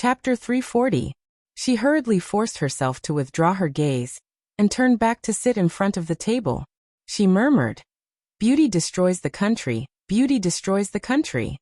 Chapter 340. She hurriedly forced herself to withdraw her gaze and turned back to sit in front of the table. She murmured, "Beauty destroys the country, beauty destroys the country."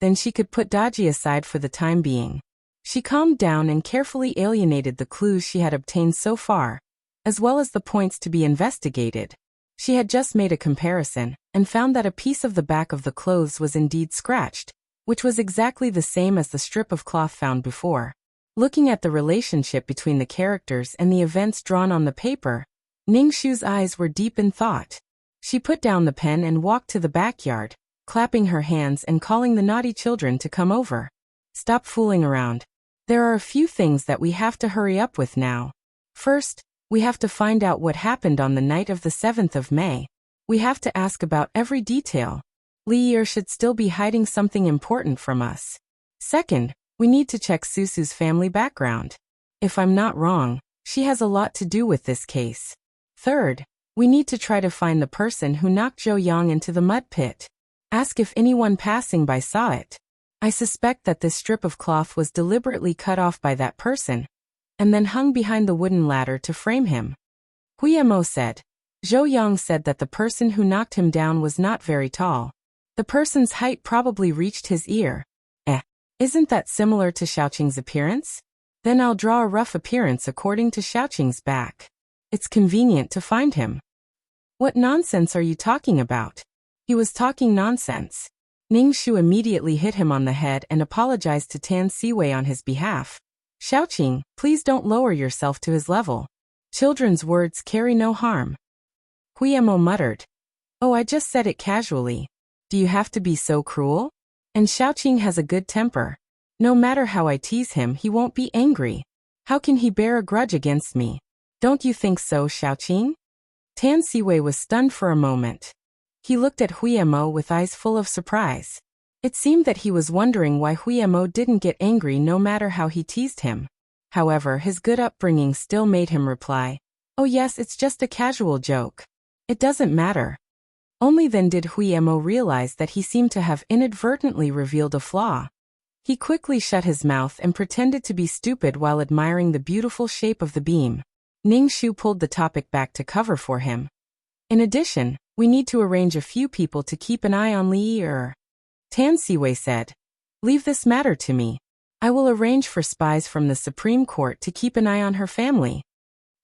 Then she could put Daji aside for the time being. She calmed down and carefully alienated the clues she had obtained so far, as well as the points to be investigated. She had just made a comparison and found that a piece of the back of the clothes was indeed scratched, which was exactly the same as the strip of cloth found before. Looking at the relationship between the characters and the events drawn on the paper, Ningshu's eyes were deep in thought. She put down the pen and walked to the backyard, clapping her hands and calling the naughty children to come over. "Stop fooling around. There are a few things that we have to hurry up with now. First, we have to find out what happened on the night of the 7th of May. We have to ask about every detail. Li Yi should still be hiding something important from us. Second, we need to check Susu's family background. If I'm not wrong, she has a lot to do with this case. Third, we need to try to find the person who knocked Zhou Yang into the mud pit. Ask if anyone passing by saw it. I suspect that this strip of cloth was deliberately cut off by that person, and then hung behind the wooden ladder to frame him." Huiyamo said. Zhou Yang said that the person who knocked him down was not very tall. The person's height probably reached his ear. Isn't that similar to Xiaoqing's appearance? Then I'll draw a rough appearance according to Xiaoqing's back. It's convenient to find him. What nonsense are you talking about? He was talking nonsense. Ningshu immediately hit him on the head and apologized to Tan Siwei on his behalf. "Xiaoqing, please don't lower yourself to his level. Children's words carry no harm." Huiyamo muttered, "Oh, I just said it casually. Do you have to be so cruel? And Xiaoqing has a good temper. No matter how I tease him, he won't be angry. How can he bear a grudge against me? Don't you think so, Xiaoqing?" Tan Siwei was stunned for a moment. He looked at Huiyamo with eyes full of surprise. It seemed that he was wondering why Huiyamo didn't get angry no matter how he teased him. However, his good upbringing still made him reply, "Oh yes, it's just a casual joke. It doesn't matter." Only then did Huiyamo realize that he seemed to have inadvertently revealed a flaw. He quickly shut his mouth and pretended to be stupid while admiring the beautiful shape of the beam. Ningshu pulled the topic back to cover for him. "In addition, we need to arrange a few people to keep an eye on Li Yi." Tan Siwei said, "Leave this matter to me. I will arrange for spies from the Supreme Court to keep an eye on her family."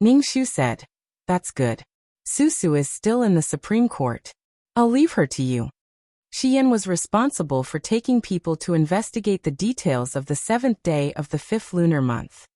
Ningshu said, "That's good. Susu is still in the Supreme Court. I'll leave her to you." Xian was responsible for taking people to investigate the details of the 7th day of the 5th lunar month.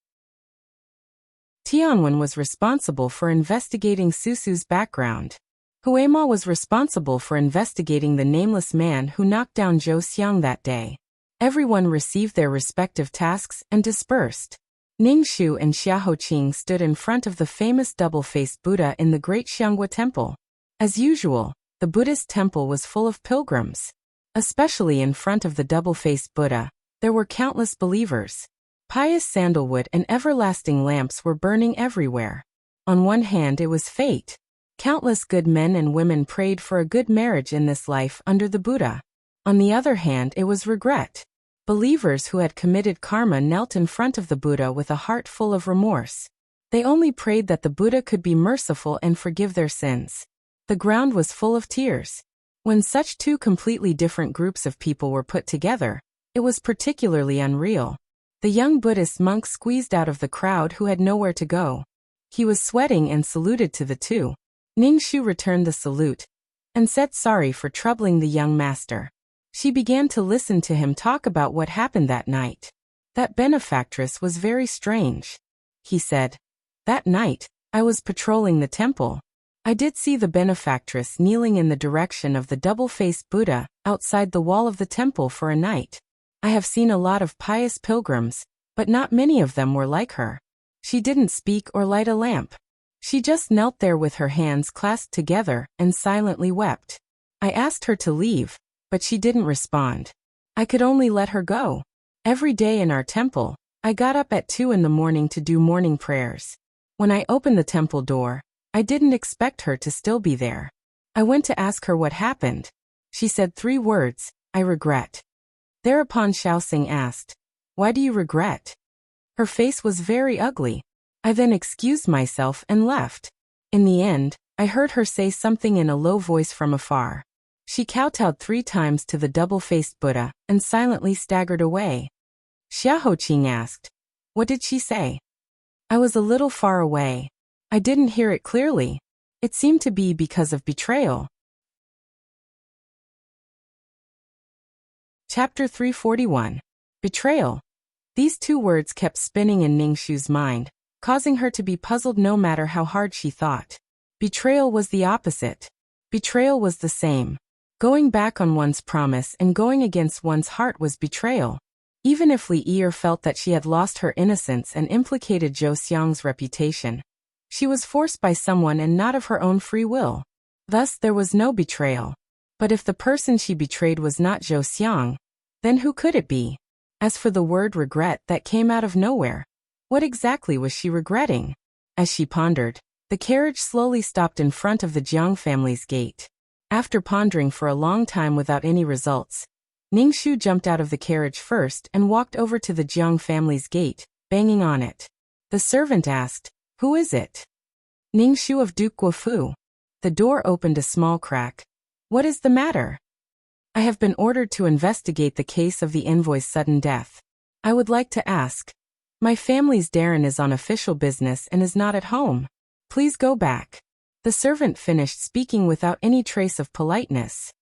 Tianwen was responsible for investigating Susu's background. Huema was responsible for investigating the nameless man who knocked down Zhou Xiang that day. Everyone received their respective tasks and dispersed. Ningshu and Xiaoqing stood in front of the famous double-faced Buddha in the Great Xianghua Temple. As usual, the Buddhist temple was full of pilgrims. Especially in front of the double-faced Buddha, there were countless believers. Pious sandalwood and everlasting lamps were burning everywhere. On one hand it was fate. Countless good men and women prayed for a good marriage in this life under the Buddha. On the other hand it was regret. Believers who had committed karma knelt in front of the Buddha with a heart full of remorse. They only prayed that the Buddha could be merciful and forgive their sins. The ground was full of tears. When such two completely different groups of people were put together, it was particularly unreal. The young Buddhist monk squeezed out of the crowd who had nowhere to go. He was sweating and saluted to the two. Ningshu returned the salute and said sorry for troubling the young master. She began to listen to him talk about what happened that night. That benefactress was very strange. He said, "That night, I was patrolling the temple. I did see the benefactress kneeling in the direction of the double-faced Buddha outside the wall of the temple for a night. I have seen a lot of pious pilgrims, but not many of them were like her. She didn't speak or light a lamp. She just knelt there with her hands clasped together and silently wept. I asked her to leave, but she didn't respond. I could only let her go. Every day in our temple, I got up at 2 in the morning to do morning prayers. When I opened the temple door, I didn't expect her to still be there. I went to ask her what happened. She said 3 words, I regret. Thereupon Xiaoxing asked, Why do you regret? Her face was very ugly. I then excused myself and left. In the end, I heard her say something in a low voice from afar. She kowtowed 3 times to the double-faced Buddha and silently staggered away. Xiaoqing asked, "What did she say?" I was a little far away. I didn't hear it clearly. It seemed to be because of betrayal. Chapter 341. Betrayal. These 2 words kept spinning in Ningxu's mind, causing her to be puzzled no matter how hard she thought. Betrayal was the opposite. Betrayal was the same. Going back on one's promise and going against one's heart was betrayal. Even if Li Yi felt that she had lost her innocence and implicated Zhou Xiang's reputation, she was forced by someone and not of her own free will. Thus there was no betrayal. But if the person she betrayed was not Zhou Xiang, then who could it be? As for the word regret that came out of nowhere, what exactly was she regretting? As she pondered, the carriage slowly stopped in front of the Jiang family's gate. After pondering for a long time without any results, Ningxu jumped out of the carriage first and walked over to the Jiang family's gate, banging on it. The servant asked, "Who is it?" "Ningxu of Duke Guofu." The door opened a small crack. "What is the matter?" "I have been ordered to investigate the case of the envoy's sudden death. I would like to ask. My family's Darren is on official business and is not at home. Please go back." The servant finished speaking without any trace of politeness.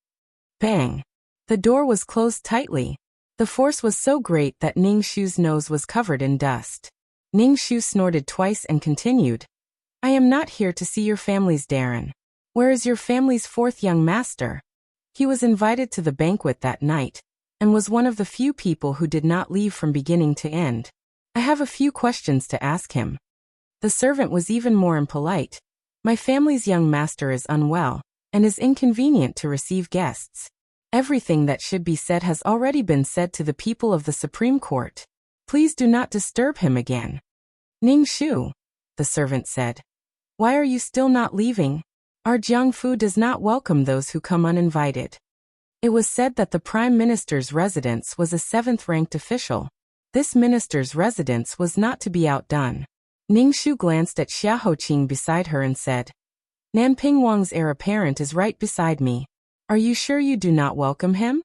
Bang! The door was closed tightly. The force was so great that Ningxu's nose was covered in dust. Ningxu snorted twice and continued, "I am not here to see your family's Darren. Where is your family's 4th young master?" He was invited to the banquet that night, and was one of the few people who did not leave from beginning to end. "I have a few questions to ask him." The servant was even more impolite. "My family's young master is unwell, and is inconvenient to receive guests. Everything that should be said has already been said to the people of the Supreme Court. Please do not disturb him again." "Ningxu," the servant said, "why are you still not leaving? Our Jiangfu does not welcome those who come uninvited." It was said that the Prime Minister's residence was a 7th-ranked official. This minister's residence was not to be outdone. Ningxu glanced at Xiaoqing beside her and said, "Nanping Wang's heir apparent is right beside me. Are you sure you do not welcome him?"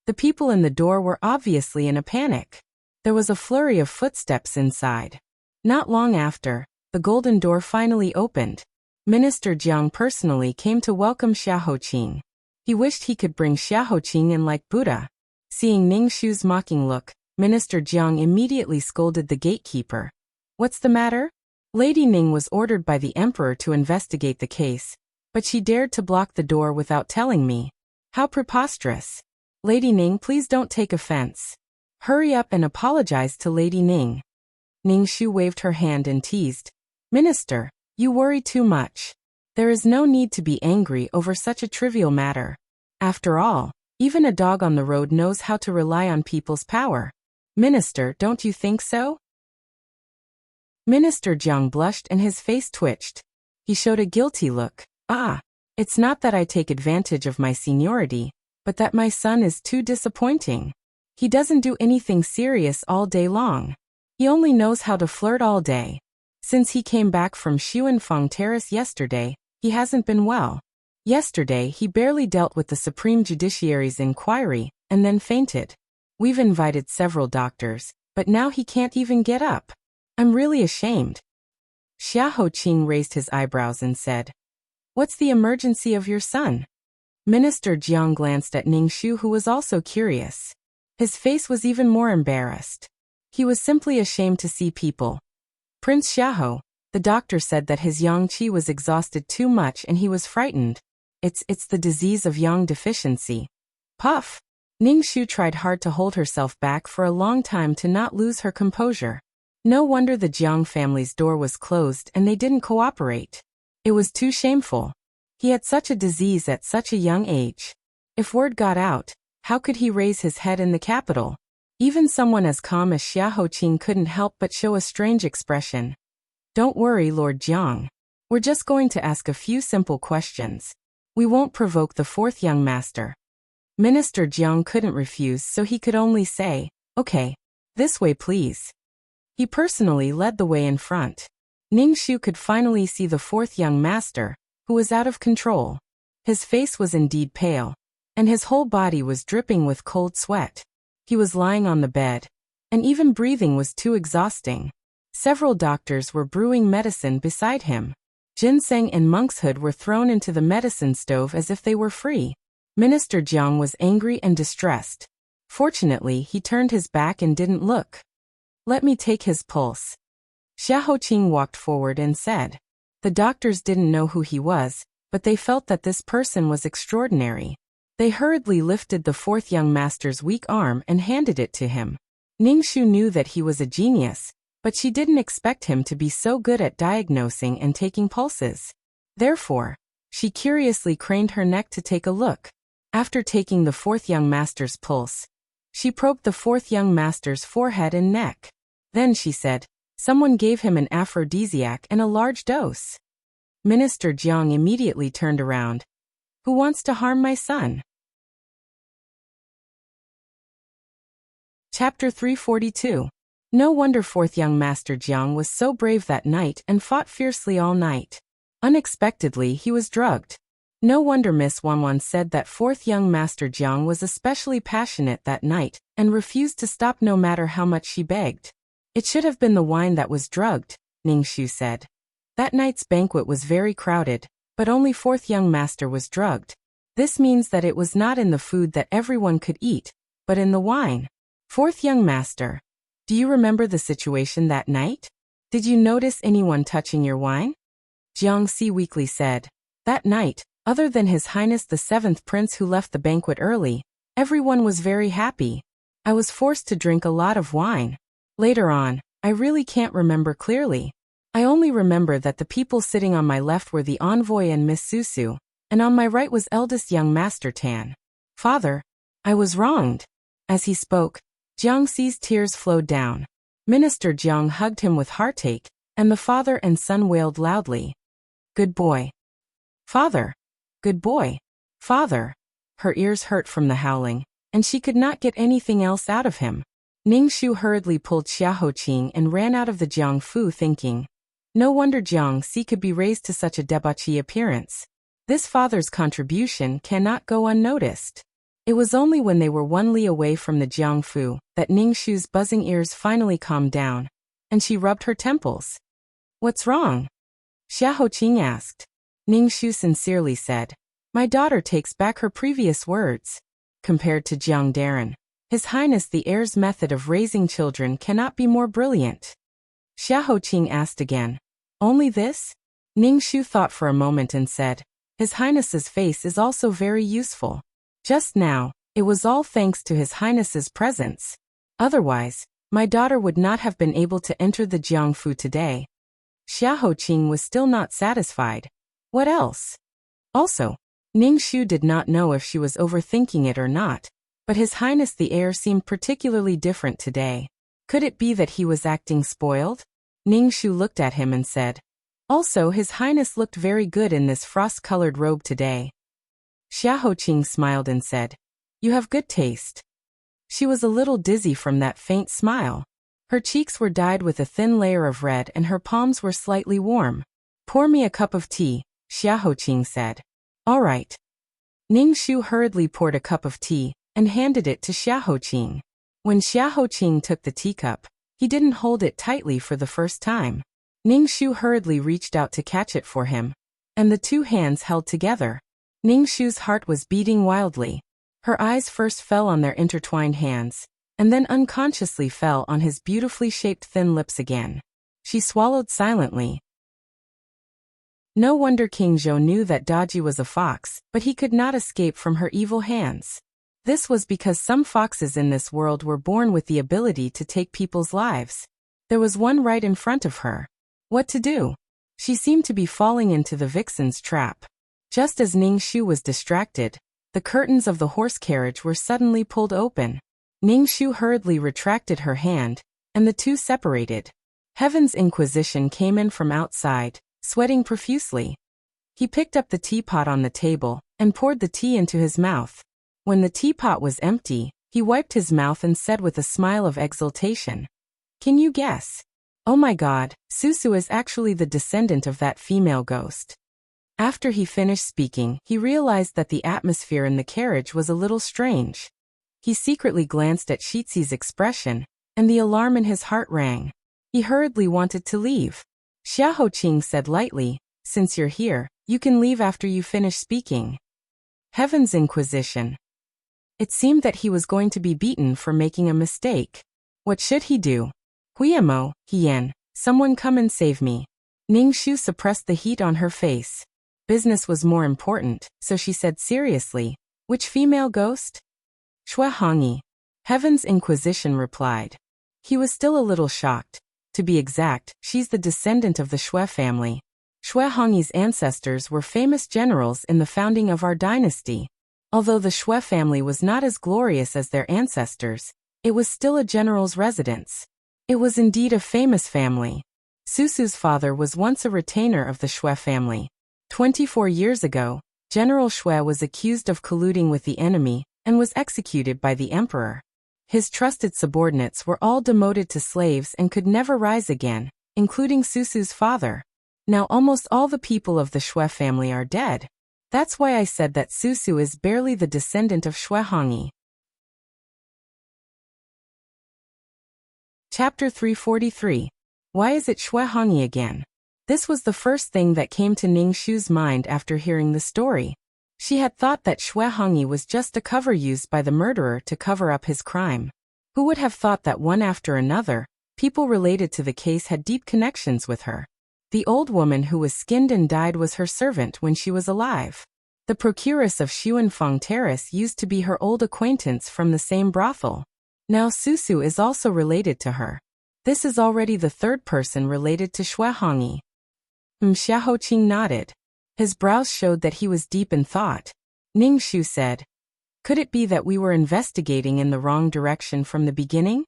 The people in the door were obviously in a panic. There was a flurry of footsteps inside. Not long after, the golden door finally opened. Minister Jiang personally came to welcome Xiaoqing. He wished he could bring Xiaoqing in like Buddha. Seeing Ningxu's mocking look, Minister Jiang immediately scolded the gatekeeper. "What's the matter?" Lady Ning was ordered by the emperor to investigate the case, but she dared to block the door without telling me. How preposterous. Lady Ning, please don't take offense. Hurry up and apologize to Lady Ning. Ningxu waved her hand and teased, "Minister, you worry too much. There is no need to be angry over such a trivial matter. After all, even a dog on the road knows how to rely on people's power. Minister, don't you think so?" Minister Jiang blushed and his face twitched. He showed a guilty look. It's not that I take advantage of my seniority, but that my son is too disappointing. He doesn't do anything serious all day long. He only knows how to flirt all day. Since he came back from Xuanfang Terrace yesterday, he hasn't been well. Yesterday he barely dealt with the Supreme Judiciary's inquiry, and then fainted. We've invited several doctors, but now he can't even get up. I'm really ashamed. Xiaoqing raised his eyebrows and said, "What's the emergency of your son?" Minister Jiang glanced at Ningxu, who was also curious. His face was even more embarrassed. He was simply ashamed to see people. "Prince Xiahou, the doctor said that his yang qi was exhausted too much and he was frightened. It's the disease of yang deficiency." Puff! Ningxu tried hard to hold herself back for a long time to not lose her composure. No wonder the Jiang family's door was closed and they didn't cooperate. It was too shameful. He had such a disease at such a young age. If word got out, how could he raise his head in the capital? Even someone as calm as Xiaoqing couldn't help but show a strange expression. "Don't worry, Lord Jiang. We're just going to ask a few simple questions. We won't provoke the 4th young master." Minister Jiang couldn't refuse, so he could only say, "Okay." This way, please. He personally led the way in front. Ningshu could finally see the fourth young master, who was out of control. His face was indeed pale, and his whole body was dripping with cold sweat. He was lying on the bed, and even breathing was too exhausting. Several doctors were brewing medicine beside him. Ginseng and monkshood were thrown into the medicine stove as if they were free. Minister Jiang was angry and distressed. Fortunately, he turned his back and didn't look. Let me take his pulse. Xiaoqing walked forward and said. The doctors didn't know who he was, but they felt that this person was extraordinary. They hurriedly lifted the fourth young master's weak arm and handed it to him. Ningshu knew that he was a genius, but she didn't expect him to be so good at diagnosing and taking pulses. Therefore, she curiously craned her neck to take a look. After taking the fourth young master's pulse, she probed the fourth young master's forehead and neck. Then she said, someone gave him an aphrodisiac in a large dose. Minister Jiang immediately turned around. Who wants to harm my son? Chapter 342. No wonder fourth young master Jiang was so brave that night and fought fiercely all night. Unexpectedly, he was drugged. No wonder Miss Wanwan said that fourth young master Jiang was especially passionate that night and refused to stop no matter how much she begged. It should have been the wine that was drugged, Ningshu said. That night's banquet was very crowded, but only fourth young master was drugged. This means that it was not in the food that everyone could eat, but in the wine. Fourth young master, do you remember the situation that night? Did you notice anyone touching your wine? Jiang Si weakly said. That night, other than His Highness the Seventh Prince who left the banquet early, everyone was very happy. I was forced to drink a lot of wine. Later on, I really can't remember clearly. I only remember that the people sitting on my left were the envoy and Miss Susu, and on my right was eldest young Master Tan. Father, I was wronged. As he spoke, Jiang Si's tears flowed down. Minister Jiang hugged him with heartache, and the father and son wailed loudly. Good boy. Father. Good boy. Father. Her ears hurt from the howling, and she could not get anything else out of him. Ningshu hurriedly pulled Xiaoqing and ran out of the Jiangfu thinking, no wonder Jiang Si could be raised to such a debauchee appearance. This father's contribution cannot go unnoticed. It was only when they were 1 li away from the Jiangfu that Ningshu's buzzing ears finally calmed down, and she rubbed her temples. What's wrong? Xiaoqing asked. Ningshu sincerely said, my daughter takes back her previous words. Compared to Jiang Darren, His Highness the heir's method of raising children cannot be more brilliant. Xiaoqing asked again, only this? Ningshu thought for a moment and said, His Highness's face is also very useful. Just now, it was all thanks to His Highness's presence. Otherwise, my daughter would not have been able to enter the Jiangfu today. Xiaoqing was still not satisfied. What else? Also, Ningshu did not know if she was overthinking it or not, but His Highness the heir seemed particularly different today. Could it be that he was acting spoiled? Ningshu looked at him and said, also His Highness looked very good in this frost-colored robe today. Xiaoqing smiled and said, you have good taste. She was a little dizzy from that faint smile. Her cheeks were dyed with a thin layer of red and her palms were slightly warm. Pour me a cup of tea, Xiaoqing said. All right. Ningshu hurriedly poured a cup of tea and handed it to Xiaoqing. When Xiaoqing took the teacup, he didn't hold it tightly for the first time. Ningshu hurriedly reached out to catch it for him, and the two hands held together. Ningshu's heart was beating wildly. Her eyes first fell on their intertwined hands, and then unconsciously fell on his beautifully shaped thin lips again. She swallowed silently. No wonder King Zhou knew that Daji was a fox, but he could not escape from her evil hands. This was because some foxes in this world were born with the ability to take people's lives. There was one right in front of her. What to do? She seemed to be falling into the vixen's trap. Just as Ningshu was distracted, the curtains of the horse carriage were suddenly pulled open. Ningshu hurriedly retracted her hand, and the two separated. Heaven's Inquisition came in from outside, sweating profusely. He picked up the teapot on the table and poured the tea into his mouth. When the teapot was empty, He wiped his mouth and said with a smile of exultation, "Can you guess? Oh my God, Susu is actually the descendant of that female ghost." After he finished speaking, he realized that the atmosphere in the carriage was a little strange. He secretly glanced at Shitsi's expression, and the alarm in his heart rang. He hurriedly wanted to leave. Xiaoqing said lightly, "Since you're here, you can leave after you finish speaking." Heaven's Inquisition. It seemed that he was going to be beaten for making a mistake. What should he do? "Huiyamo, Hien, someone come and save me." Ningshu suppressed the heat on her face. Business was more important, so she said seriously, "Which female ghost?" "Shui Hongyi." Heaven's Inquisition replied. He was still a little shocked. To be exact, she's the descendant of the Shui family. Shui Hongyi's ancestors were famous generals in the founding of our dynasty. Although the Shui family was not as glorious as their ancestors, it was still a general's residence. It was indeed a famous family. Susu's father was once a retainer of the Shui family. 24 years ago, General Shui was accused of colluding with the enemy and was executed by the emperor. His trusted subordinates were all demoted to slaves and could never rise again, including Susu's father. Now almost all the people of the Shui family are dead. That's why I said that Susu is barely the descendant of Shui Hongyi. Chapter 343. Why is it Shui Hongyi again? This was the first thing that came to Ningshu's mind after hearing the story. She had thought that Shui Hongyi was just a cover used by the murderer to cover up his crime. Who would have thought that one after another, people related to the case had deep connections with her? The old woman who was skinned and died was her servant when she was alive. The procuress of Xuanfeng Terrace used to be her old acquaintance from the same brothel. Now Susu is also related to her. This is already the third person related to Shui Hongyi. Xiaoqing nodded. His brows showed that he was deep in thought. Ningshu said, "Could it be that we were investigating in the wrong direction from the beginning?"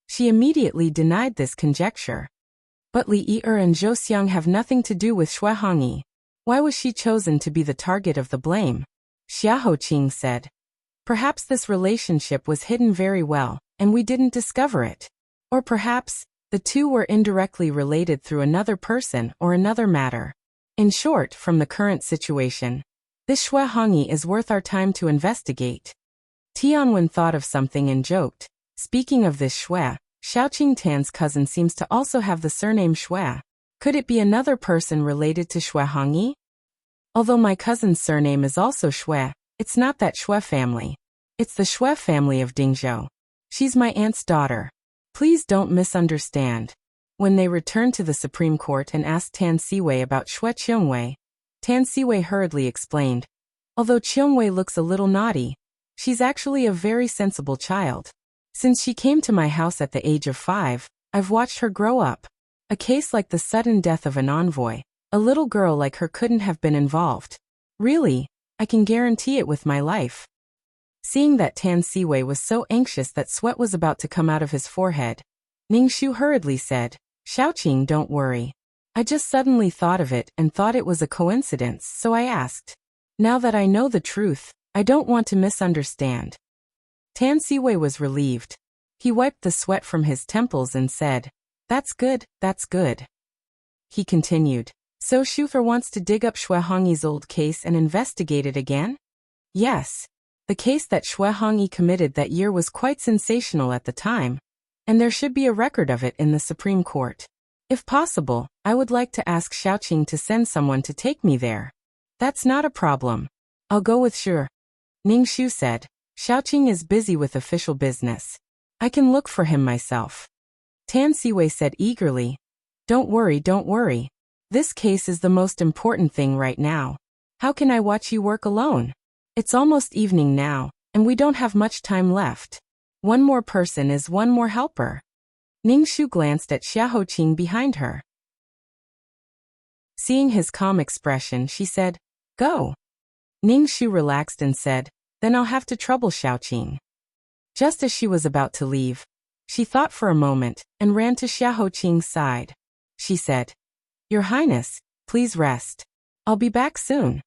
She immediately denied this conjecture. But Li Yi and Zhou Xiang have nothing to do with Shui Hongyi. Why was she chosen to be the target of the blame? Xiaoqing said, "Perhaps this relationship was hidden very well, and we didn't discover it. Or perhaps, the two were indirectly related through another person or another matter. In short, from the current situation, this Shui Hongyi is worth our time to investigate." Tianwen thought of something and joked, "Speaking of this Shui, Xiaoqing Tan's cousin seems to also have the surname Shui. Could it be another person related to Shui Hongyi? Although my cousin's surname is also Shui, it's not that Shui family. It's the Shui family of Dingzhou. She's my aunt's daughter. Please don't misunderstand." When they returned to the Supreme Court and asked Tan Siwei about Shui Qiongwei, Tan Siwei hurriedly explained, "Although Qiongwei looks a little naughty, she's actually a very sensible child. Since she came to my house at the age of 5, I've watched her grow up. A case like the sudden death of an envoy, a little girl like her couldn't have been involved. Really, I can guarantee it with my life." Seeing that Tan Siwei was so anxious that sweat was about to come out of his forehead, Ningshu hurriedly said, "Xiaoqing, don't worry. I just suddenly thought of it and thought it was a coincidence, so I asked. Now that I know the truth, I don't want to misunderstand." Tan Siwei was relieved. He wiped the sweat from his temples and said, "That's good, that's good." He continued, "So Shufer wants to dig up Shui Hongyi's old case and investigate it again?" "Yes. The case that Shui Hongyi committed that year was quite sensational at the time, and there should be a record of it in the Supreme Court. If possible, I would like to ask Xiaoqing to send someone to take me there." "That's not a problem. I'll go with sure." Ningshu said, "Xiaoqing is busy with official business. I can look for him myself." Tan Siwei said eagerly, don't worry. This case is the most important thing right now. How can I watch you work alone? It's almost evening now, and we don't have much time left. One more person is one more helper." Ningshu glanced at Xiaoqing behind her. Seeing his calm expression, she said, "Go." Ningshu relaxed and said, "Then I'll have to trouble Xiaoqing." Just as she was about to leave, she thought for a moment and ran to Xiaoqing's side. She said, "Your Highness, please rest. I'll be back soon."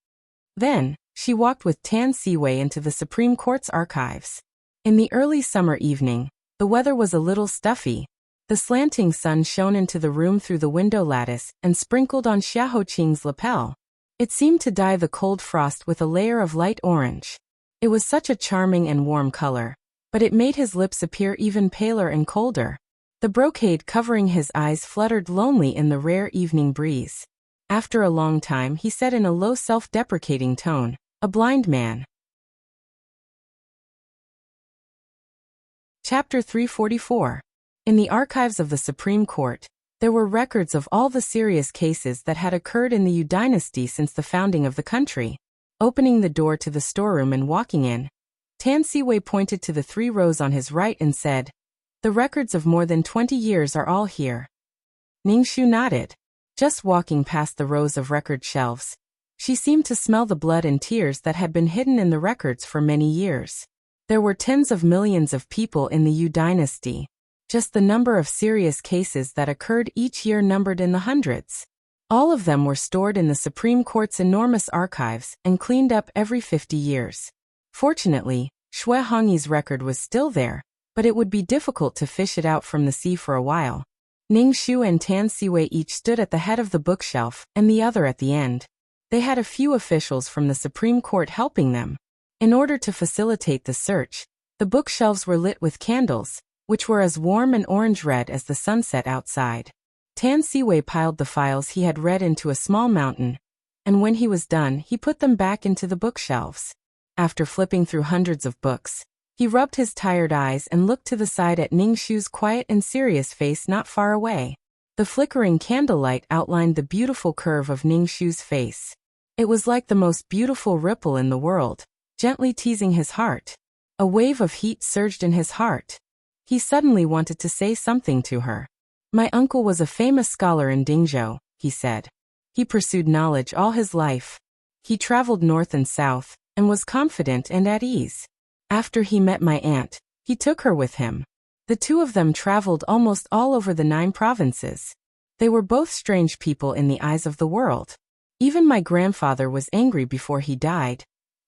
Then, she walked with Tan Siwei into the Supreme Court's archives. In the early summer evening, the weather was a little stuffy. The slanting sun shone into the room through the window lattice and sprinkled on Xiaoqing's lapel. It seemed to dye the cold frost with a layer of light orange. It was such a charming and warm color, but it made his lips appear even paler and colder. The brocade covering his eyes fluttered lonely in the rare evening breeze. After a long time he said in a low self-deprecating tone, "A blind man." Chapter 344. In the archives of the Supreme Court, there were records of all the serious cases that had occurred in the Yu dynasty since the founding of the country. Opening the door to the storeroom and walking in, Tan Siwei pointed to the 3 rows on his right and said, "The records of more than 20 years are all here." Ningxu nodded. Just walking past the rows of record shelves, she seemed to smell the blood and tears that had been hidden in the records for many years. There were tens of millions of people in the Yu dynasty. Just the number of serious cases that occurred each year numbered in the hundreds. All of them were stored in the Supreme Court's enormous archives and cleaned up every 50 years. Fortunately, Xue Hongyi's record was still there, but it would be difficult to fish it out from the sea for a while. Ningxu and Tan Siwei each stood at the head of the bookshelf and the other at the end. They had a few officials from the Supreme Court helping them. In order to facilitate the search, the bookshelves were lit with candles, which were as warm and orange-red as the sunset outside. Tan Siwei piled the files he had read into a small mountain, and when he was done, he put them back into the bookshelves. After flipping through hundreds of books, he rubbed his tired eyes and looked to the side at Ningxu's quiet and serious face not far away. The flickering candlelight outlined the beautiful curve of Ningxu's face. It was like the most beautiful ripple in the world, gently teasing his heart. A wave of heat surged in his heart. He suddenly wanted to say something to her. "My uncle was a famous scholar in Dingzhou," he said. "He pursued knowledge all his life. He traveled north and south, and was confident and at ease. After he met my aunt, he took her with him. The 2 of them traveled almost all over the 9 provinces. They were both strange people in the eyes of the world. Even my grandfather was angry before he died,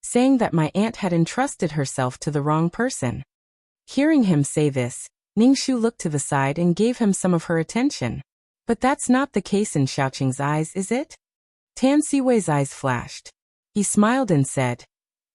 saying that my aunt had entrusted herself to the wrong person." Hearing him say this, Ningxu looked to the side and gave him some of her attention. "But that's not the case in Xiaoqing's eyes, is it?" Tan Siwei's eyes flashed. He smiled and said,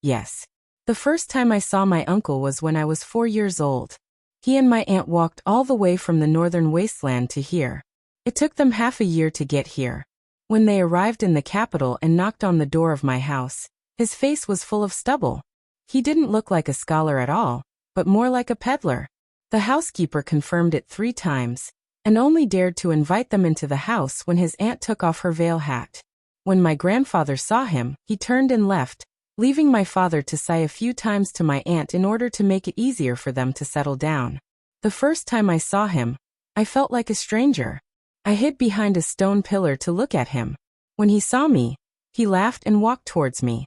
"Yes. The first time I saw my uncle was when I was 4 years old. He and my aunt walked all the way from the northern wasteland to here. It took them half a year to get here. When they arrived in the capital and knocked on the door of my house, his face was full of stubble. He didn't look like a scholar at all, but more like a peddler. The housekeeper confirmed it 3 times, and only dared to invite them into the house when his aunt took off her veil hat. When my grandfather saw him, he turned and left, leaving my father to sigh a few times to my aunt in order to make it easier for them to settle down. The first time I saw him, I felt like a stranger. I hid behind a stone pillar to look at him. When he saw me, he laughed and walked towards me.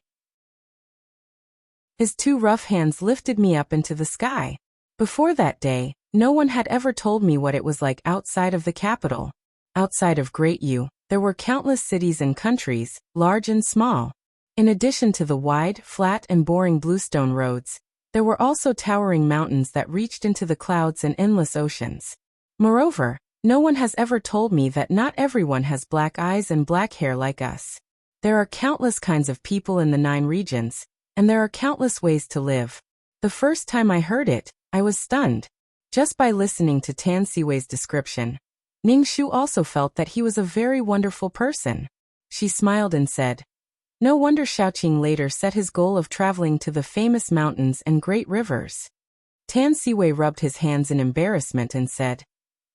His 2 rough hands lifted me up into the sky. Before that day, no one had ever told me what it was like outside of the capital. Outside of Great Yu, there were countless cities and countries, large and small. In addition to the wide, flat and boring bluestone roads, there were also towering mountains that reached into the clouds and endless oceans. Moreover, no one has ever told me that not everyone has black eyes and black hair like us. There are countless kinds of people in the 9 regions, and there are countless ways to live. The first time I heard it, I was stunned. Just by listening to Tan Siwei's description, Ningxu also felt that he was a very wonderful person. She smiled and said, "No wonder Xiaoqing later set his goal of traveling to the famous mountains and great rivers." Tan Siwei rubbed his hands in embarrassment and said,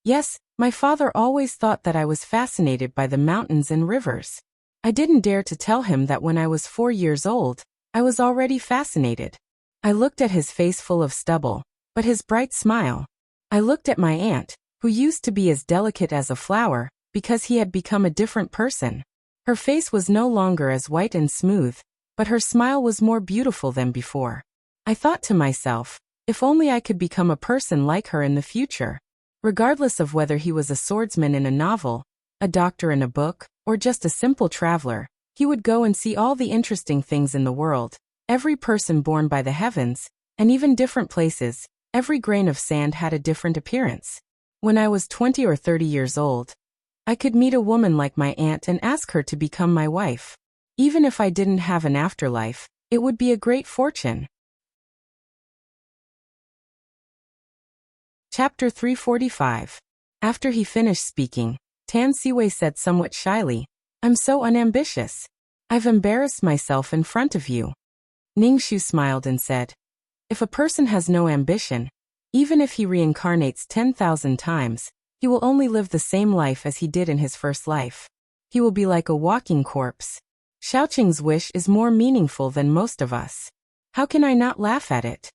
"Yes, my father always thought that I was fascinated by the mountains and rivers. I didn't dare to tell him that when I was 4 years old, I was already fascinated." I looked at his face full of stubble, but his bright smile. I looked at my aunt, who used to be as delicate as a flower, because he had become a different person. Her face was no longer as white and smooth, but her smile was more beautiful than before. I thought to myself, if only I could become a person like her in the future. Regardless of whether he was a swordsman in a novel, a doctor in a book, or just a simple traveler, he would go and see all the interesting things in the world. Every person born by the heavens, and even different places. Every grain of sand had a different appearance. When I was 20 or 30 years old, I could meet a woman like my aunt and ask her to become my wife. Even if I didn't have an afterlife, it would be a great fortune. Chapter 345. After he finished speaking, Tan Siwei said somewhat shyly, "I'm so unambitious. I've embarrassed myself in front of you." Ning Shu smiled and said, "If a person has no ambition, even if he reincarnates 10,000 times, he will only live the same life as he did in his first life. He will be like a walking corpse. Xiaoqing's wish is more meaningful than most of us. How can I not laugh at it?"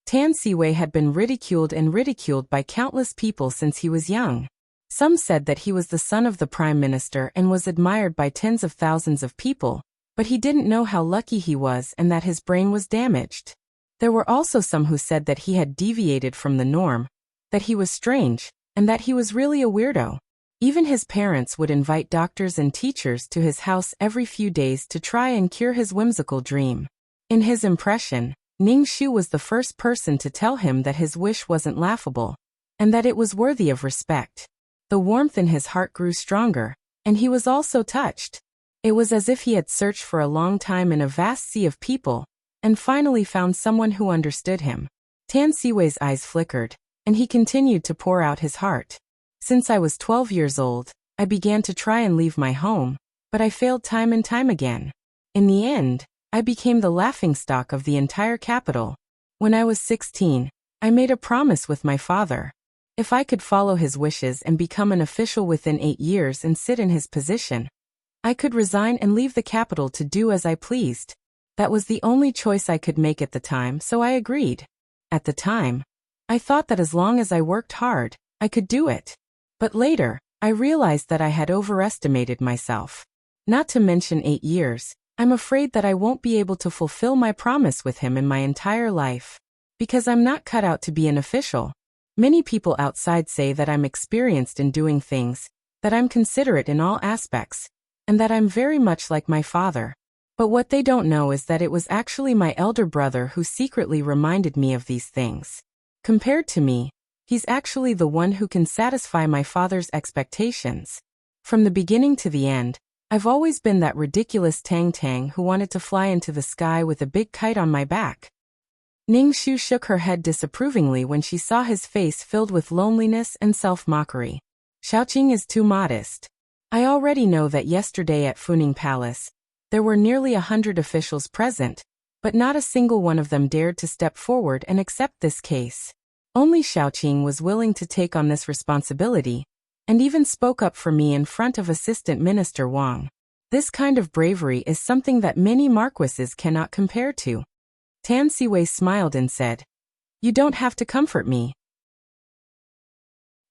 Tan Siwei had been ridiculed by countless people since he was young. Some said that he was the son of the prime minister and was admired by tens of thousands of people, but he didn't know how lucky he was and that his brain was damaged. There were also some who said that he had deviated from the norm, that he was strange, and that he was really a weirdo. Even his parents would invite doctors and teachers to his house every few days to try and cure his whimsical dream. In his impression, Ning Shu was the first person to tell him that his wish wasn't laughable, and that it was worthy of respect. The warmth in his heart grew stronger, and he was also touched. It was as if he had searched for a long time in a vast sea of people, and finally found someone who understood him. Tan Siwei's eyes flickered, and he continued to pour out his heart. "Since I was 12 years old, I began to try and leave my home, but I failed time and time again. In the end, I became the laughingstock of the entire capital. When I was 16, I made a promise with my father. If I could follow his wishes and become an official within 8 years and sit in his position, I could resign and leave the capital to do as I pleased. That was the only choice I could make at the time, so I agreed. At the time, I thought that as long as I worked hard, I could do it. But later, I realized that I had overestimated myself. Not to mention 8 years, I'm afraid that I won't be able to fulfill my promise with him in my entire life. Because I'm not cut out to be an official. Many people outside say that I'm experienced in doing things, that I'm considerate in all aspects, and that I'm very much like my father. But what they don't know is that it was actually my elder brother who secretly reminded me of these things. Compared to me, he's actually the one who can satisfy my father's expectations. From the beginning to the end, I've always been that ridiculous Tang Tang who wanted to fly into the sky with a big kite on my back." Ning Shu shook her head disapprovingly when she saw his face filled with loneliness and self-mockery. "Xiaoqing is too modest. I already know that yesterday at Funing Palace, there were nearly 100 officials present, but not a single one of them dared to step forward and accept this case. Only Xiaoqing was willing to take on this responsibility, and even spoke up for me in front of Assistant Minister Wang. This kind of bravery is something that many marquises cannot compare to." Tan Siwei smiled and said, "You don't have to comfort me.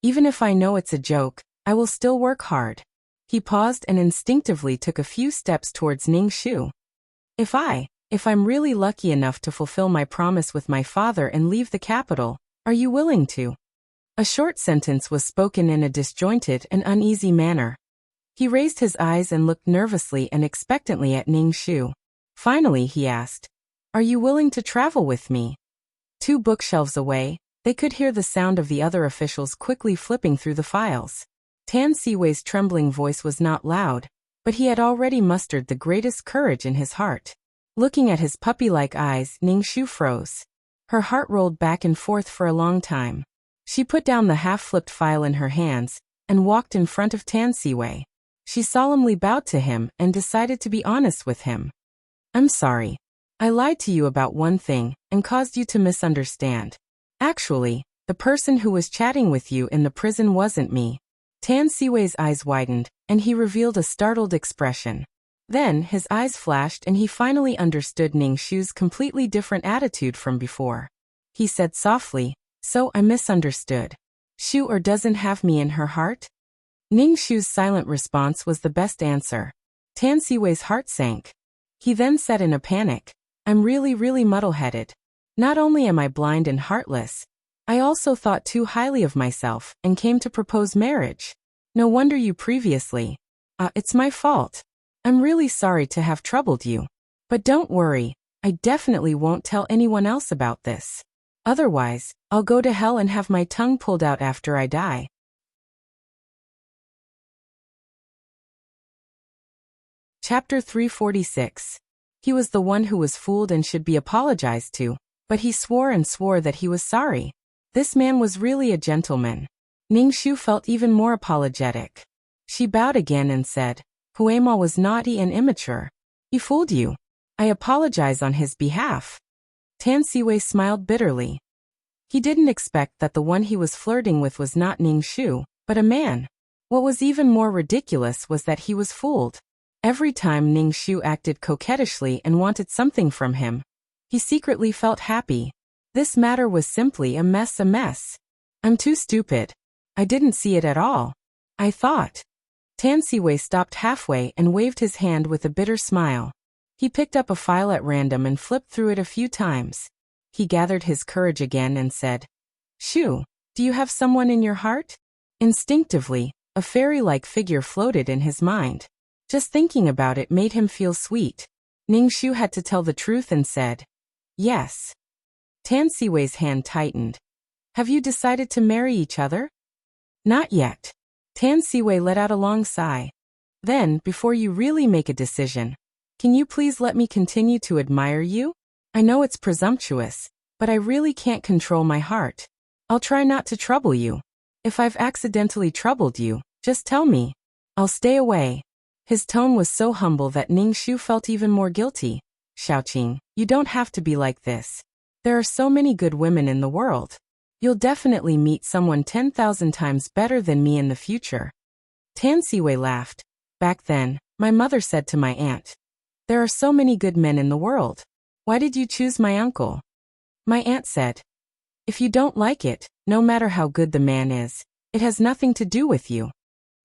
Even if I know it's a joke, I will still work hard." He paused and instinctively took a few steps towards Ning Shu. If I'm really lucky enough to fulfill my promise with my father and leave the capital, are you willing to?" A short sentence was spoken in a disjointed and uneasy manner. He raised his eyes and looked nervously and expectantly at Ning Shu. Finally he asked, "Are you willing to travel with me?" 2 bookshelves away, they could hear the sound of the other officials quickly flipping through the files. Tan Siwei's trembling voice was not loud, but he had already mustered the greatest courage in his heart. Looking at his puppy-like eyes, Ning Shu froze. Her heart rolled back and forth for a long time. She put down the half-flipped file in her hands and walked in front of Tan Siwei. She solemnly bowed to him and decided to be honest with him. "I'm sorry. I lied to you about one thing and caused you to misunderstand. Actually, the person who was chatting with you in the prison wasn't me." Tan Siwei's eyes widened, and he revealed a startled expression. Then his eyes flashed and he finally understood Ning Shu's completely different attitude from before. He said softly, "So I misunderstood. Shu doesn't have me in her heart?" Ning Shu's silent response was the best answer. Tan Siwei's heart sank. He then said in a panic, "I'm really muddle-headed. Not only am I blind and heartless, I also thought too highly of myself and came to propose marriage. No wonder you previously. It's my fault. I'm really sorry to have troubled you. But don't worry, I definitely won't tell anyone else about this. Otherwise, I'll go to hell and have my tongue pulled out after I die. Chapter 346. He was the one who was fooled and should be apologized to, but he swore and swore that he was sorry. This man was really a gentleman. Ningshu felt even more apologetic. She bowed again and said, Huema was naughty and immature. He fooled you. I apologize on his behalf. Tan Siwei smiled bitterly. He didn't expect that the one he was flirting with was not Ningshu, but a man. What was even more ridiculous was that he was fooled. Every time Ningshu acted coquettishly and wanted something from him, he secretly felt happy. This matter was simply a mess. I'm too stupid. I didn't see it at all. I thought. Tan Siwei stopped halfway and waved his hand with a bitter smile. He picked up a file at random and flipped through it a few times. He gathered his courage again and said, Shu, do you have someone in your heart? Instinctively, a fairy-like figure floated in his mind. Just thinking about it made him feel sweet. Ningshu had to tell the truth and said, Yes. Tan Siwei's hand tightened. Have you decided to marry each other? Not yet. Tan Siwei let out a long sigh. Then, before you really make a decision, can you please let me continue to admire you? I know it's presumptuous, but I really can't control my heart. I'll try not to trouble you. If I've accidentally troubled you, just tell me. I'll stay away. His tone was so humble that Ningshu felt even more guilty. Xiaoqing, you don't have to be like this. There are so many good women in the world. You'll definitely meet someone 10,000 times better than me in the future. Tan Siwei laughed. Back then, my mother said to my aunt, There are so many good men in the world. Why did you choose my uncle? My aunt said, If you don't like it, no matter how good the man is, it has nothing to do with you.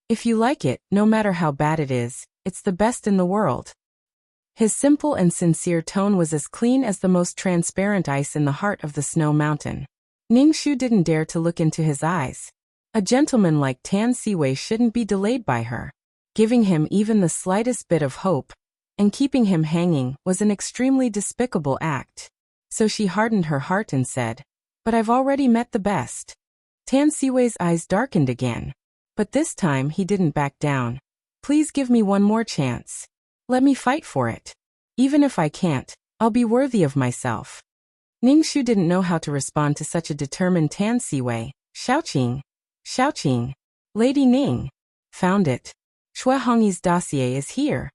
If you like it, no matter how bad it is, it's the best in the world. His simple and sincere tone was as clean as the most transparent ice in the heart of the snow mountain. Ningshu didn't dare to look into his eyes. A gentleman like Tan Siwei shouldn't be delayed by her. Giving him even the slightest bit of hope, and keeping him hanging, was an extremely despicable act. So she hardened her heart and said, But I've already met the best. Tan Siwei's eyes darkened again. But this time he didn't back down. Please give me one more chance. Let me fight for it. Even if I can't, I'll be worthy of myself. Ningshu didn't know how to respond to such a determined Tan Siwei. Xiaoqing. Lady Ning. Found it. Xue Hongyi's dossier is here.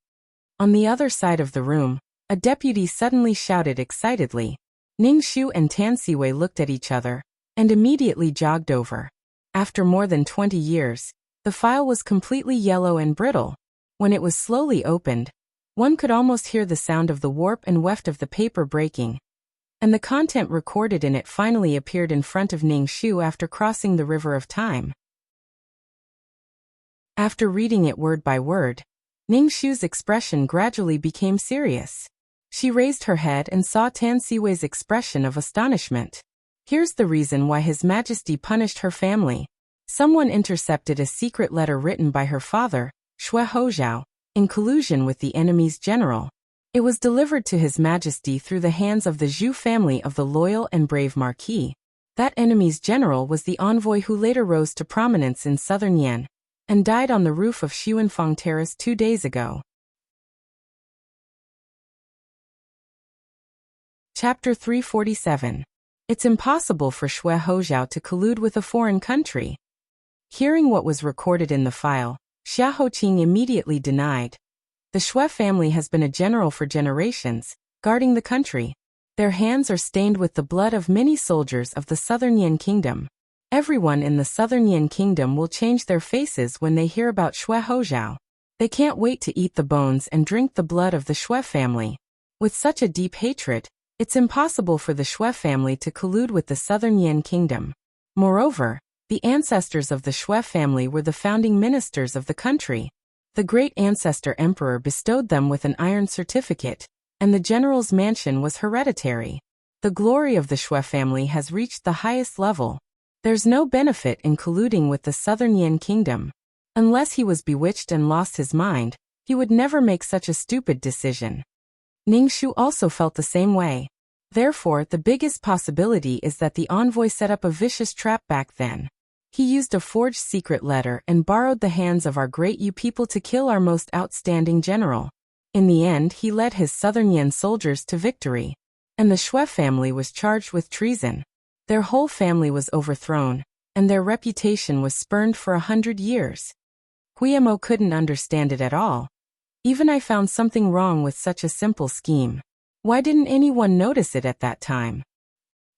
On the other side of the room, a deputy suddenly shouted excitedly. Ningshu and Tan Siwei looked at each other, and immediately jogged over. After more than 20 years, the file was completely yellow and brittle. When it was slowly opened, one could almost hear the sound of the warp and weft of the paper breaking. And the content recorded in it finally appeared in front of Ningshu after crossing the river of time. After reading it word by word, Ningshu's expression gradually became serious. She raised her head and saw Tan Siwei's expression of astonishment. Here's the reason why His Majesty punished her family. Someone intercepted a secret letter written by her father, Xue Hozhao, in collusion with the enemy's general. It was delivered to His Majesty through the hands of the Zhu family of the loyal and brave Marquis. That enemy's general was the envoy who later rose to prominence in southern Yan, and died on the roof of Xuanfang Terrace 2 days ago. Chapter 347. It's impossible for Xue Hozhao to collude with a foreign country. Hearing what was recorded in the file, Xia Hoqing immediately denied. The Xue family has been a general for generations, guarding the country. Their hands are stained with the blood of many soldiers of the Southern Yan Kingdom. Everyone in the Southern Yan Kingdom will change their faces when they hear about Xue Hozhao. They can't wait to eat the bones and drink the blood of the Xue family. With such a deep hatred, it's impossible for the Xue family to collude with the Southern Yan Kingdom. Moreover, the ancestors of the Xue family were the founding ministers of the country. The great ancestor emperor bestowed them with an iron certificate, and the general's mansion was hereditary. The glory of the Xue family has reached the highest level. There's no benefit in colluding with the Southern Yan Kingdom. Unless he was bewitched and lost his mind, he would never make such a stupid decision. Ningshu also felt the same way. Therefore, the biggest possibility is that the envoy set up a vicious trap back then. He used a forged secret letter and borrowed the hands of our great Yu people to kill our most outstanding general. In the end, he led his southern Yan soldiers to victory. And the Shui family was charged with treason. Their whole family was overthrown, and their reputation was spurned for 100 years. Guillermo couldn't understand it at all. Even I found something wrong with such a simple scheme. Why didn't anyone notice it at that time?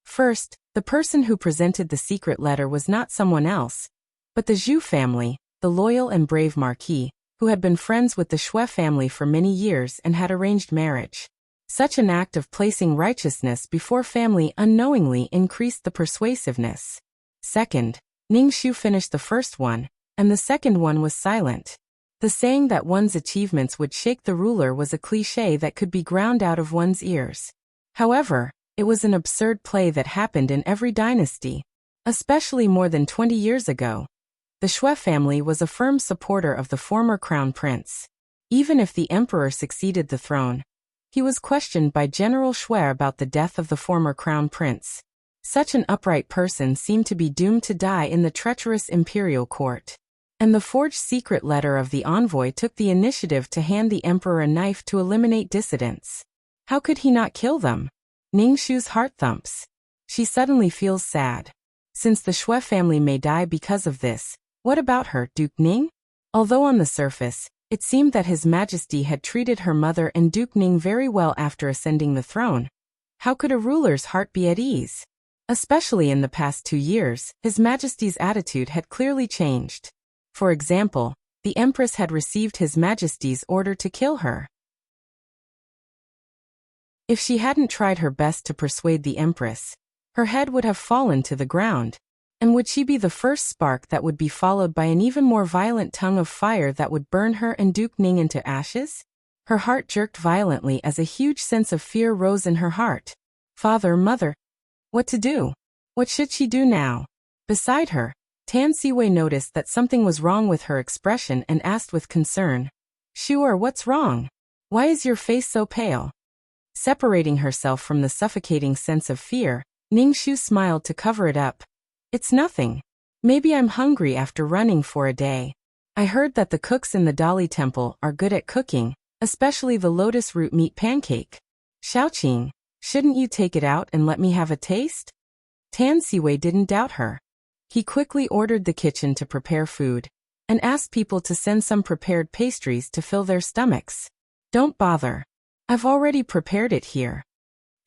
First, the person who presented the secret letter was not someone else, but the Zhu family, the loyal and brave marquis, who had been friends with the Shui family for many years and had arranged marriage. Such an act of placing righteousness before family unknowingly increased the persuasiveness. Second, Ningshu finished the first one, and the second one was silent. The saying that one's achievements would shake the ruler was a cliché that could be ground out of one's ears. However, it was an absurd play that happened in every dynasty, especially more than 20 years ago. The Shui family was a firm supporter of the former crown prince. Even if the emperor succeeded the throne, he was questioned by General Shui about the death of the former crown prince. Such an upright person seemed to be doomed to die in the treacherous imperial court. And the forged secret letter of the envoy took the initiative to hand the emperor a knife to eliminate dissidents. How could he not kill them? Ningshu's heart thumps. She suddenly feels sad. Since the Shui family may die because of this, what about her, Duke Ning? Although on the surface, it seemed that His Majesty had treated her mother and Duke Ning very well after ascending the throne. How could a ruler's heart be at ease? Especially in the past 2 years, His Majesty's attitude had clearly changed. For example, the Empress had received His Majesty's order to kill her. If she hadn't tried her best to persuade the Empress, her head would have fallen to the ground. And would she be the first spark that would be followed by an even more violent tongue of fire that would burn her and Duke Ning into ashes? Her heart jerked violently as a huge sense of fear rose in her heart. Father, mother. What to do? What should she do now? Beside her, Tan Siwei noticed that something was wrong with her expression and asked with concern. Shuer, what's wrong? Why is your face so pale? Separating herself from the suffocating sense of fear, Ningshu smiled to cover it up. It's nothing. Maybe I'm hungry after running for a day. I heard that the cooks in the Dali temple are good at cooking, especially the lotus root meat pancake. Xiaoqing, shouldn't you take it out and let me have a taste? Tan Siwei didn't doubt her. He quickly ordered the kitchen to prepare food, and asked people to send some prepared pastries to fill their stomachs. Don't bother. I've already prepared it here.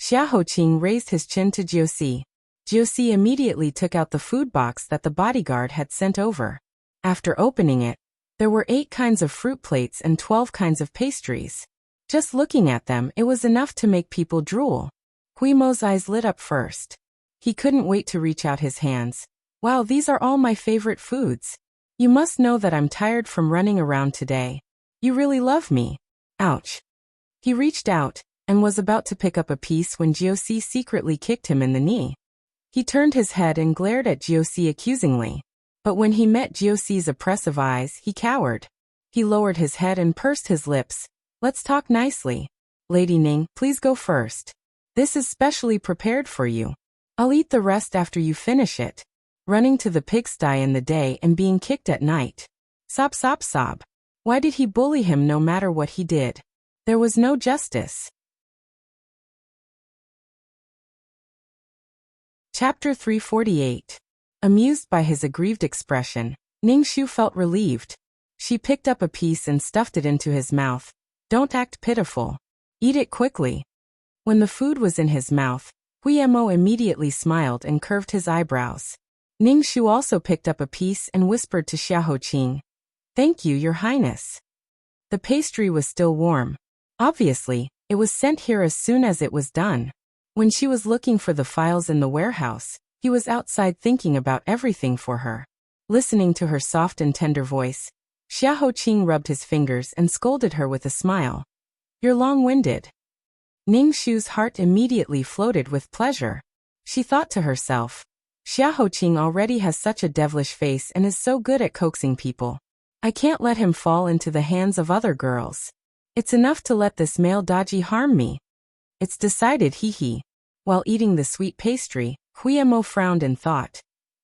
Xiaoqing raised his chin to Jiuxi. Jiuxi immediately took out the food box that the bodyguard had sent over. After opening it, there were 8 kinds of fruit plates and 12 kinds of pastries. Just looking at them, it was enough to make people drool. Guimo's eyes lit up first. He couldn't wait to reach out his hands. Wow, these are all my favorite foods. You must know that I'm tired from running around today. You really love me. Ouch. He reached out, and was about to pick up a piece when Jiuxi secretly kicked him in the knee. He turned his head and glared at Jiuxi accusingly. But when he met Jiuxi's oppressive eyes, he cowered. He lowered his head and pursed his lips. Let's talk nicely. Lady Ning, please go first. This is specially prepared for you. I'll eat the rest after you finish it. Running to the pigsty in the day and being kicked at night. Sob sob sob. Why did he bully him no matter what he did? There was no justice. Chapter 348. Amused by his aggrieved expression, Ningshu felt relieved. She picked up a piece and stuffed it into his mouth. Don't act pitiful. Eat it quickly. When the food was in his mouth, Guillermo immediately smiled and curved his eyebrows. Ningshu also picked up a piece and whispered to Xiaoqing. Thank you, Your Highness. The pastry was still warm. Obviously, it was sent here as soon as it was done. When she was looking for the files in the warehouse, he was outside thinking about everything for her. Listening to her soft and tender voice, Xiaoqing rubbed his fingers and scolded her with a smile. You're long-winded. Ningshu's heart immediately floated with pleasure. She thought to herself, Xiaoqing already has such a devilish face and is so good at coaxing people. I can't let him fall into the hands of other girls. It's enough to let this male dodgy harm me. It's decided, hee. While eating the sweet pastry, Huimo frowned and thought.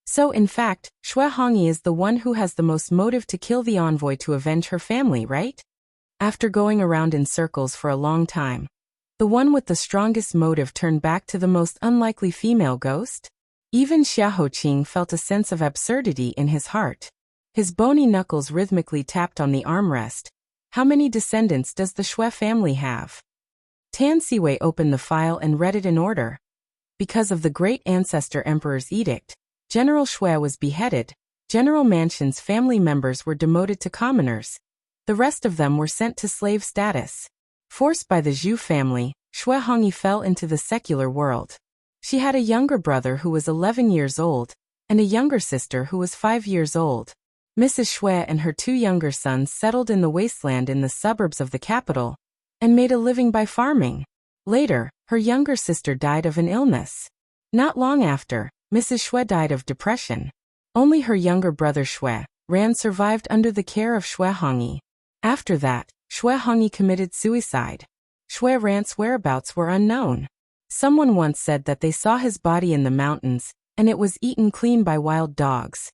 So in fact, Xue Hongyi is the one who has the most motive to kill the envoy to avenge her family, right? After going around in circles for a long time, the one with the strongest motive turned back to the most unlikely female ghost? Even Xia Hoqing felt a sense of absurdity in his heart. His bony knuckles rhythmically tapped on the armrest. How many descendants does the Xue family have? Tan Siwei opened the file and read it in order. Because of the great ancestor emperor's edict, General Xue was beheaded. General Mansion's family members were demoted to commoners. The rest of them were sent to slave status. Forced by the Zhu family, Xue Hongyi fell into the secular world. She had a younger brother who was 11 years old, and a younger sister who was 5 years old. Mrs. Xue and her 2 younger sons settled in the wasteland in the suburbs of the capital, and made a living by farming. Later, her younger sister died of an illness. Not long after, Mrs. Xue died of depression. Only her younger brother Xue Ran survived under the care of Xue Hongyi. After that, Xue Hongyi committed suicide. Xue Ran's whereabouts were unknown. Someone once said that they saw his body in the mountains, and it was eaten clean by wild dogs.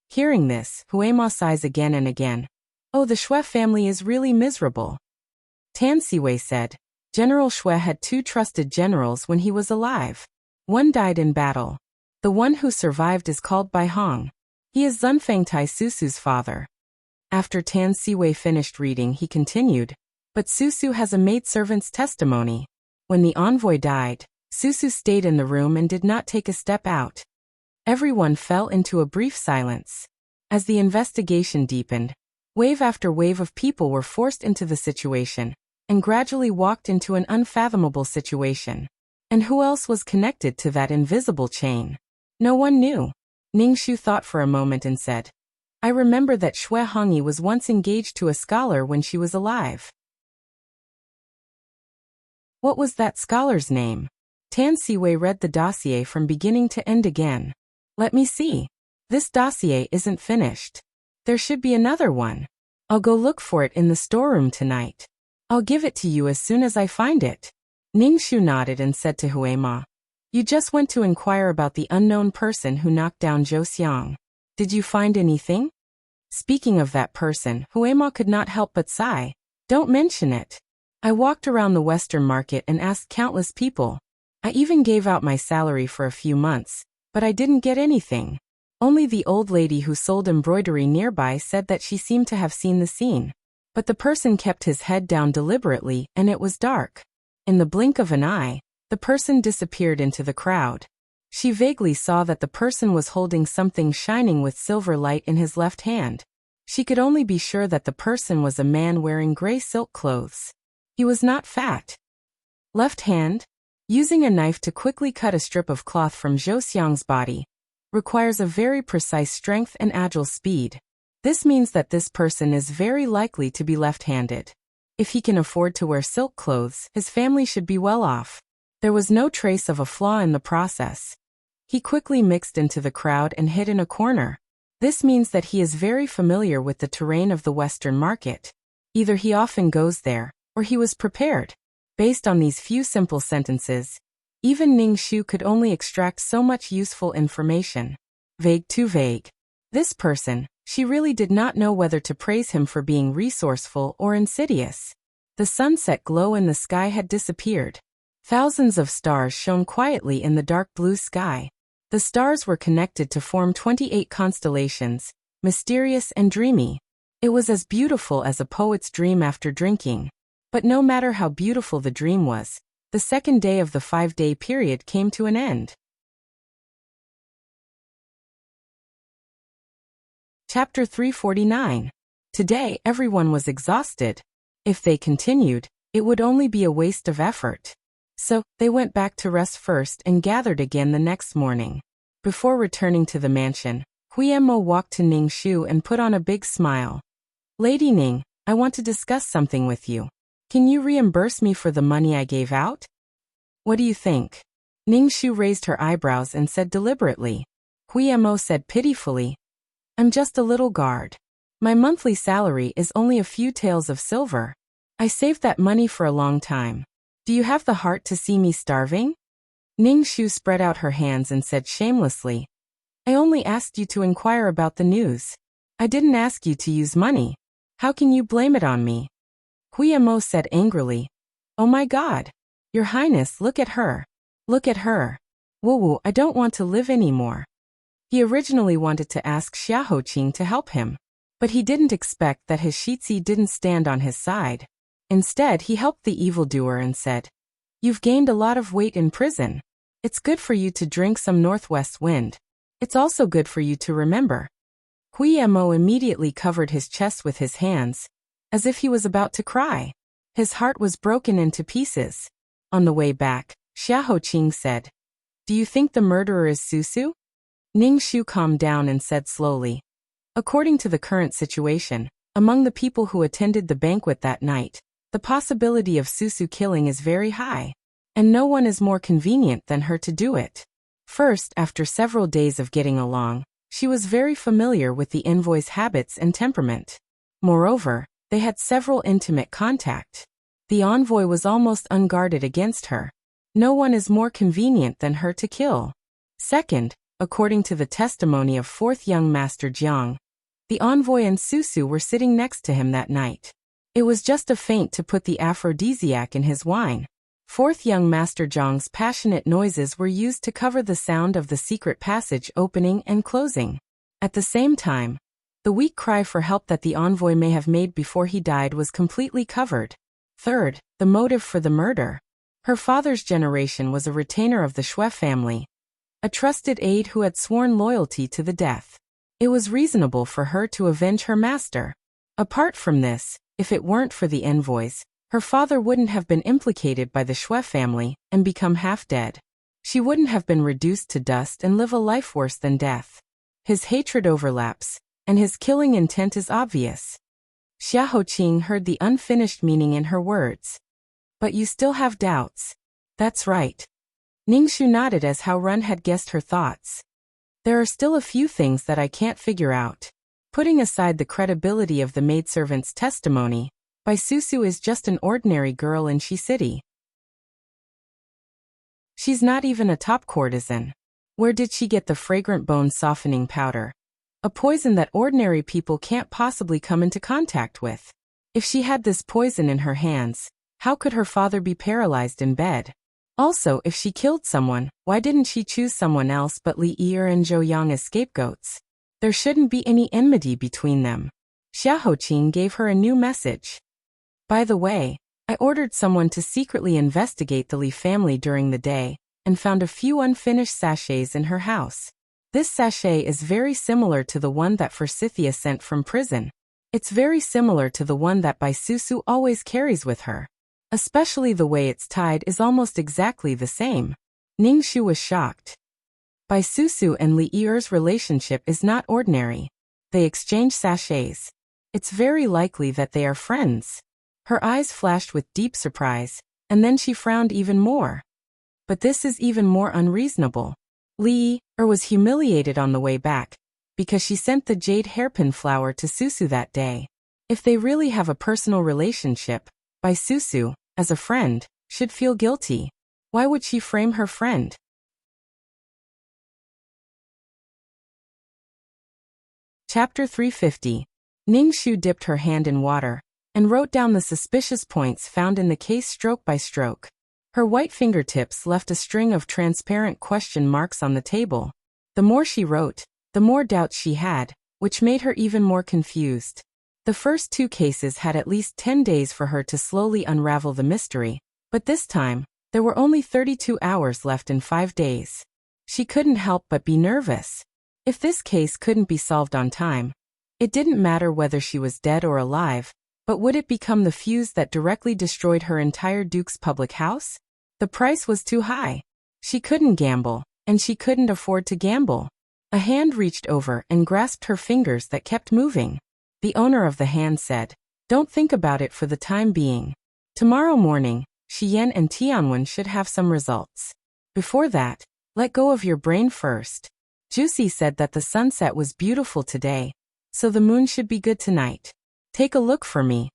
Hearing this, Huema sighs again and again. Oh, the Xue family is really miserable. Tan Siwei said, General Xue had 2 trusted generals when he was alive. One died in battle. The one who survived is called Bai Hong. He is Zunfangtai Susu's father. After Tan Siwei finished reading, he continued, but Susu has a maidservant's testimony. When the envoy died, Susu stayed in the room and did not take a step out. Everyone fell into a brief silence. As the investigation deepened, wave after wave of people were forced into the situation, and gradually walked into an unfathomable situation. And who else was connected to that invisible chain? No one knew. Ningxu thought for a moment and said, I remember that Xue Hongyi was once engaged to a scholar when she was alive. What was that scholar's name? Tan Siwei read the dossier from beginning to end again. Let me see. This dossier isn't finished. There should be another one. I'll go look for it in the storeroom tonight. I'll give it to you as soon as I find it. Ningxu nodded and said to Huema, You just went to inquire about the unknown person who knocked down Zhou Xiang. Did you find anything? Speaking of that person, Huema could not help but sigh. Don't mention it. I walked around the Western market and asked countless people. I even gave out my salary for a few months, but I didn't get anything. Only the old lady who sold embroidery nearby said that she seemed to have seen the scene. But the person kept his head down deliberately, and it was dark. In the blink of an eye, the person disappeared into the crowd. She vaguely saw that the person was holding something shining with silver light in his left hand. She could only be sure that the person was a man wearing gray silk clothes. He was not fat. Left hand? Using a knife to quickly cut a strip of cloth from Zhou Xiang's body requires a very precise strength and agile speed. This means that this person is very likely to be left-handed. If he can afford to wear silk clothes, his family should be well off. There was no trace of a flaw in the process. He quickly mixed into the crowd and hid in a corner. This means that he is very familiar with the terrain of the Western market. Either he often goes there, or he was prepared. Based on these few simple sentences, even Ningxu could only extract so much useful information. Vague too vague. This person, she really did not know whether to praise him for being resourceful or insidious. The sunset glow in the sky had disappeared. Thousands of stars shone quietly in the dark blue sky. The stars were connected to form 28 constellations, mysterious and dreamy. It was as beautiful as a poet's dream after drinking. But no matter how beautiful the dream was, the second day of the 5-day period came to an end. Chapter 349. Today, everyone was exhausted. If they continued, it would only be a waste of effort. So, they went back to rest first and gathered again the next morning. Before returning to the mansion, Huemo walked to Ningxu and put on a big smile. Lady Ning, I want to discuss something with you. Can you reimburse me for the money I gave out? What do you think? Ningxu raised her eyebrows and said deliberately. Huemo said pitifully, I'm just a little guard. My monthly salary is only a few taels of silver. I saved that money for a long time. Do you have the heart to see me starving? Ning Shu spread out her hands and said shamelessly, I only asked you to inquire about the news. I didn't ask you to use money. How can you blame it on me? Hui Mo said angrily, Oh my God! Your Highness, look at her. Look at her. Wu, I don't want to live anymore. He originally wanted to ask Xiaoqing to help him, but he didn't expect that his Shitzi didn't stand on his side. Instead, he helped the evildoer and said, You've gained a lot of weight in prison. It's good for you to drink some northwest wind. It's also good for you to remember. Hui Mo immediately covered his chest with his hands, as if he was about to cry. His heart was broken into pieces. On the way back, Xiaoqing said, Do you think the murderer is Susu? Ning Shu calmed down and said slowly, According to the current situation, among the people who attended the banquet that night, the possibility of Susu killing is very high, and no one is more convenient than her to do it. First, after several days of getting along, she was very familiar with the envoy's habits and temperament. Moreover, they had several intimate contact. The envoy was almost unguarded against her. No one is more convenient than her to kill. Second, according to the testimony of fourth young Master Jiang, the envoy and Susu were sitting next to him that night. It was just a feint to put the aphrodisiac in his wine. Fourth young Master Jiang's passionate noises were used to cover the sound of the secret passage opening and closing. At the same time, the weak cry for help that the envoy may have made before he died was completely covered. Third, the motive for the murder. Her father's generation was a retainer of the Shui family, a trusted aide who had sworn loyalty to the death. It was reasonable for her to avenge her master. Apart from this, if it weren't for the envoys, her father wouldn't have been implicated by the Shui family and become half dead. She wouldn't have been reduced to dust and live a life worse than death. His hatred overlaps, and his killing intent is obvious. Xiaoqing heard the unfinished meaning in her words. But you still have doubts. That's right. Ningshu nodded as Hao Run had guessed her thoughts. There are still a few things that I can't figure out. Putting aside the credibility of the maidservant's testimony, Bai Susu is just an ordinary girl in Shi City. She's not even a top courtesan. Where did she get the fragrant bone softening powder? A poison that ordinary people can't possibly come into contact with. If she had this poison in her hands, how could her father be paralyzed in bed? Also, if she killed someone, why didn't she choose someone else but Li Yi and Zhou Yang as scapegoats? There shouldn't be any enmity between them. Xiaoqing gave her a new message. By the way, I ordered someone to secretly investigate the Li family during the day, and found a few unfinished sachets in her house. This sachet is very similar to the one that Forsythia sent from prison. It's very similar to the one that Bai Susu always carries with her. Especially the way it's tied is almost exactly the same. Ningshu was shocked. Bai Susu and Li Yi's relationship is not ordinary. They exchange sachets. It's very likely that they are friends. Her eyes flashed with deep surprise, and then she frowned even more. But this is even more unreasonable. Li Yi was humiliated on the way back, because she sent the jade hairpin flower to Susu that day. If they really have a personal relationship, Bai Susu, as a friend, should feel guilty. Why would she frame her friend? Chapter 350. Ningshu dipped her hand in water and wrote down the suspicious points found in the case stroke by stroke. Her white fingertips left a string of transparent question marks on the table. The more she wrote, the more doubts she had, which made her even more confused. The first two cases had at least 10 days for her to slowly unravel the mystery, but this time, there were only 32 hours left in 5 days. She couldn't help but be nervous. If this case couldn't be solved on time, it didn't matter whether she was dead or alive, but would it become the fuse that directly destroyed her entire Duke's public house? The price was too high. She couldn't gamble, and she couldn't afford to gamble. A hand reached over and grasped her fingers that kept moving. The owner of the hand said, "Don't think about it for the time being. Tomorrow morning, Shiyan and Tianwen should have some results. Before that, let go of your brain first." Juicy said that the sunset was beautiful today, so the moon should be good tonight. Take a look for me.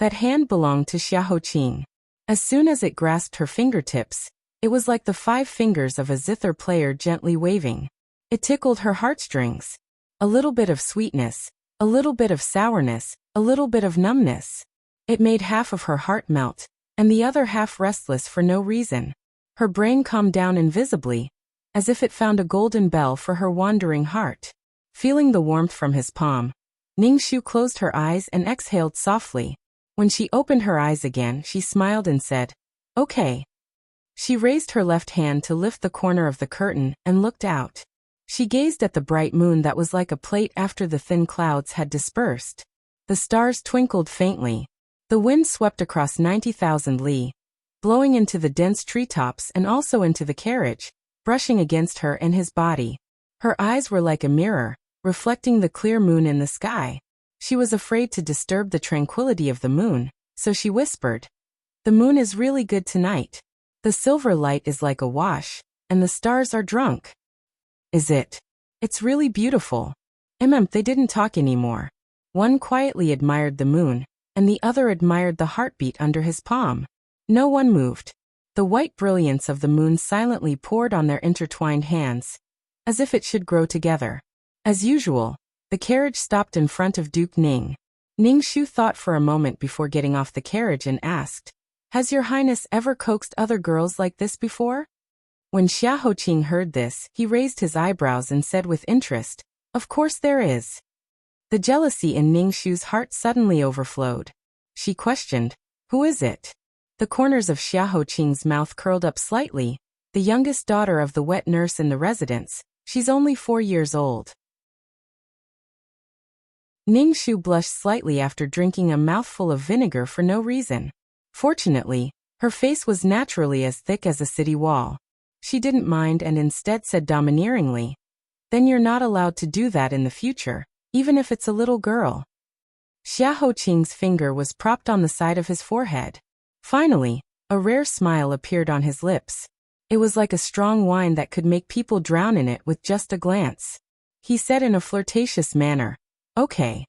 That hand belonged to Xiaoqing. As soon as it grasped her fingertips, it was like the 5 fingers of a zither player gently waving. It tickled her heartstrings. A little bit of sweetness, a little bit of sourness, a little bit of numbness. It made half of her heart melt, and the other half restless for no reason. Her brain calmed down invisibly, as if it found a golden bell for her wandering heart. Feeling the warmth from his palm, Ningxu closed her eyes and exhaled softly. When she opened her eyes again, she smiled and said, "Okay." She raised her left hand to lift the corner of the curtain and looked out. She gazed at the bright moon that was like a plate after the thin clouds had dispersed. The stars twinkled faintly. The wind swept across 90,000 li, blowing into the dense treetops and also into the carriage, brushing against her and his body. Her eyes were like a mirror, reflecting the clear moon in the sky. She was afraid to disturb the tranquility of the moon, so she whispered, "The moon is really good tonight. The silver light is like a wash, and the stars are drunk." "Is it? It's really beautiful." They didn't talk anymore. One quietly admired the moon, and the other admired the heartbeat under his palm. No one moved. The white brilliance of the moon silently poured on their intertwined hands, as if it should grow together. As usual, the carriage stopped in front of Duke Ning. Ningxu thought for a moment before getting off the carriage and asked, "Has your highness ever coaxed other girls like this before?" When Xiaoqing heard this, he raised his eyebrows and said with interest, "Of course there is." The jealousy in Ningxu's heart suddenly overflowed. She questioned, "Who is it?" The corners of Xiaoqing's mouth curled up slightly. "The youngest daughter of the wet nurse in the residence. She's only 4 years old." Ningxu blushed slightly after drinking a mouthful of vinegar for no reason. Fortunately, her face was naturally as thick as a city wall. She didn't mind and instead said domineeringly, "Then you're not allowed to do that in the future, even if it's a little girl." Xiaoqing's finger was propped on the side of his forehead. Finally, a rare smile appeared on his lips. It was like a strong wine that could make people drown in it with just a glance. He said in a flirtatious manner, "Okay."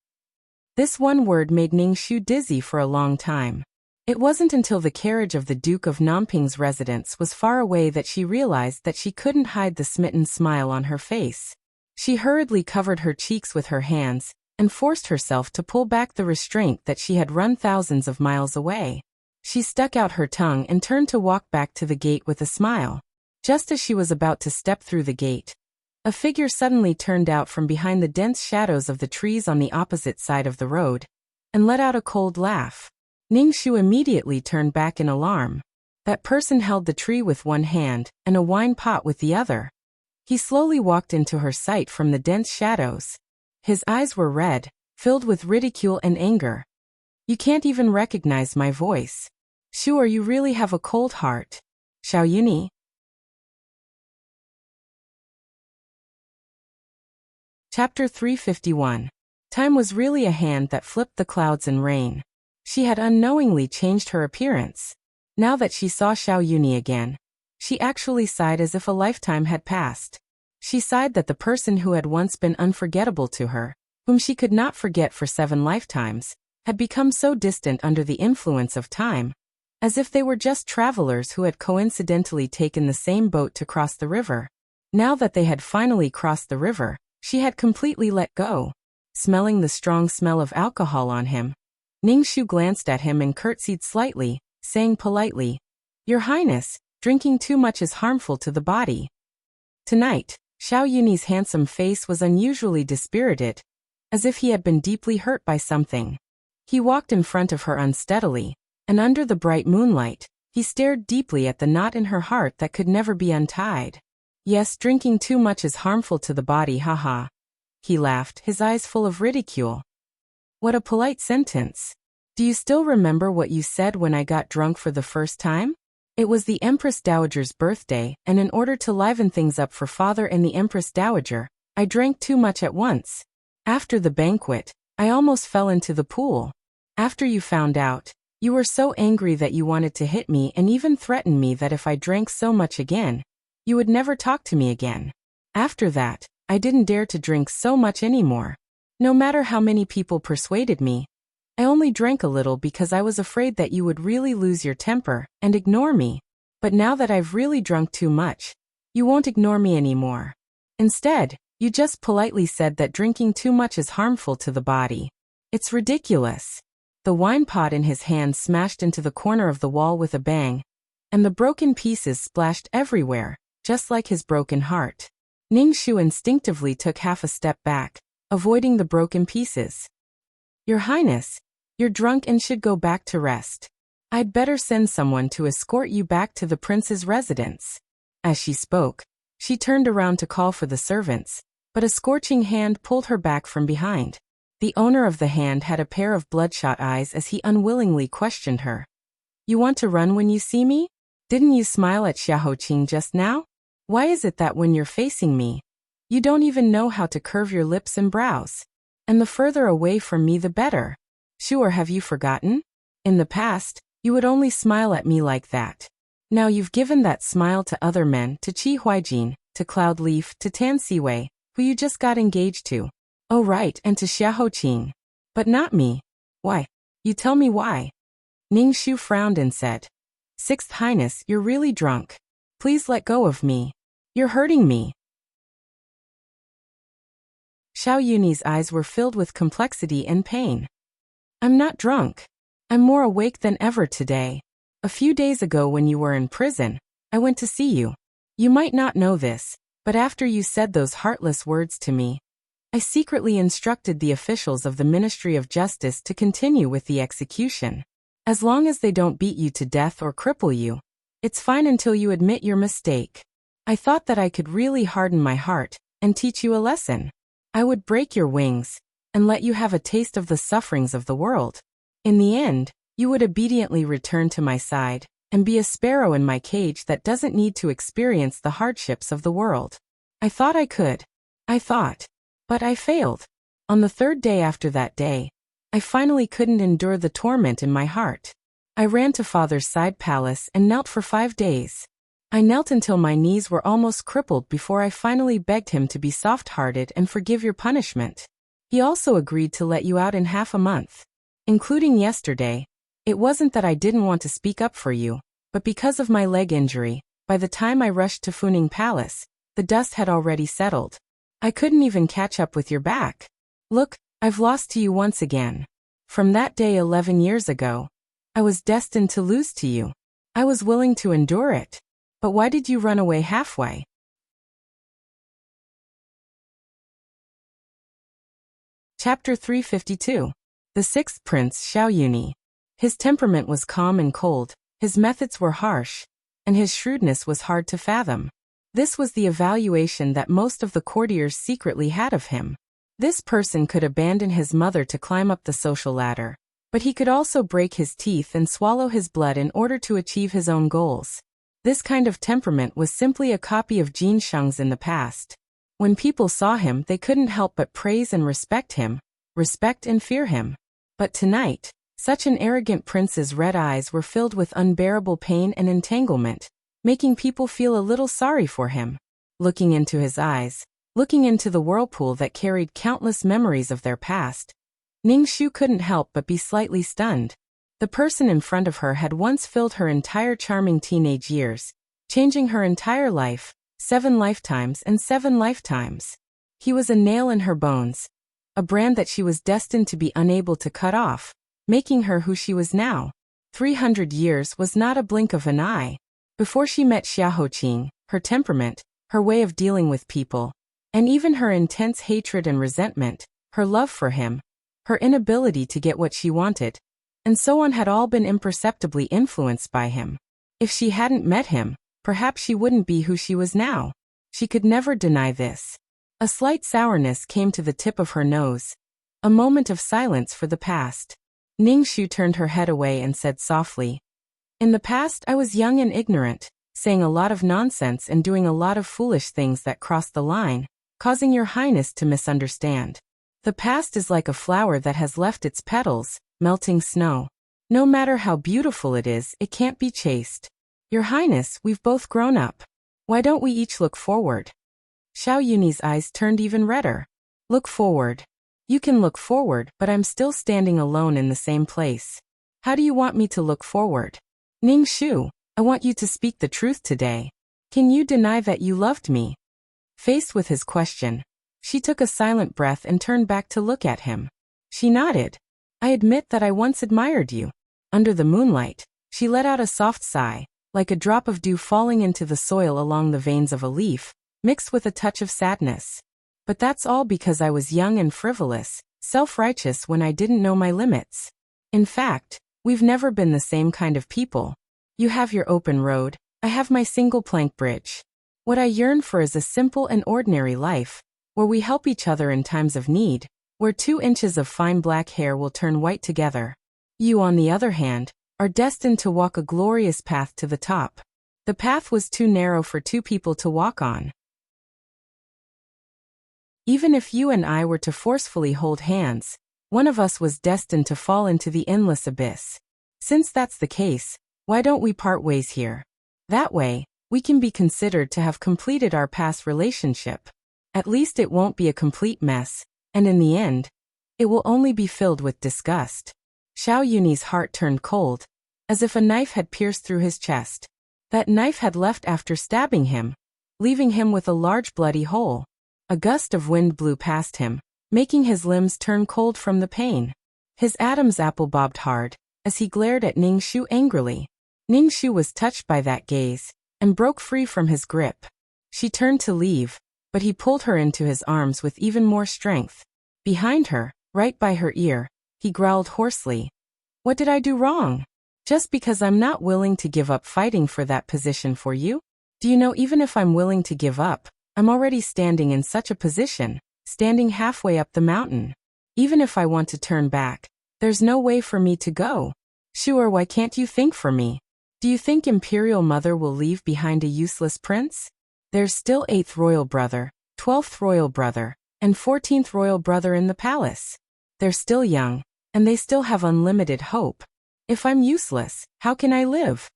This one word made Ningxu dizzy for a long time. It wasn't until the carriage of the Duke of Namping's residence was far away that she realized that she couldn't hide the smitten smile on her face. She hurriedly covered her cheeks with her hands and forced herself to pull back the restraint that she had run thousands of miles away. She stuck out her tongue and turned to walk back to the gate with a smile. Just as she was about to step through the gate, a figure suddenly turned out from behind the dense shadows of the trees on the opposite side of the road, and let out a cold laugh. Ningxu immediately turned back in alarm. That person held the tree with one hand and a wine pot with the other. He slowly walked into her sight from the dense shadows. His eyes were red, filled with ridicule and anger. "You can't even recognize my voice. Sure, you really have a cold heart. Xiaoyuni." Chapter 351. Time was really a hand that flipped the clouds and rain. She had unknowingly changed her appearance. Now that she saw Xiaoyuni again, she actually sighed as if a lifetime had passed. She sighed that the person who had once been unforgettable to her, whom she could not forget for 7 lifetimes, had become so distant under the influence of time, as if they were just travelers who had coincidentally taken the same boat to cross the river. Now that they had finally crossed the river, she had completely let go. Smelling the strong smell of alcohol on him, Ningxu glanced at him and curtsied slightly, saying politely, "Your Highness, drinking too much is harmful to the body." Tonight, Xiaoyuni's handsome face was unusually dispirited, as if he had been deeply hurt by something. He walked in front of her unsteadily, and under the bright moonlight, he stared deeply at the knot in her heart that could never be untied. "Yes, drinking too much is harmful to the body, haha." He laughed, his eyes full of ridicule. "What a polite sentence. Do you still remember what you said when I got drunk for the first time? It was the Empress Dowager's birthday, and in order to liven things up for father and the Empress Dowager, I drank too much at once. After the banquet, I almost fell into the pool. After you found out, you were so angry that you wanted to hit me and even threatened me that if I drank so much again, you would never talk to me again. After that, I didn't dare to drink so much anymore. No matter how many people persuaded me, I only drank a little because I was afraid that you would really lose your temper and ignore me. But now that I've really drunk too much, you won't ignore me anymore. Instead, you just politely said that drinking too much is harmful to the body. It's ridiculous." The wine pot in his hand smashed into the corner of the wall with a bang, and the broken pieces splashed everywhere, just like his broken heart. Ningshu instinctively took half a step back, avoiding the broken pieces. "Your Highness, you're drunk and should go back to rest. I'd better send someone to escort you back to the prince's residence." As she spoke, she turned around to call for the servants, but a scorching hand pulled her back from behind. The owner of the hand had a pair of bloodshot eyes as he unwillingly questioned her. "You want to run when you see me? Didn't you smile at Xiaoqing just now? Why is it that when you're facing me, you don't even know how to curve your lips and brows? And the further away from me the better. Sure, have you forgotten? In the past, you would only smile at me like that. Now you've given that smile to other men, to Qi Huijin, to Cloudleaf, to Tan Siwei, who you just got engaged to. Oh right, and to Xiaoqing. But not me. Why? You tell me why." Ningshu frowned and said, "Sixth Highness, you're really drunk. Please let go of me. You're hurting me." Xiao Yuni's eyes were filled with complexity and pain. "I'm not drunk. I'm more awake than ever today. A few days ago when you were in prison, I went to see you. You might not know this, but after you said those heartless words to me, I secretly instructed the officials of the Ministry of Justice to continue with the execution. As long as they don't beat you to death or cripple you, it's fine until you admit your mistake. I thought that I could really harden my heart and teach you a lesson. I would break your wings and let you have a taste of the sufferings of the world. In the end, you would obediently return to my side and be a sparrow in my cage that doesn't need to experience the hardships of the world. I thought I could. But I failed. On the third day after that day, I finally couldn't endure the torment in my heart. I ran to Father's side palace and knelt for 5 days. I knelt until my knees were almost crippled before I finally begged him to be soft-hearted and forgive your punishment. He also agreed to let you out in half a month, including yesterday. It wasn't that I didn't want to speak up for you, but because of my leg injury, by the time I rushed to Funing Palace, the dust had already settled. I couldn't even catch up with your back. Look, I've lost to you once again. From that day 11 years ago, I was destined to lose to you. I was willing to endure it. But why did you run away halfway?" Chapter 352. The Sixth Prince, Xiao Yuni. His temperament was calm and cold, his methods were harsh, and his shrewdness was hard to fathom. This was the evaluation that most of the courtiers secretly had of him. This person could abandon his mother to climb up the social ladder, but he could also break his teeth and swallow his blood in order to achieve his own goals. This kind of temperament was simply a copy of Jin Sheng's in the past. When people saw him, they couldn't help but praise and respect him, respect and fear him. But tonight, such an arrogant prince's red eyes were filled with unbearable pain and entanglement, making people feel a little sorry for him. Looking into his eyes, looking into the whirlpool that carried countless memories of their past, Ningshu couldn't help but be slightly stunned. The person in front of her had once filled her entire charming teenage years, changing her entire life, 7 lifetimes and 7 lifetimes. He was a nail in her bones, a brand that she was destined to be unable to cut off, making her who she was now. 300 years was not a blink of an eye. Before she met Xiaoqing, her temperament, her way of dealing with people, and even her intense hatred and resentment, her love for him, her inability to get what she wanted, and so on had all been imperceptibly influenced by him. If she hadn't met him, perhaps she wouldn't be who she was now. She could never deny this. A slight sourness came to the tip of her nose. A moment of silence for the past. Ningshu turned her head away and said softly, "In the past I was young and ignorant, saying a lot of nonsense and doing a lot of foolish things that crossed the line, causing your highness to misunderstand. The past is like a flower that has left its petals, melting snow. No matter how beautiful it is, it can't be chased. Your highness, we've both grown up. Why don't we each look forward?" Xiao Yuni's eyes turned even redder. Look forward. You can look forward, but I'm still standing alone in the same place. How do you want me to look forward? Ning Shu, I want you to speak the truth today. Can you deny that you loved me? Faced with his question, she took a silent breath and turned back to look at him. She nodded. I admit that I once admired you. Under the moonlight, she let out a soft sigh, like a drop of dew falling into the soil along the veins of a leaf, mixed with a touch of sadness. But that's all because I was young and frivolous, self-righteous when I didn't know my limits. In fact, we've never been the same kind of people. You have your open road, I have my single plank bridge. What I yearn for is a simple and ordinary life, where we help each other in times of need, where 2 inches of fine black hair will turn white together. You, on the other hand, are destined to walk a glorious path to the top. The path was too narrow for 2 people to walk on. Even if you and I were to forcefully hold hands, one of us was destined to fall into the endless abyss. Since that's the case, why don't we part ways here? That way, we can be considered to have completed our past relationship. At least it won't be a complete mess, and in the end, it will only be filled with disgust. Xiao Yuni's heart turned cold, as if a knife had pierced through his chest. That knife had left after stabbing him, leaving him with a large bloody hole. A gust of wind blew past him, making his limbs turn cold from the pain. His Adam's apple bobbed hard, as he glared at Ning Shu angrily. Ning Shu was touched by that gaze, and broke free from his grip. She turned to leave, but he pulled her into his arms with even more strength. Behind her, right by her ear, he growled hoarsely. What did I do wrong? Just because I'm not willing to give up fighting for that position for you? Do you know, even if I'm willing to give up, I'm already standing in such a position, standing halfway up the mountain. Even if I want to turn back, there's no way for me to go. Sure, why can't you think for me? Do you think Imperial Mother will leave behind a useless prince? There's still 8th royal brother, 12th royal brother, and 14th royal brother in the palace. They're still young, and they still have unlimited hope. If I'm useless, how can I live?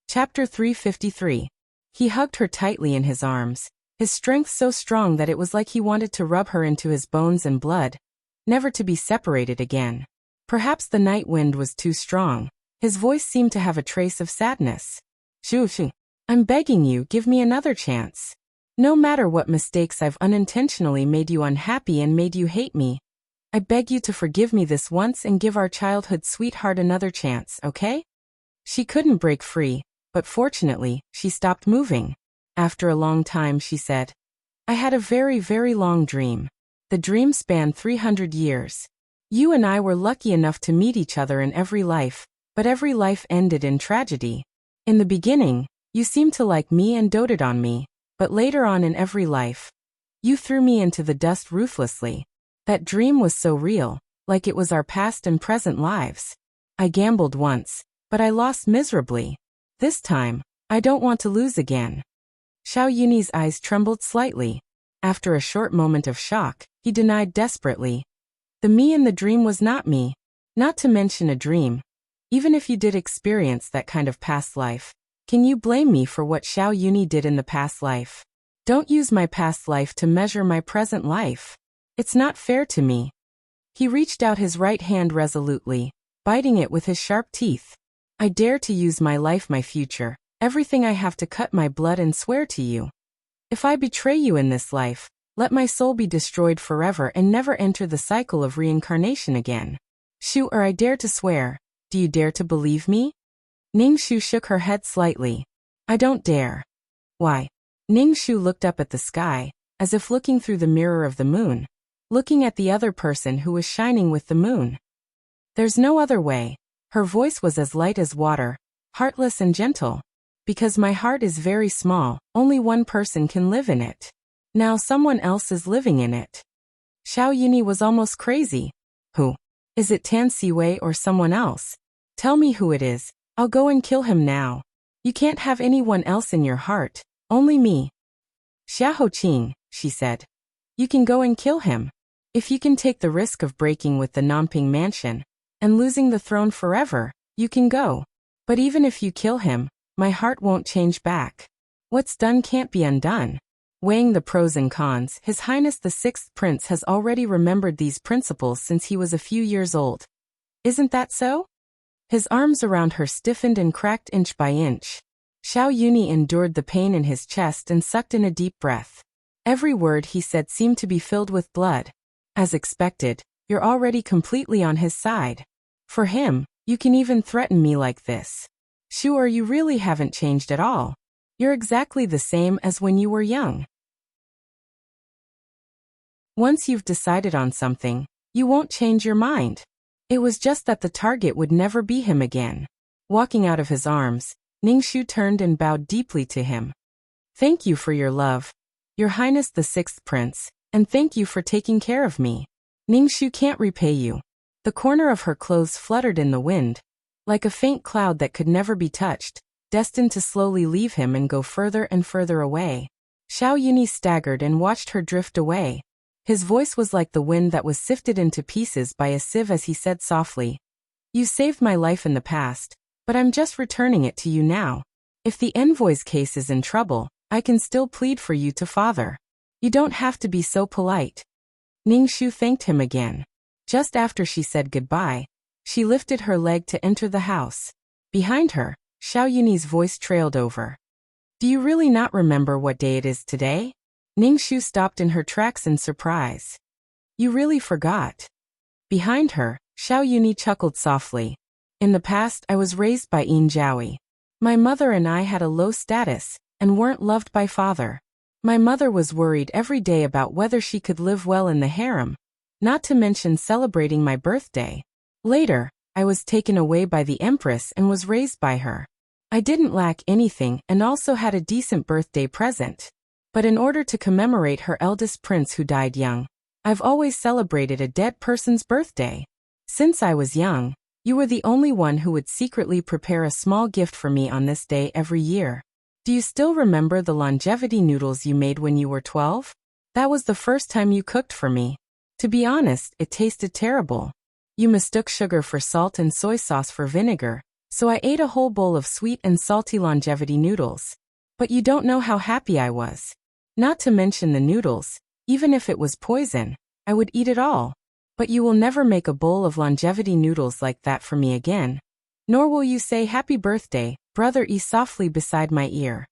Chapter 353. He hugged her tightly in his arms, his strength so strong that it was like he wanted to rub her into his bones and blood, never to be separated again. Perhaps the night wind was too strong. His voice seemed to have a trace of sadness. Shu, I'm begging you, give me another chance. No matter what mistakes I've unintentionally made you unhappy and made you hate me, I beg you to forgive me this once and give our childhood sweetheart another chance, okay? She couldn't break free, but fortunately, she stopped moving. After a long time, she said, I had a very, very long dream. The dream spanned 300 years. You and I were lucky enough to meet each other in every life, but every life ended in tragedy. In the beginning, you seemed to like me and doted on me, but later on in every life, you threw me into the dust ruthlessly. That dream was so real, like it was our past and present lives. I gambled once, but I lost miserably. This time, I don't want to lose again. Xiao Yuni's eyes trembled slightly. After a short moment of shock, he denied desperately. The me in the dream was not me. Not to mention a dream. Even if you did experience that kind of past life, can you blame me for what Xiao Yuni did in the past life? Don't use my past life to measure my present life. It's not fair to me. He reached out his right hand resolutely, biting it with his sharp teeth. I dare to use my life, my future, everything I have to cut my blood and swear to you. If I betray you in this life, let my soul be destroyed forever and never enter the cycle of reincarnation again. Shu, or I dare to swear. Do you dare to believe me? Ning Shu shook her head slightly. I don't dare. Why? Ning Shu looked up at the sky, as if looking through the mirror of the moon, looking at the other person who was shining with the moon. There's no other way. Her voice was as light as water, heartless and gentle. Because my heart is very small, only one person can live in it. Now someone else is living in it. Xiao Yuni was almost crazy. Who? Is it Tan Siwei or someone else? Tell me who it is. I'll go and kill him now. You can't have anyone else in your heart, only me. Xiao Qing, she said. You can go and kill him. If you can take the risk of breaking with the Nanping mansion and losing the throne forever, you can go. But even if you kill him, my heart won't change back. What's done can't be undone. Weighing the pros and cons, His Highness the Sixth Prince has already remembered these principles since he was a few years old. Isn't that so? His arms around her stiffened and cracked inch by inch. Xiao Yuni endured the pain in his chest and sucked in a deep breath. Every word he said seemed to be filled with blood. As expected, you're already completely on his side. For him, you can even threaten me like this. Sure, you really haven't changed at all. You're exactly the same as when you were young. Once you've decided on something, you won't change your mind. It was just that the target would never be him again. Walking out of his arms, Ningxu turned and bowed deeply to him. Thank you for your love, Your Highness the Sixth Prince, and thank you for taking care of me. Ningxu can't repay you. The corner of her clothes fluttered in the wind, like a faint cloud that could never be touched, destined to slowly leave him and go further and further away. Xiao Yuni staggered and watched her drift away. His voice was like the wind that was sifted into pieces by a sieve as he said softly, You saved my life in the past, but I'm just returning it to you now. If the envoy's case is in trouble, I can still plead for you to father. You don't have to be so polite. Ningxu thanked him again. Just after she said goodbye, she lifted her leg to enter the house. Behind her, Xiao Yuni's voice trailed over. Do you really not remember what day it is today? Ningxu stopped in her tracks in surprise. You really forgot. Behind her, Xiao Yuni chuckled softly. In the past, I was raised by Yin Jiaoyi. My mother and I had a low status, and weren't loved by father. My mother was worried every day about whether she could live well in the harem, not to mention celebrating my birthday. Later, I was taken away by the Empress and was raised by her. I didn't lack anything and also had a decent birthday present. But in order to commemorate her eldest prince who died young, I've always celebrated a dead person's birthday. Since I was young, you were the only one who would secretly prepare a small gift for me on this day every year. Do you still remember the longevity noodles you made when you were 12? That was the first time you cooked for me. To be honest, it tasted terrible. You mistook sugar for salt and soy sauce for vinegar, so I ate a whole bowl of sweet and salty longevity noodles. But you don't know how happy I was. Not to mention the noodles, even if it was poison, I would eat it all. But you will never make a bowl of longevity noodles like that for me again. Nor will you say happy birthday, brother E softly beside my ear.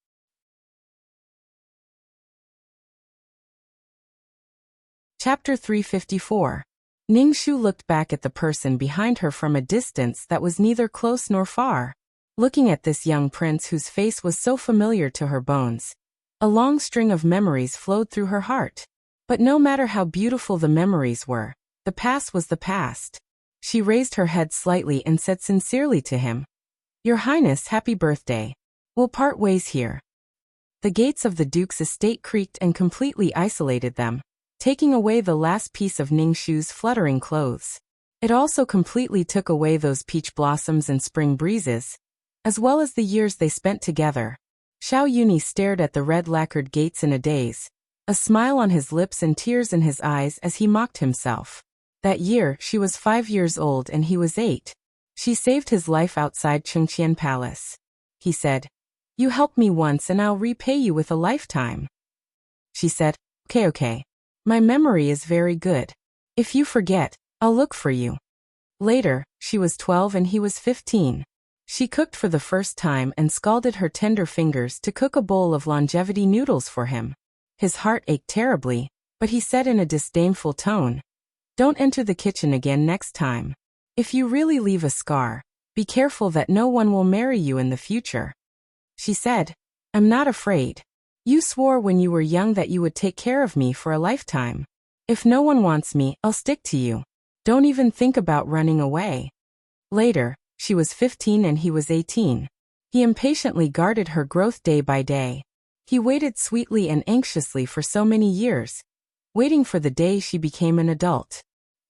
Chapter 354. Ningxu looked back at the person behind her from a distance that was neither close nor far. Looking at this young prince whose face was so familiar to her bones, a long string of memories flowed through her heart. But no matter how beautiful the memories were, the past was the past. She raised her head slightly and said sincerely to him, Your Highness, happy birthday. We'll part ways here. The gates of the Duke's estate creaked and completely isolated them, taking away the last piece of Ningxu's fluttering clothes. It also completely took away those peach blossoms and spring breezes, as well as the years they spent together. Xiao Yuni stared at the red lacquered gates in a daze, a smile on his lips and tears in his eyes as he mocked himself. That year, she was 5 years old and he was 8. She saved his life outside Chengqian Palace. He said, You helped me once and I'll repay you with a lifetime. She said, Okay. My memory is very good. If you forget, I'll look for you. Later, she was 12 and he was 15. She cooked for the first time and scalded her tender fingers to cook a bowl of longevity noodles for him. His heart ached terribly, but he said in a disdainful tone, Don't enter the kitchen again next time. If you really leave a scar, be careful that no one will marry you in the future. She said, I'm not afraid. You swore when you were young that you would take care of me for a lifetime. If no one wants me, I'll stick to you. Don't even think about running away. Later, she was 15 and he was 18. He impatiently guarded her growth day by day. He waited sweetly and anxiously for so many years, waiting for the day she became an adult.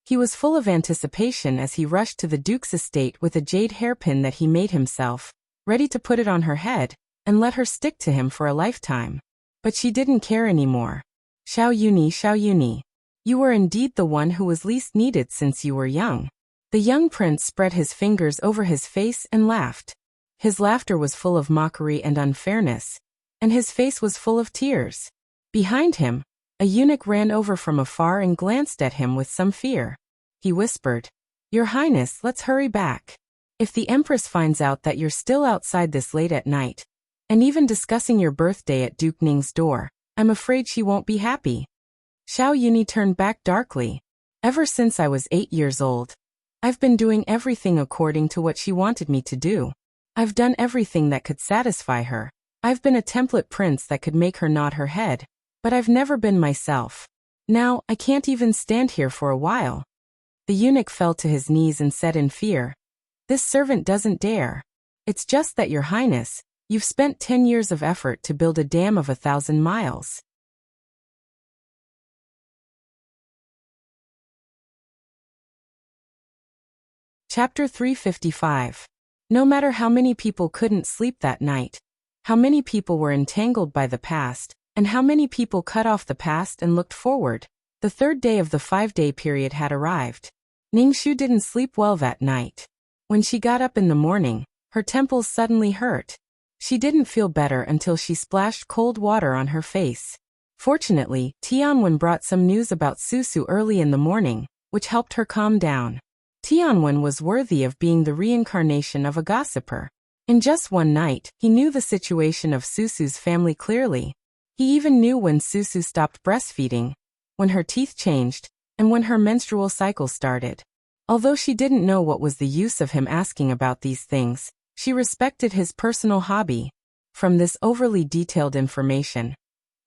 He was full of anticipation as he rushed to the Duke's estate with a jade hairpin that he made himself, ready to put it on her head and let her stick to him for a lifetime. But she didn't care anymore. Xiao Yuni, you were indeed the one who was least needed since you were young. The young prince spread his fingers over his face and laughed. His laughter was full of mockery and unfairness, and his face was full of tears. Behind him, a eunuch ran over from afar and glanced at him with some fear. He whispered, "Your Highness, let's hurry back. If the Empress finds out that you're still outside this late at night, and even discussing your birthday at Duke Ning's door, I'm afraid she won't be happy." Xiao Yuni turned back darkly. "Ever since I was 8 years old, I've been doing everything according to what she wanted me to do. I've done everything that could satisfy her. I've been a template prince that could make her nod her head, but I've never been myself. Now, I can't even stand here for a while." The eunuch fell to his knees and said in fear, "This servant doesn't dare. It's just that, Your Highness, you've spent 10 years of effort to build a dam of 1,000 miles. Chapter 355. No matter how many people couldn't sleep that night, how many people were entangled by the past, and how many people cut off the past and looked forward, the third day of the 5-day period had arrived. Ningxu didn't sleep well that night. When she got up in the morning, her temples suddenly hurt. She didn't feel better until she splashed cold water on her face. Fortunately, Tianwen brought some news about Susu early in the morning, which helped her calm down. Tianwen was worthy of being the reincarnation of a gossiper. In just one night, he knew the situation of Susu's family clearly. He even knew when Susu stopped breastfeeding, when her teeth changed, and when her menstrual cycle started. Although she didn't know what was the use of him asking about these things, she respected his personal hobby. From this overly detailed information,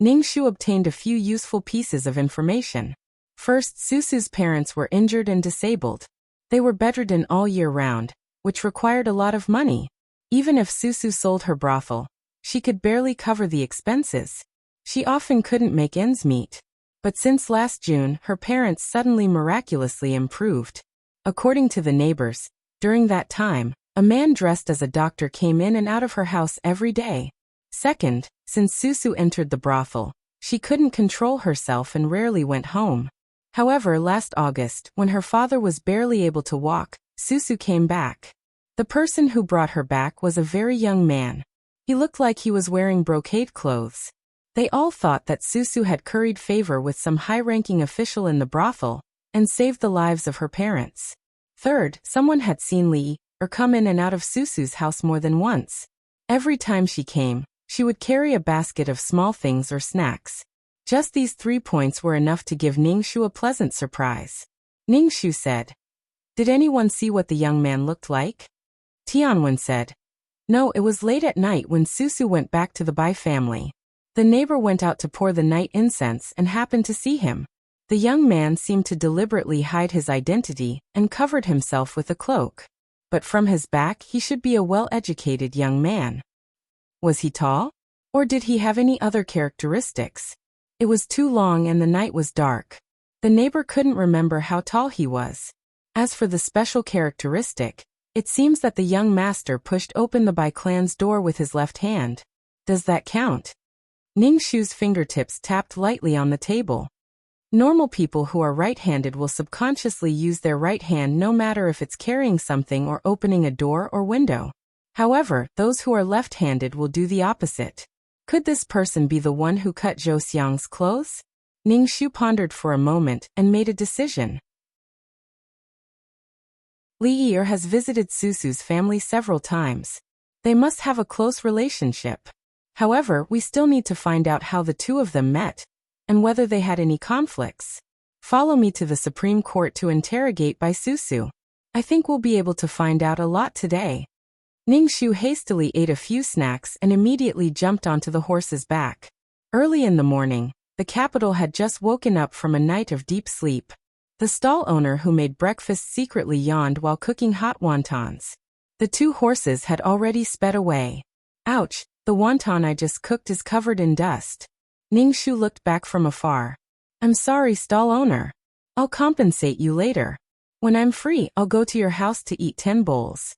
Ningxu obtained a few useful pieces of information. First, Susu's parents were injured and disabled. They were bedridden all year round, which required a lot of money. Even if Susu sold her brothel, she could barely cover the expenses. She often couldn't make ends meet. But since last June, her parents suddenly miraculously improved. According to the neighbors, during that time, a man dressed as a doctor came in and out of her house every day. Second, since Susu entered the brothel, she couldn't control herself and rarely went home. However, last August, when her father was barely able to walk, Susu came back. The person who brought her back was a very young man. He looked like he was wearing brocade clothes. They all thought that Susu had curried favor with some high-ranking official in the brothel and saved the lives of her parents. Third, someone had seen Li come in and out of Susu's house more than once. Every time she came, she would carry a basket of small things or snacks. Just these 3 points were enough to give Ningxu a pleasant surprise. Ningxu said, "Did anyone see what the young man looked like?" Tianwen said, "No, it was late at night when Susu went back to the Bai family. The neighbor went out to pour the night incense and happened to see him. The young man seemed to deliberately hide his identity and covered himself with a cloak. But from his back he should be a well-educated young man. Was he tall? Or did he have any other characteristics? It was too long and the night was dark. The neighbor couldn't remember how tall he was. As for the special characteristic, it seems that the young master pushed open the Bai clan's door with his left hand. Does that count?" Ningxu's fingertips tapped lightly on the table. Normal people who are right-handed will subconsciously use their right hand no matter if it's carrying something or opening a door or window. However, those who are left-handed will do the opposite. Could this person be the one who cut Zhou Xiang's clothes? Ningxu pondered for a moment and made a decision. Li Yi has visited Susu's family several times. They must have a close relationship. However, we still need to find out how the two of them met, and whether they had any conflicts. Follow me to the Supreme Court to interrogate Bai Susu. I think we'll be able to find out a lot today. Ningxu hastily ate a few snacks and immediately jumped onto the horse's back. Early in the morning, the capital had just woken up from a night of deep sleep. The stall owner who made breakfast secretly yawned while cooking hot wontons. The 2 horses had already sped away. Ouch, the wonton I just cooked is covered in dust. Ningxu looked back from afar. I'm sorry, stall owner. I'll compensate you later. When I'm free, I'll go to your house to eat 10 bowls.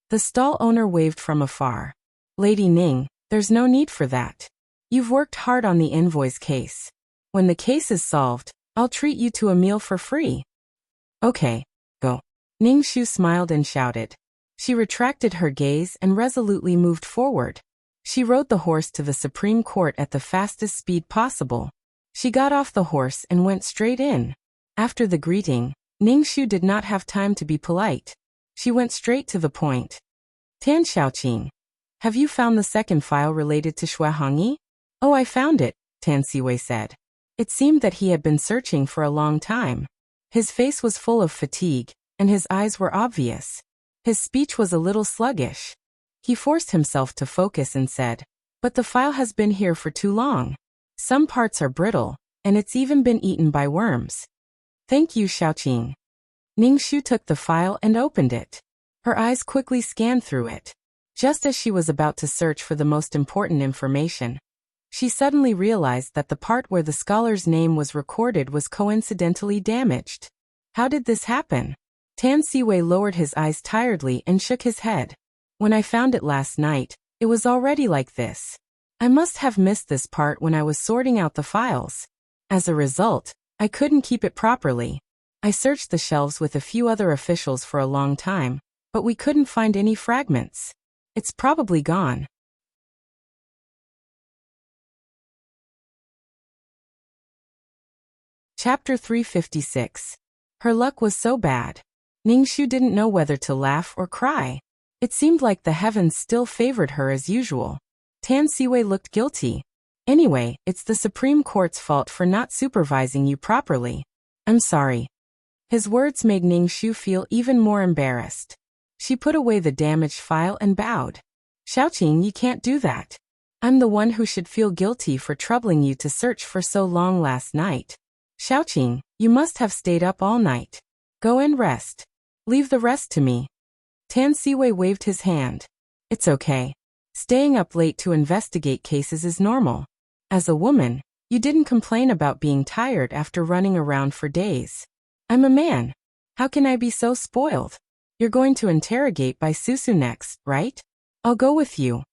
The stall owner waved from afar. Lady Ning, there's no need for that. You've worked hard on the invoice case. When the case is solved, I'll treat you to a meal for free. Okay, go. Ningxu smiled and shouted. She retracted her gaze and resolutely moved forward. She rode the horse to the Supreme Court at the fastest speed possible. She got off the horse and went straight in. After the greeting, Ningxu did not have time to be polite. She went straight to the point. Tan Xiaoqing, have you found the second file related to Xue Hongyi? Oh, I found it, Tan Siwei said. It seemed that he had been searching for a long time. His face was full of fatigue, and his eyes were obvious. His speech was a little sluggish. He forced himself to focus and said, but the file has been here for too long. Some parts are brittle, and it's even been eaten by worms. Thank you, Xiaoqing. Ningxu took the file and opened it. Her eyes quickly scanned through it. Just as she was about to search for the most important information, she suddenly realized that the part where the scholar's name was recorded was coincidentally damaged. How did this happen? Tan Siwei lowered his eyes tiredly and shook his head. When I found it last night, it was already like this. I must have missed this part when I was sorting out the files. As a result, I couldn't keep it properly. I searched the shelves with a few other officials for a long time, but we couldn't find any fragments. It's probably gone. Chapter 356. Her luck was so bad. Ningxu didn't know whether to laugh or cry. It seemed like the heavens still favored her as usual. Tan Siwei looked guilty. Anyway, it's the Supreme Court's fault for not supervising you properly. I'm sorry. His words made Ningxu feel even more embarrassed. She put away the damaged file and bowed. Xiaoqing, you can't do that. I'm the one who should feel guilty for troubling you to search for so long last night. Xiaoqing, you must have stayed up all night. Go and rest. Leave the rest to me. Tan Siwei waved his hand. It's okay. Staying up late to investigate cases is normal. As a woman, you didn't complain about being tired after running around for days. I'm a man. How can I be so spoiled? You're going to interrogate Bai Susu next, right? I'll go with you.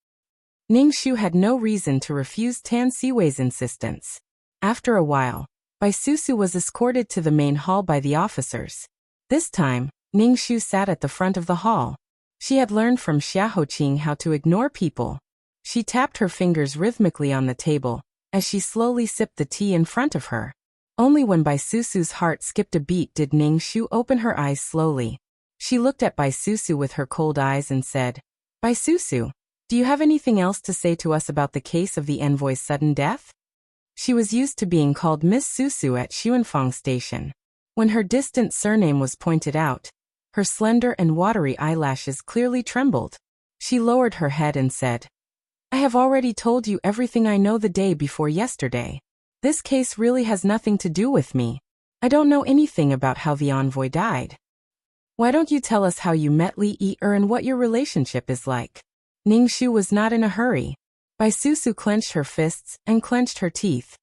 Ningxu had no reason to refuse Tan Siwei's insistence. After a while, Bai Susu was escorted to the main hall by the officers. This time, Ningxu sat at the front of the hall. She had learned from Xiaoqing how to ignore people. She tapped her fingers rhythmically on the table as she slowly sipped the tea in front of her. Only when Bai Susu's heart skipped a beat did Ningxu open her eyes slowly. She looked at Bai Susu with her cold eyes and said, Bai Susu, do you have anything else to say to us about the case of the envoy's sudden death? She was used to being called Miss Susu at Xuanfang Station. When her distant surname was pointed out, her slender and watery eyelashes clearly trembled. She lowered her head and said, I have already told you everything I know the day before yesterday. This case really has nothing to do with me. I don't know anything about how the envoy died. Why don't you tell us how you met Li Yi and what your relationship is like? Ningxu was not in a hurry. Bai Susu clenched her fists and clenched her teeth.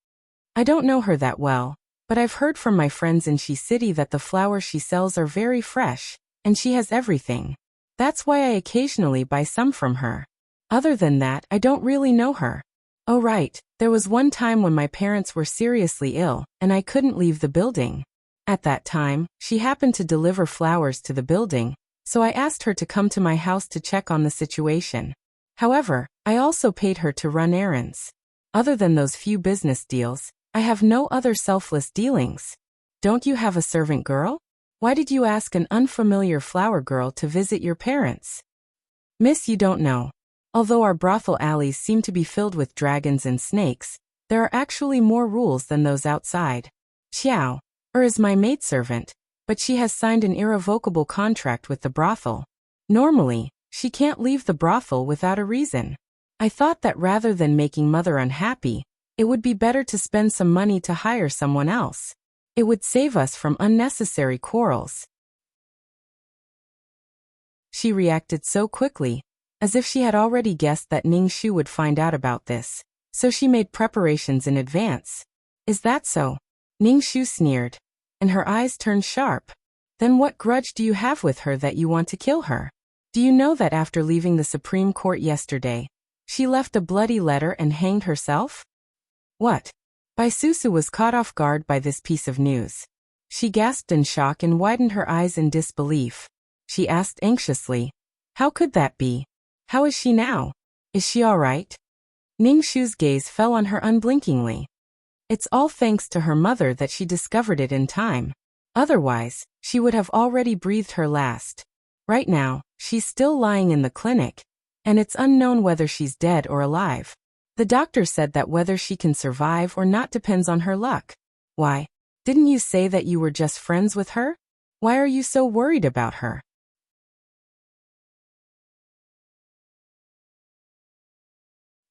I don't know her that well, but I've heard from my friends in Shi City that the flowers she sells are very fresh, and she has everything. That's why I occasionally buy some from her. Other than that, I don't really know her. Oh right, there was one time when my parents were seriously ill, and I couldn't leave the building. At that time, she happened to deliver flowers to the building, so I asked her to come to my house to check on the situation. However, I also paid her to run errands. Other than those few business deals, I have no other selfless dealings. Don't you have a servant girl? Why did you ask an unfamiliar flower girl to visit your parents? Miss, you don't know. Although our brothel alleys seem to be filled with dragons and snakes, there are actually more rules than those outside. Xiao is my maidservant, but she has signed an irrevocable contract with the brothel. Normally, she can't leave the brothel without a reason. I thought that rather than making mother unhappy, it would be better to spend some money to hire someone else. It would save us from unnecessary quarrels. She reacted so quickly, as if she had already guessed that Ningxu would find out about this, so she made preparations in advance. Is that so? Ningxu sneered, and her eyes turned sharp. Then what grudge do you have with her that you want to kill her? Do you know that after leaving the Supreme Court yesterday, she left a bloody letter and hanged herself? What? Bai Susu was caught off guard by this piece of news. She gasped in shock and widened her eyes in disbelief. She asked anxiously, how could that be? How is she now? Is she all right? Ning Shu's gaze fell on her unblinkingly. It's all thanks to her mother that she discovered it in time. Otherwise, she would have already breathed her last. Right now, she's still lying in the clinic, and it's unknown whether she's dead or alive. The doctor said that whether she can survive or not depends on her luck. Why? Didn't you say that you were just friends with her? Why are you so worried about her?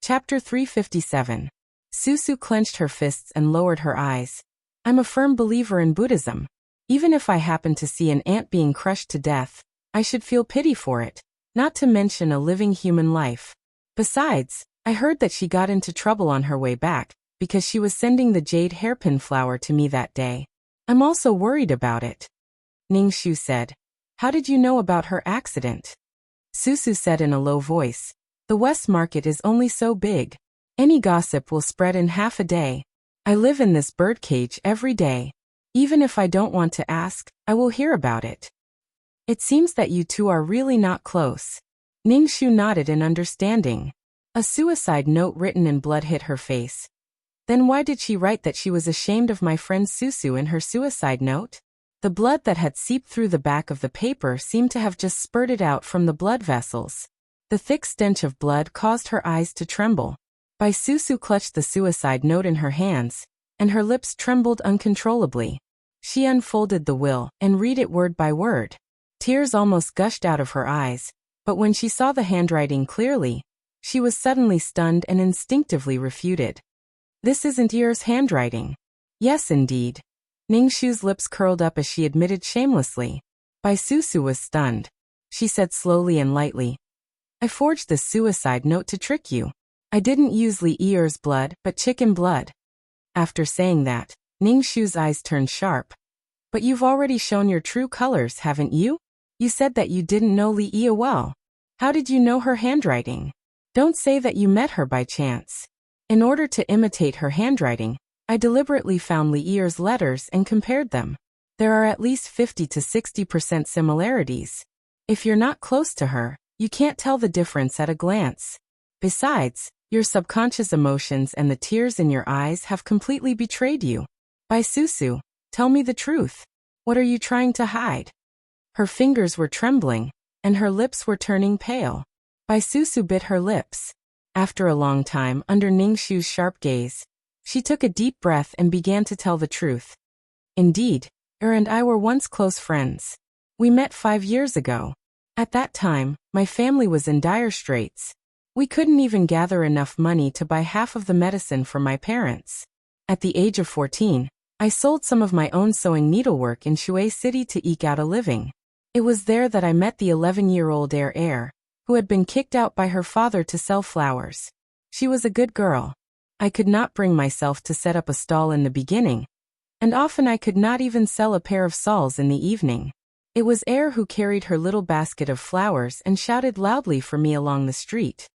Chapter 357. Susu clenched her fists and lowered her eyes. I'm a firm believer in Buddhism. Even if I happen to see an ant being crushed to death, I should feel pity for it, not to mention a living human life. Besides, I heard that she got into trouble on her way back, because she was sending the jade hairpin flower to me that day. I'm also worried about it. Ning Shu said. How did you know about her accident? Susu said in a low voice. The West Market is only so big. Any gossip will spread in half a day. I live in this birdcage every day. Even if I don't want to ask, I will hear about it. It seems that you two are really not close. Ning Shu nodded in understanding. A suicide note written in blood hit her face. Then why did she write that she was ashamed of my friend Susu in her suicide note? The blood that had seeped through the back of the paper seemed to have just spurted out from the blood vessels. The thick stench of blood caused her eyes to tremble. Bai Susu clutched the suicide note in her hands, and her lips trembled uncontrollably. She unfolded the will and read it word by word. Tears almost gushed out of her eyes, but when she saw the handwriting clearly, she was suddenly stunned and instinctively refuted. This isn't Year's handwriting. Yes, indeed. Ning Shu's lips curled up as she admitted shamelessly. Bai Susu was stunned. She said slowly and lightly, I forged this suicide note to trick you. I didn't use Li Year's blood, but chicken blood. After saying that, Ning Shu's eyes turned sharp. But you've already shown your true colors, haven't you? You said that you didn't know Li Yi well. How did you know her handwriting? Don't say that you met her by chance. In order to imitate her handwriting, I deliberately found Li Yi's letters and compared them. There are at least 50 to 60% similarities. If you're not close to her, you can't tell the difference at a glance. Besides, your subconscious emotions and the tears in your eyes have completely betrayed you. Bai Susu, tell me the truth. What are you trying to hide? Her fingers were trembling, and her lips were turning pale. Bai Susu bit her lips. After a long time under Ning Shu's sharp gaze, she took a deep breath and began to tell the truth. Indeed, and I were once close friends. We met 5 years ago. At that time, my family was in dire straits. We couldn't even gather enough money to buy half of the medicine for my parents. At the age of 14, I sold some of my own sewing needlework in Shui City to eke out a living. It was there that I met the 11-year-old heir, who had been kicked out by her father to sell flowers. She was a good girl. I could not bring myself to set up a stall in the beginning, and often I could not even sell a pair of soles in the evening. It was Air who carried her little basket of flowers and shouted loudly for me along the street.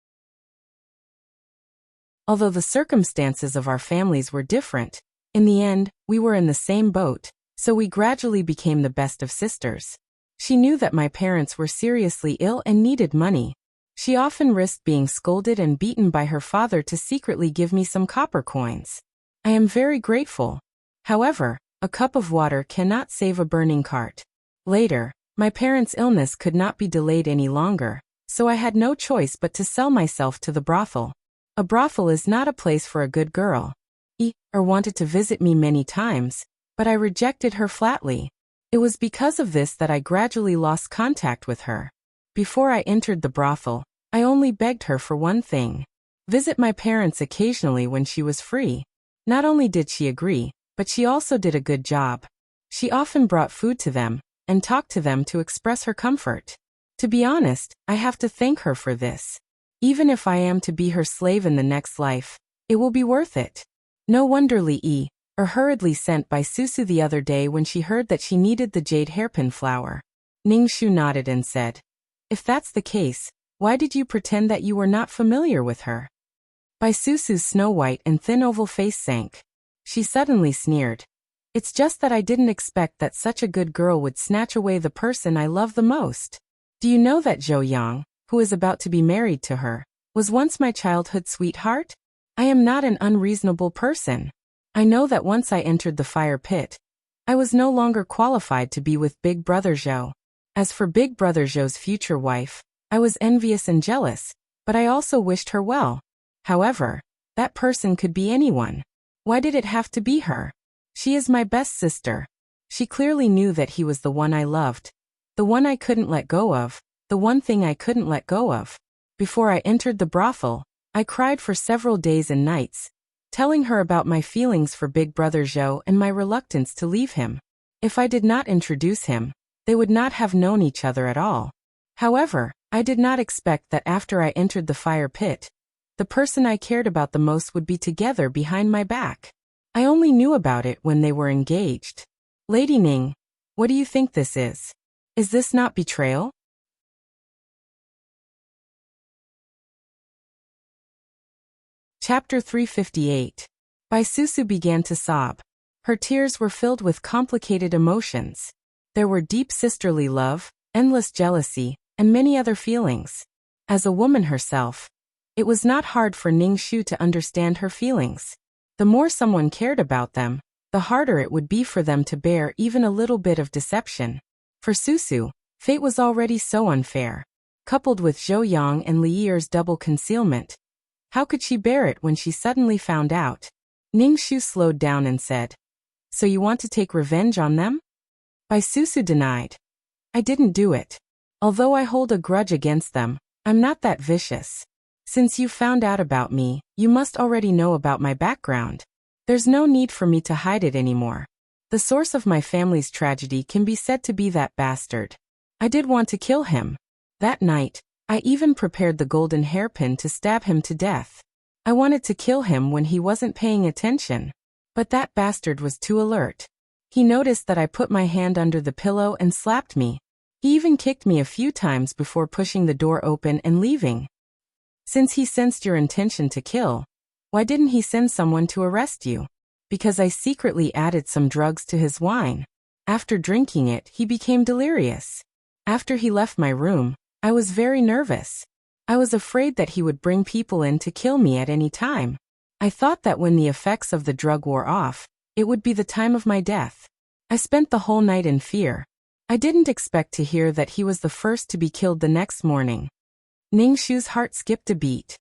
Although the circumstances of our families were different, in the end, we were in the same boat, so we gradually became the best of sisters. She knew that my parents were seriously ill and needed money. She often risked being scolded and beaten by her father to secretly give me some copper coins. I am very grateful. However, a cup of water cannot save a burning cart. Later, my parents' illness could not be delayed any longer, so I had no choice but to sell myself to the brothel. A brothel is not a place for a good girl. Wanted to visit me many times, but I rejected her flatly. It was because of this that I gradually lost contact with her. Before I entered the brothel, I only begged her for one thing: visit my parents occasionally when she was free. Not only did she agree, but she also did a good job. She often brought food to them, and talked to them to express her comfort. To be honest, I have to thank her for this. Even if I am to be her slave in the next life, it will be worth it. No wonder Li Yi hurriedly sent Bai Susu the other day when she heard that she needed the jade hairpin flower. Ning Shu nodded and said, if that's the case, why did you pretend that you were not familiar with her? Bai Susu's snow-white and thin oval face sank. She suddenly sneered. It's just that I didn't expect that such a good girl would snatch away the person I love the most. Do you know that Zhou Yang, who is about to be married to her, was once my childhood sweetheart? I am not an unreasonable person. I know that once I entered the fire pit, I was no longer qualified to be with Big Brother Zhou. As for Big Brother Zhou's future wife, I was envious and jealous, but I also wished her well. However, that person could be anyone. Why did it have to be her? She is my best sister. She clearly knew that he was the one I loved, the one I couldn't let go of, the one thing I couldn't let go of. Before I entered the brothel, I cried for several days and nights, telling her about my feelings for Big Brother Zhou and my reluctance to leave him. If I did not introduce him, they would not have known each other at all. However, I did not expect that after I entered the fire pit, the person I cared about the most would be together behind my back. I only knew about it when they were engaged. Lady Ning, what do you think this is? Is this not betrayal? Chapter 358. Bai Susu began to sob. Her tears were filled with complicated emotions. There were deep sisterly love, endless jealousy, and many other feelings. As a woman herself, it was not hard for Ning Shu to understand her feelings. The more someone cared about them, the harder it would be for them to bear even a little bit of deception. For Susu, fate was already so unfair. Coupled with Zhou Yang and Li Yi's double concealment, how could she bear it when she suddenly found out? Ning Shu slowed down and said, "So you want to take revenge on them?" Bai Susu denied. "I didn't do it. Although I hold a grudge against them, I'm not that vicious. Since you found out about me, you must already know about my background. There's no need for me to hide it anymore. The source of my family's tragedy can be said to be that bastard. I did want to kill him. That night, I even prepared the golden hairpin to stab him to death. I wanted to kill him when he wasn't paying attention. But that bastard was too alert. He noticed that I put my hand under the pillow and slapped me. He even kicked me a few times before pushing the door open and leaving. Since he sensed your intention to kill, why didn't he send someone to arrest you? Because I secretly added some drugs to his wine. After drinking it, he became delirious. After he left my room, I was very nervous. I was afraid that he would bring people in to kill me at any time. I thought that when the effects of the drug wore off, it would be the time of my death. I spent the whole night in fear. I didn't expect to hear that he was the first to be killed the next morning." Ning Shu's heart skipped a beat.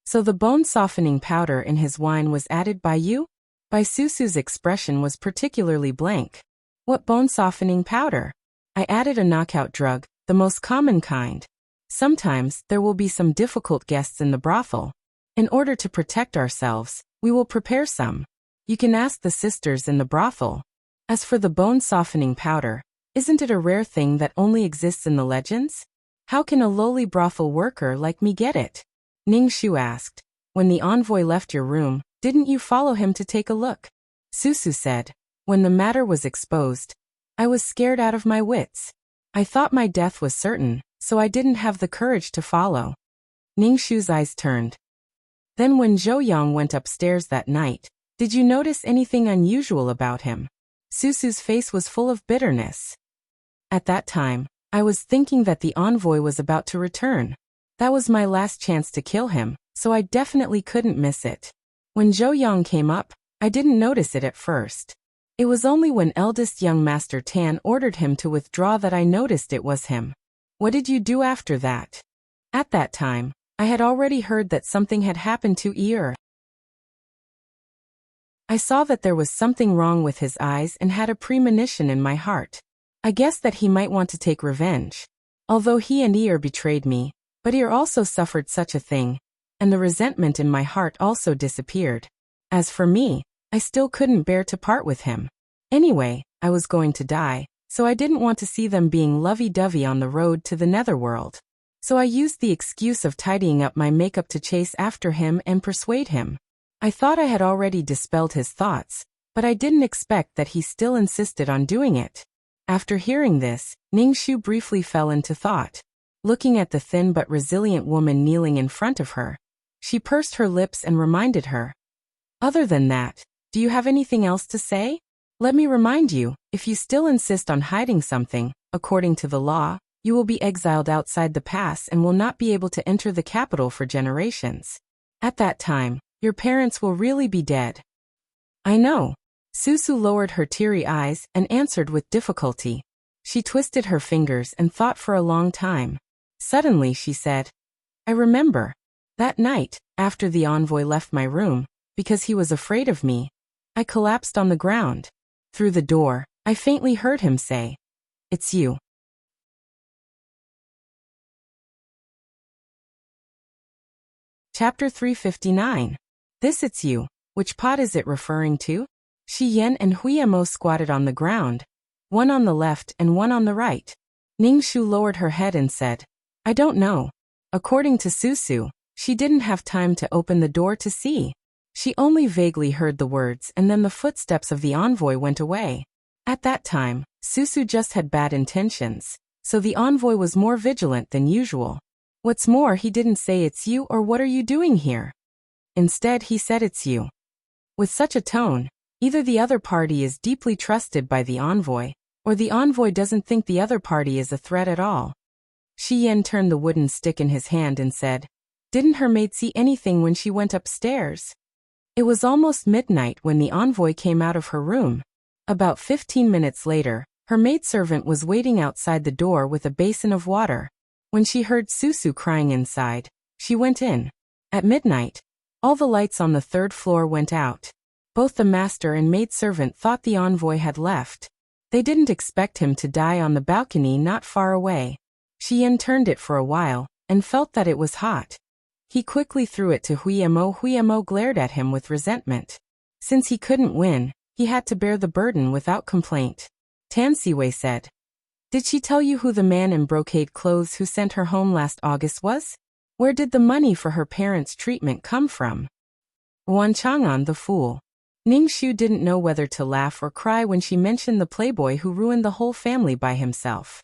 "So the bone-softening powder in his wine was added by you?" Bai Susu's expression was particularly blank. "What bone-softening powder?" "I added a knockout drug, the most common kind. Sometimes there will be some difficult guests in the brothel. In order to protect ourselves, we will prepare some. You can ask the sisters in the brothel. As for the bone-softening powder, isn't it a rare thing that only exists in the legends? How can a lowly brothel worker like me get it?" Ning Shu asked. "When the envoy left your room, didn't you follow him to take a look?" Susu said. "When the matter was exposed, I was scared out of my wits. I thought my death was certain, so I didn't have the courage to follow." Ning Shu's eyes turned. "Then when Zhou Yang went upstairs that night, did you notice anything unusual about him?" Susu's face was full of bitterness. "At that time, I was thinking that the envoy was about to return. That was my last chance to kill him, so I definitely couldn't miss it. When Zhou Yang came up, I didn't notice it at first. It was only when eldest young Master Tan ordered him to withdraw that I noticed it was him." "What did you do after that?" "At that time, I had already heard that something had happened to Ear. I saw that there was something wrong with his eyes and had a premonition in my heart. I guessed that he might want to take revenge. Although he and Ear betrayed me, but Ear also suffered such a thing, and the resentment in my heart also disappeared. As for me, I still couldn't bear to part with him. Anyway, I was going to die, so I didn't want to see them being lovey-dovey on the road to the netherworld. So I used the excuse of tidying up my makeup to chase after him and persuade him. I thought I had already dispelled his thoughts, but I didn't expect that he still insisted on doing it." After hearing this, Ning Shu briefly fell into thought. Looking at the thin but resilient woman kneeling in front of her, she pursed her lips and reminded her. "Other than that, do you have anything else to say? Let me remind you, if you still insist on hiding something, according to the law, You will be exiled outside the pass and will not be able to enter the capital for generations. At that time, your parents will really be dead. I know. Susu lowered her teary eyes and answered with difficulty. She twisted her fingers and thought for a long time. Suddenly she said, I remember. That night, after the envoy left my room, because he was afraid of me, I collapsed on the ground. Through the door, I faintly heard him say, It's you. Chapter 359. This it's you. Which pot is it referring to? Shi Yan and Huiyamo squatted on the ground, one on the left and one on the right. Ningshu lowered her head and said, I don't know. According to Susu, she didn't have time to open the door to see. She only vaguely heard the words and then the footsteps of the envoy went away. At that time, Susu just had bad intentions, so the envoy was more vigilant than usual. What's more, he didn't say it's you or what are you doing here. Instead, he said it's you. With such a tone, either the other party is deeply trusted by the envoy, or the envoy doesn't think the other party is a threat at all. Shi Yan turned the wooden stick in his hand and said, Didn't her maid see anything when she went upstairs? It was almost midnight when the envoy came out of her room. About 15 minutes later, her maidservant was waiting outside the door with a basin of water. When she heard Susu crying inside, she went in. At midnight, all the lights on the third floor went out. Both the master and maidservant thought the envoy had left. They didn't expect him to die on the balcony not far away. Shi Yan turned it for a while, and felt that it was hot. He quickly threw it to Huiyamo. Huiyamo glared at him with resentment. Since he couldn't win, he had to bear the burden without complaint. Tan Siwei said, Did she tell you who the man in brocade clothes who sent her home last August was? Where did the money for her parents' treatment come from? Wan Chang'an the fool. Ningshu didn't know whether to laugh or cry when she mentioned the playboy who ruined the whole family by himself.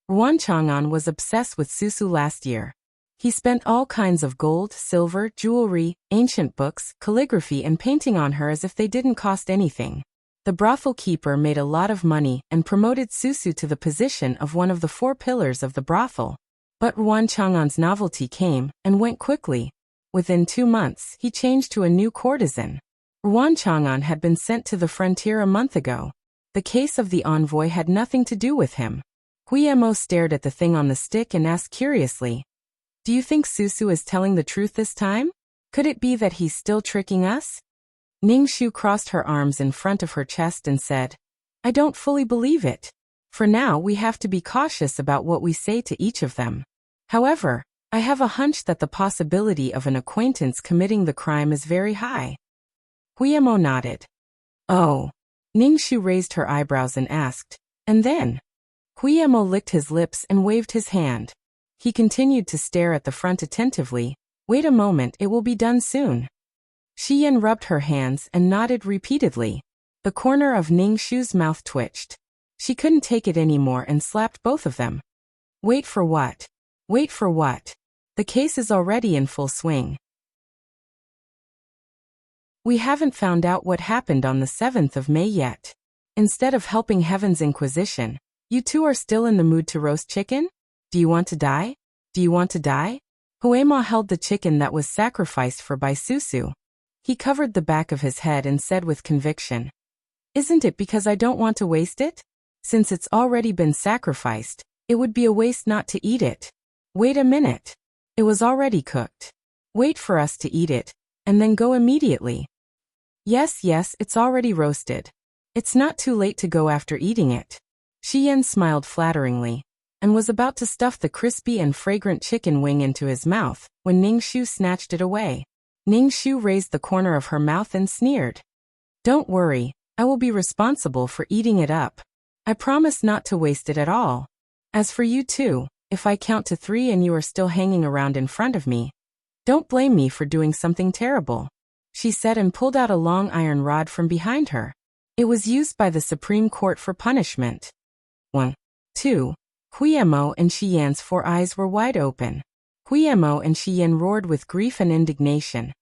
Wan Chang'an was obsessed with Susu last year. He spent all kinds of gold, silver, jewelry, ancient books, calligraphy and painting on her as if they didn't cost anything. The brothel keeper made a lot of money and promoted Susu to the position of one of the 4 pillars of the brothel. But Wan Chang'an's novelty came and went quickly. Within 2 months, he changed to a new courtesan. Wan Chang'an had been sent to the frontier a month ago. The case of the envoy had nothing to do with him. Huiyamo stared at the thing on the stick and asked curiously, Do you think Susu is telling the truth this time? Could it be that he's still tricking us? Ningshu crossed her arms in front of her chest and said, I don't fully believe it. For now, we have to be cautious about what we say to each of them. However, I have a hunch that the possibility of an acquaintance committing the crime is very high. Huiyamo nodded. Oh. Ningshu raised her eyebrows and asked, And then? Huiyamo licked his lips and waved his hand. He continued to stare at the front attentively. Wait a moment, it will be done soon. Shi Yan rubbed her hands and nodded repeatedly. The corner of Ningshu's mouth twitched. She couldn't take it anymore and slapped both of them. Wait for what? Wait for what? The case is already in full swing. We haven't found out what happened on the 7th of May yet. Instead of helping Heaven's Inquisition, you two are still in the mood to roast chicken? Do you want to die? Do you want to die? Huema held the chicken that was sacrificed for by Susu. He covered the back of his head and said with conviction, Isn't it because I don't want to waste it? Since it's already been sacrificed, it would be a waste not to eat it. Wait a minute. It was already cooked. Wait for us to eat it, and then go immediately. Yes, it's already roasted. It's not too late to go after eating it. Shi Yan smiled flatteringly, and was about to stuff the crispy and fragrant chicken wing into his mouth, when Ningshu snatched it away. Ningshu raised the corner of her mouth and sneered. Don't worry, I will be responsible for eating it up. I promise not to waste it at all. As for you two, if I count to 3 and you are still hanging around in front of me, don't blame me for doing something terrible, she said and pulled out a long iron rod from behind her. It was used by the Supreme Court for punishment. 1. 2. Huiyamo and Shi Yan's 4 eyes were wide open. Huiyamo and Shi Yan roared with grief and indignation.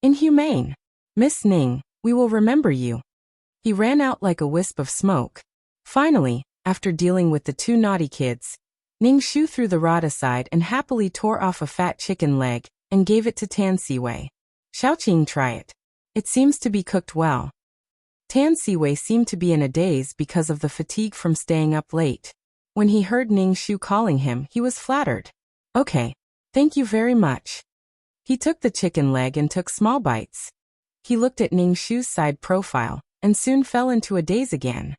Inhumane! Miss Ning, we will remember you. He ran out like a wisp of smoke. Finally, after dealing with the 2 naughty kids, Ning Shu threw the rod aside and happily tore off a fat chicken leg and gave it to Tan Siwei. Xiaoqing, try it. It seems to be cooked well. Tan Siwei seemed to be in a daze because of the fatigue from staying up late. When he heard Ning Shu calling him, he was flattered. Okay. Thank you very much. He took the chicken leg and took small bites. He looked at Ning Shu's side profile and soon fell into a daze again.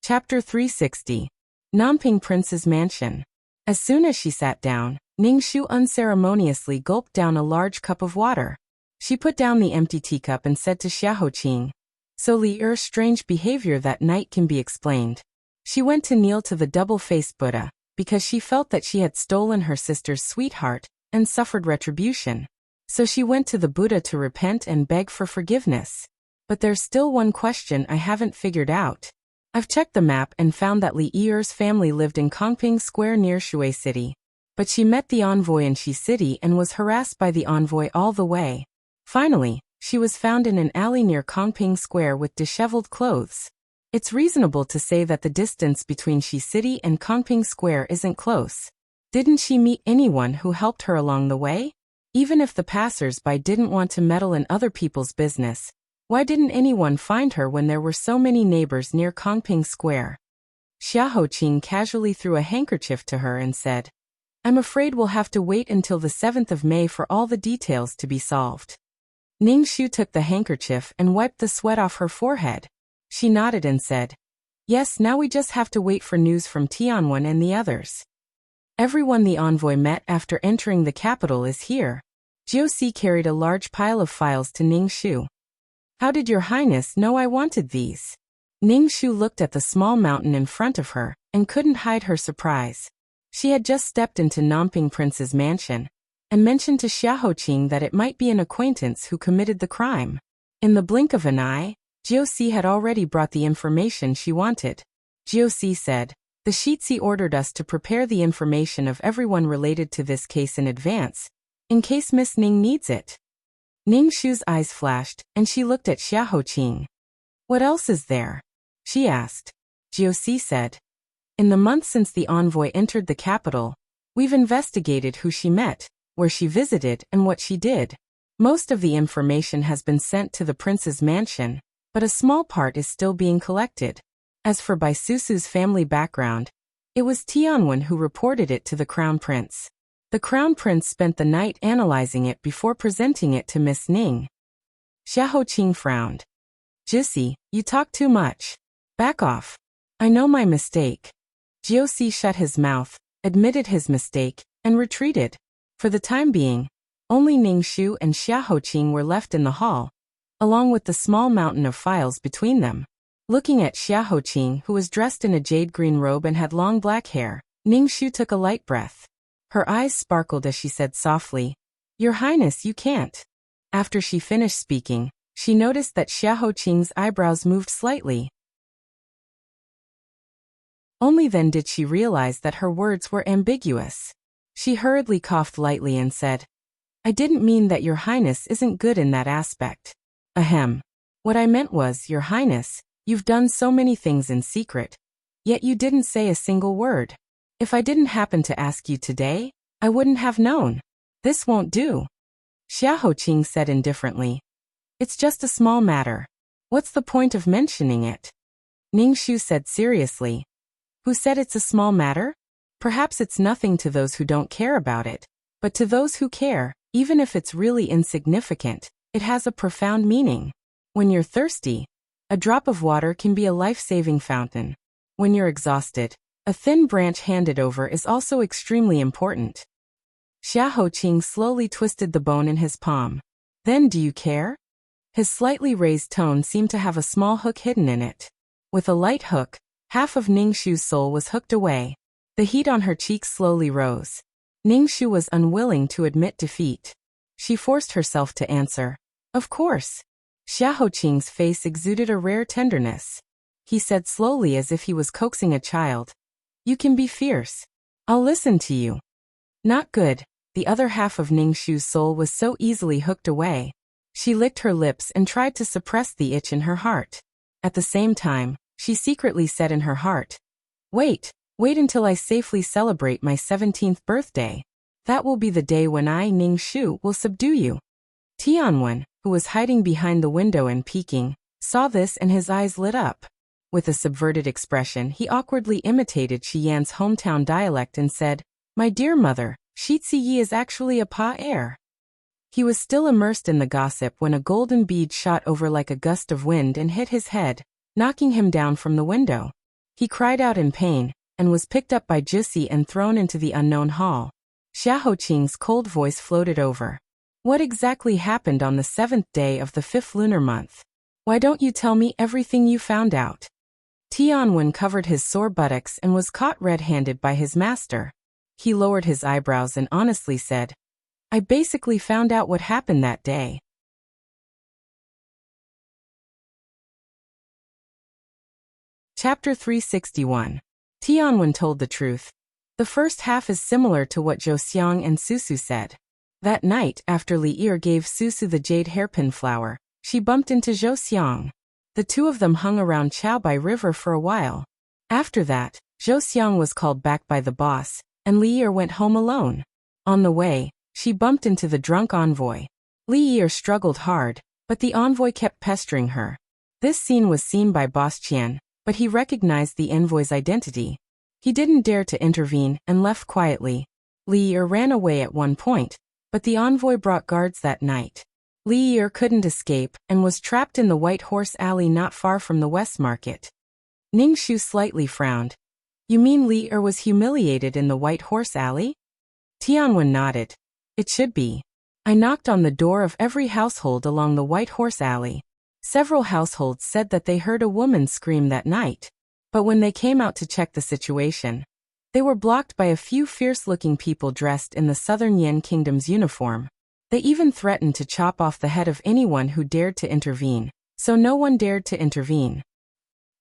Chapter 360. Nanping Prince's Mansion. As soon as she sat down, Ning Shu unceremoniously gulped down a large cup of water. She put down the empty teacup and said to Xiaoqing, "So Li Er's strange behavior that night can be explained." She went to kneel to the double-faced Buddha, because she felt that she had stolen her sister's sweetheart and suffered retribution. So she went to the Buddha to repent and beg for forgiveness. But there's still one question I haven't figured out. I've checked the map and found that Li Er's family lived in Kongping Square near Shui City. But she met the envoy in Shi City and was harassed by the envoy all the way. Finally, she was found in an alley near Kongping Square with disheveled clothes. It's reasonable to say that the distance between Shi City and Kongping Square isn't close. Didn't she meet anyone who helped her along the way? Even if the passers-by didn't want to meddle in other people's business, why didn't anyone find her when there were so many neighbors near Kongping Square? Xiaoqing casually threw a handkerchief to her and said, "I'm afraid we'll have to wait until the 7th of May for all the details to be solved." Ning Shu took the handkerchief and wiped the sweat off her forehead. She nodded and said, "Yes, now we just have to wait for news from Tianwen and the others." Everyone the envoy met after entering the capital is here. Jiuxi carried a large pile of files to Ning Shu. "How did your highness know I wanted these?" Ning Shu looked at the small mountain in front of her and couldn't hide her surprise. She had just stepped into Nanping Prince's mansion and mentioned to Xiaoqing that it might be an acquaintance who committed the crime. In the blink of an eye, Jiuxi had already brought the information she wanted. Jiuxi said, "The Shitsi ordered us to prepare the information of everyone related to this case in advance, in case Miss Ning needs it." Ning Shu's eyes flashed, and she looked at Xiaoqing. "What else is there?" she asked. Jiuxi said, "In the month since the envoy entered the capital, we've investigated who she met, where she visited, and what she did. Most of the information has been sent to the prince's mansion, but a small part is still being collected. As for Bai Susu's family background, it was Tianwen who reported it to the crown prince. The crown prince spent the night analyzing it before presenting it to Miss Ning." Xiaoqing frowned. "Jiuxi, you talk too much. Back off. I know my mistake." Jiuxi shut his mouth, admitted his mistake, and retreated. For the time being, only Ning Shu and Xiaoqing were left in the hall, along with the small mountain of files between them. Looking at Xiaoqing, who was dressed in a jade-green robe and had long black hair, Ning Shu took a light breath. Her eyes sparkled as she said softly, "Your Highness, you can't." After she finished speaking, she noticed that Xiaoqing's eyebrows moved slightly. Only then did she realize that her words were ambiguous. She hurriedly coughed lightly and said, "I didn't mean that Your Highness isn't good in that aspect. Ahem. What I meant was, Your Highness, you've done so many things in secret, yet you didn't say a single word. If I didn't happen to ask you today, I wouldn't have known. This won't do." Xiaoqing said indifferently, "It's just a small matter. What's the point of mentioning it?" Ning Shu said seriously, "Who said it's a small matter? Perhaps it's nothing to those who don't care about it, but to those who care, even if it's really insignificant, it has a profound meaning. When you're thirsty, a drop of water can be a life-saving fountain. When you're exhausted, a thin branch handed over is also extremely important." Xiaoqing slowly twisted the bone in his palm. "Then do you care?" His slightly raised tone seemed to have a small hook hidden in it. With a light hook, half of Ning Shu's soul was hooked away. The heat on her cheeks slowly rose. Ning Shu was unwilling to admit defeat. She forced herself to answer, "Of course." Xiaoqing's face exuded a rare tenderness. He said slowly as if he was coaxing a child, "You can be fierce. I'll listen to you." Not good. The other half of Ning Shu's soul was so easily hooked away. She licked her lips and tried to suppress the itch in her heart. At the same time, she secretly said in her heart, wait until I safely celebrate my 17th birthday. That will be the day when I, Ning Shu, will subdue you. Tianwen, who was hiding behind the window and peeking, saw this and his eyes lit up. With a subverted expression, he awkwardly imitated Shi Yan's hometown dialect and said, my dear mother, Shi Ziyi is actually a pa-heir. He was still immersed in the gossip when a golden bead shot over like a gust of wind and hit his head, knocking him down from the window. He cried out in pain, and was picked up by Jussi and thrown into the unknown hall. Xiaoqing's cold voice floated over. What exactly happened on the 7th day of the 5th lunar month? Why don't you tell me everything you found out? Tianwen covered his sore buttocks and was caught red-handed by his master. He lowered his eyebrows and honestly said, I basically found out what happened that day. Chapter 361. Tianwen told the truth. The first half is similar to what Zhou Xiang and Susu said. That night, after Li Er gave Susu the jade hairpin flower, she bumped into Zhou Xiang. The two of them hung around Chaobai River for a while. After that, Zhou Xiang was called back by the boss, and Li Er went home alone. On the way, she bumped into the drunk envoy. Li Er struggled hard, but the envoy kept pestering her. This scene was seen by Boss Qian, but he recognized the envoy's identity. He didn't dare to intervene and left quietly. Li Er ran away at one point, but the envoy brought guards that night. Li Er couldn't escape and was trapped in the White Horse Alley not far from the West Market. Ning Shu slightly frowned. You mean Li Er was humiliated in the White Horse Alley? Tianwen nodded. It should be. I knocked on the door of every household along the White Horse Alley. Several households said that they heard a woman scream that night. But when they came out to check the situation, they were blocked by a few fierce-looking people dressed in the Southern Yan Kingdom's uniform. They even threatened to chop off the head of anyone who dared to intervene, so no one dared to intervene.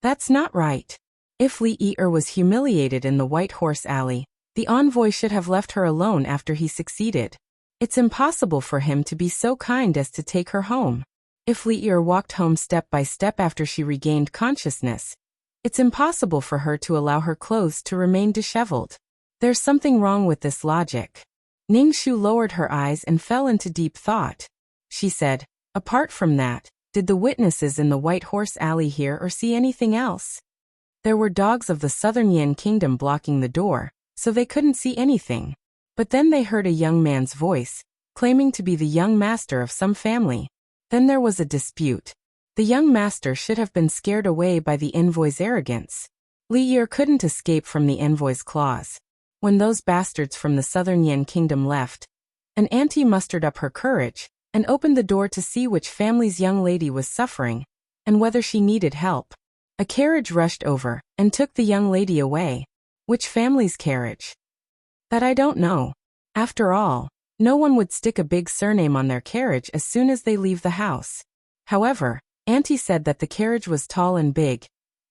That's not right. If Li Er was humiliated in the White Horse Alley, the envoy should have left her alone after he succeeded. It's impossible for him to be so kind as to take her home. If Li Er walked home step by step after she regained consciousness, it's impossible for her to allow her clothes to remain disheveled. There's something wrong with this logic. Ning Shu lowered her eyes and fell into deep thought. She said, apart from that, did the witnesses in the White Horse Alley hear or see anything else? There were dogs of the Southern Yan Kingdom blocking the door, so they couldn't see anything. But then they heard a young man's voice, claiming to be the young master of some family. Then there was a dispute. The young master should have been scared away by the envoy's arrogance. Li Er couldn't escape from the envoy's claws. When those bastards from the Southern Yan Kingdom left, an auntie mustered up her courage and opened the door to see which family's young lady was suffering and whether she needed help. A carriage rushed over and took the young lady away. Which family's carriage? That I don't know. After all, no one would stick a big surname on their carriage as soon as they leave the house. However, Auntie said that the carriage was tall and big,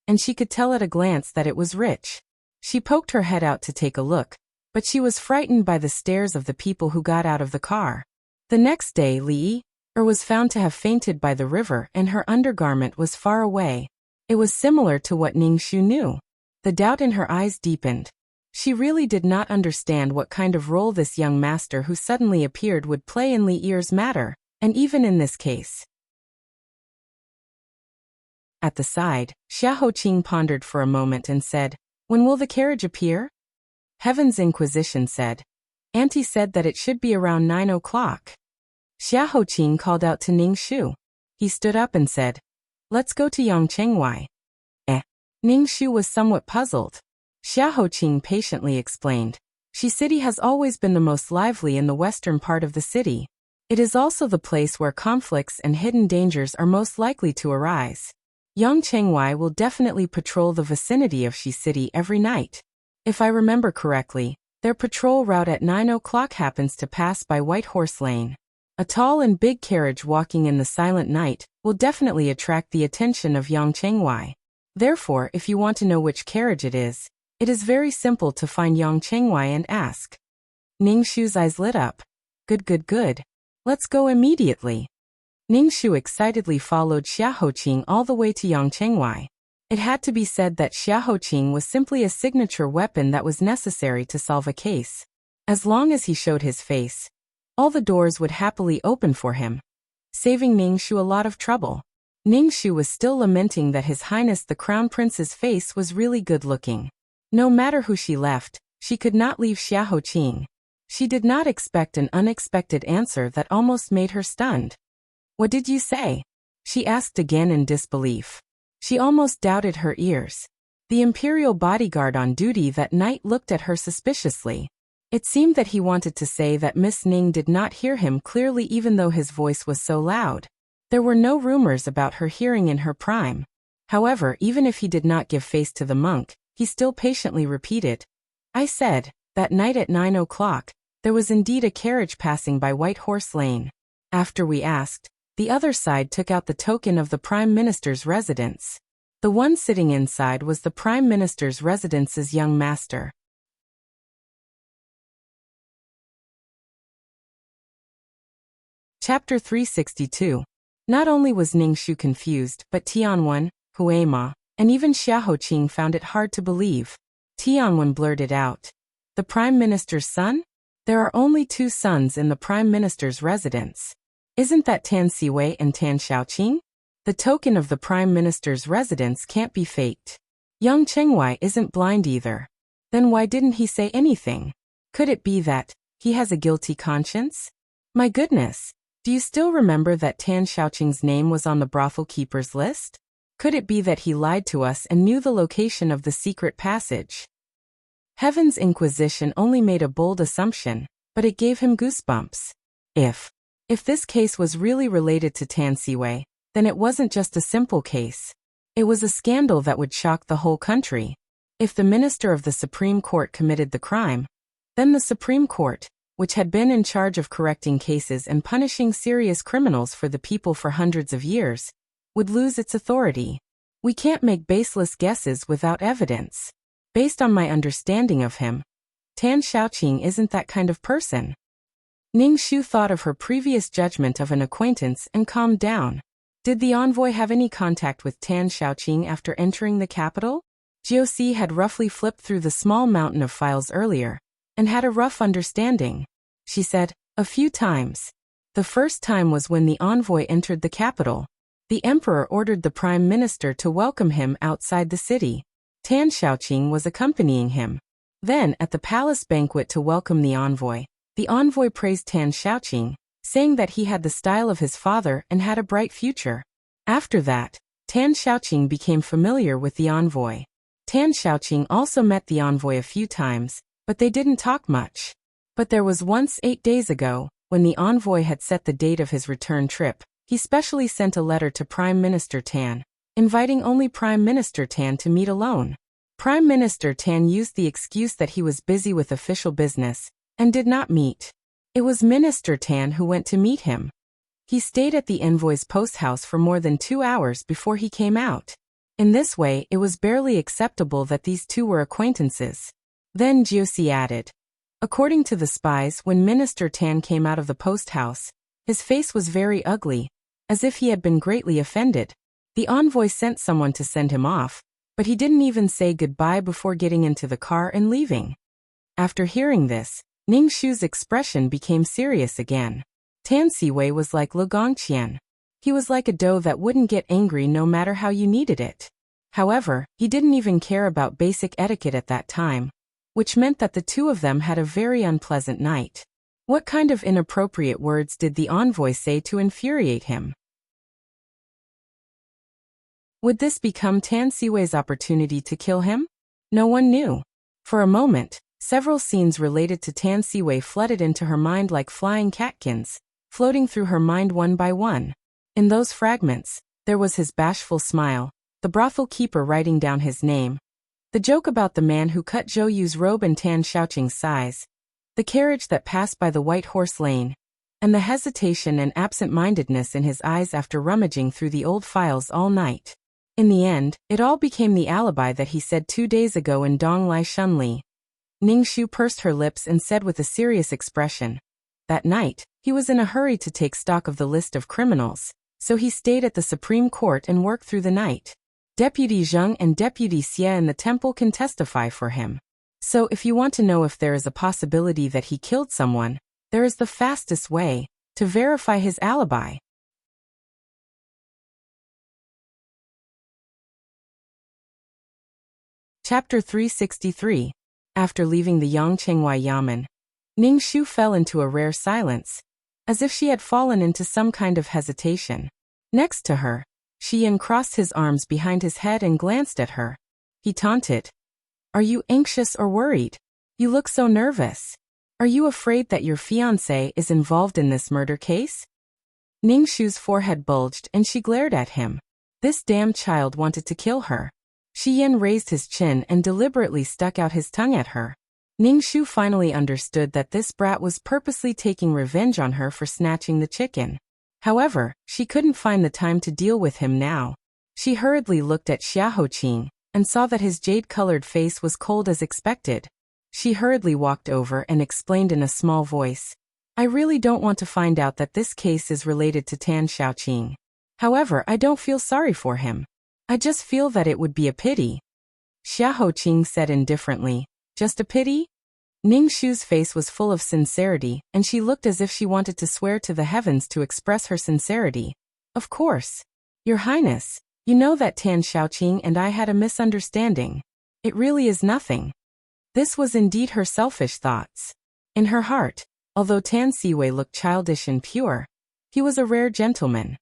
and she could tell at a glance that it was rich. She poked her head out to take a look, but she was frightened by the stares of the people who got out of the car. The next day Li Er was found to have fainted by the river and her undergarment was far away. It was similar to what Ning Shu knew. The doubt in her eyes deepened. She really did not understand what kind of role this young master who suddenly appeared would play in Li Er's matter, and even in this case. At the side, Xiaoqing pondered for a moment and said, when will the carriage appear? Heaven's Inquisition said. Auntie said that it should be around 9 o'clock. Xiaoqing called out to Ning Shu. He stood up and said, let's go to Yongchengwai. Ning Shu was somewhat puzzled. Xiaoqing patiently explained. Shi City has always been the most lively in the western part of the city. It is also the place where conflicts and hidden dangers are most likely to arise. Yongchengwai will definitely patrol the vicinity of Shi City every night. If I remember correctly, their patrol route at 9 o'clock happens to pass by White Horse Lane. A tall and big carriage walking in the silent night will definitely attract the attention of Yongchengwai. Therefore, if you want to know which carriage it is very simple to find Yongchengwai and ask. Ning Shu's eyes lit up. Good. Let's go immediately. Ning Shu excitedly followed Xia Hoqing all the way to Yangchengwei. It had to be said that Xia Hoqing was simply a signature weapon that was necessary to solve a case. As long as he showed his face, all the doors would happily open for him, saving Ning Shu a lot of trouble. Ning Shu was still lamenting that His Highness the Crown Prince's face was really good-looking. No matter who she left, she could not leave Xia Hoqing. She did not expect an unexpected answer that almost made her stunned. "What did you say?" she asked again in disbelief. She almost doubted her ears. The imperial bodyguard on duty that night looked at her suspiciously. It seemed that he wanted to say that Miss Ning did not hear him clearly even though his voice was so loud. There were no rumors about her hearing in her prime. However, even if he did not give face to the monk, he still patiently repeated, "I said, that night at 9 o'clock, there was indeed a carriage passing by White Horse Lane. After we asked, the other side took out the token of the Prime Minister's residence. The one sitting inside was the Prime Minister's residence's young master." Chapter 362. Not only was Ning Shu confused, but Tianwen, Huema, and even Xia Hoqing found it hard to believe. Tianwen blurted out, "The Prime Minister's son? There are only 2 sons in the Prime Minister's residence. Isn't that Tan Siwei and Tan Xiaoqing? The token of the Prime Minister's residence can't be faked. Yang Chengwei isn't blind either. Then why didn't he say anything? Could it be that he has a guilty conscience? My goodness! Do you still remember that Tan Xiaoqing's name was on the brothel keeper's list? Could it be that he lied to us and knew the location of the secret passage?" Heaven's Inquisition only made a bold assumption, but it gave him goosebumps. If this case was really related to Tan Siwei, then it wasn't just a simple case. It was a scandal that would shock the whole country. If the minister of the Supreme Court committed the crime, then the Supreme Court, which had been in charge of correcting cases and punishing serious criminals for the people for hundreds of years, would lose its authority. We can't make baseless guesses without evidence. Based on my understanding of him, Tan Xiaoqing isn't that kind of person. Ning Shu thought of her previous judgment of an acquaintance and calmed down. Did the envoy have any contact with Tan Xiaoqing after entering the capital? Jiuxi had roughly flipped through the small mountain of files earlier, and had a rough understanding. She said, "A few times. The first time was when the envoy entered the capital. The emperor ordered the prime minister to welcome him outside the city. Tan Xiaoqing was accompanying him. Then, at the palace banquet to welcome the envoy praised Tan Xiaoqing, saying that he had the style of his father and had a bright future. After that, Tan Xiaoqing became familiar with the envoy. Tan Xiaoqing also met the envoy a few times, but they didn't talk much. But there was once 8 days ago, when the envoy had set the date of his return trip, he specially sent a letter to Prime Minister Tan, inviting only Prime Minister Tan to meet alone. Prime Minister Tan used the excuse that he was busy with official business, and did not meet. It was Minister Tan who went to meet him. He stayed at the envoy's post house for more than 2 hours before he came out. In this way, it was barely acceptable that these two were acquaintances. Then Jiuxi added, according to the spies, when Minister Tan came out of the post house, his face was very ugly, as if he had been greatly offended. The envoy sent someone to send him off, but he didn't even say goodbye before getting into the car and leaving. After hearing this, Ning Shu's expression became serious again. Tan Siwei was like Lu Gongqian. He was like a doe that wouldn't get angry no matter how you needed it. However, he didn't even care about basic etiquette at that time, which meant that the two of them had a very unpleasant night. What kind of inappropriate words did the envoy say to infuriate him? Would this become Tan Siwei's opportunity to kill him? No one knew. For a moment, several scenes related to Tan Siwei flooded into her mind like flying catkins, floating through her mind one by one. In those fragments, there was his bashful smile, the brothel keeper writing down his name, the joke about the man who cut Zhou Yu's robe and Tan Xiaoqing's size, the carriage that passed by the White Horse Lane, and the hesitation and absent-mindedness in his eyes after rummaging through the old files all night. In the end, it all became the alibi that he said 2 days ago in Donglai Shunli. Ning Shu pursed her lips and said with a serious expression, That night, he was in a hurry to take stock of the list of criminals, so he stayed at the Supreme Court and worked through the night. Deputy Zheng and Deputy Xie in the temple can testify for him. So if you want to know if there is a possibility that he killed someone, there is the fastest way to verify his alibi. Chapter 363. After leaving the Yangchengwai Yamen, Ning Shu fell into a rare silence, as if she had fallen into some kind of hesitation. Next to her, Shi Yan crossed his arms behind his head and glanced at her. He taunted. "Are you anxious or worried? You look so nervous. Are you afraid that your fiancé is involved in this murder case?" Ning Shu's forehead bulged and she glared at him. This damn child wanted to kill her. Shi Yan raised his chin and deliberately stuck out his tongue at her. Ning Shu finally understood that this brat was purposely taking revenge on her for snatching the chicken. However, she couldn't find the time to deal with him now. She hurriedly looked at Xiaoqing and saw that his jade-colored face was cold as expected. She hurriedly walked over and explained in a small voice, "I really don't want to find out that this case is related to Tan Xiaoqing. However, I don't feel sorry for him. I just feel that it would be a pity." Xiaoqing said indifferently, "Just a pity?" Ning Shu's face was full of sincerity, and she looked as if she wanted to swear to the heavens to express her sincerity. "Of course. Your Highness, you know that Tan Xiaoqing and I had a misunderstanding. It really is nothing." This was indeed her selfish thoughts. In her heart, although Tan Siwei looked childish and pure, he was a rare gentleman.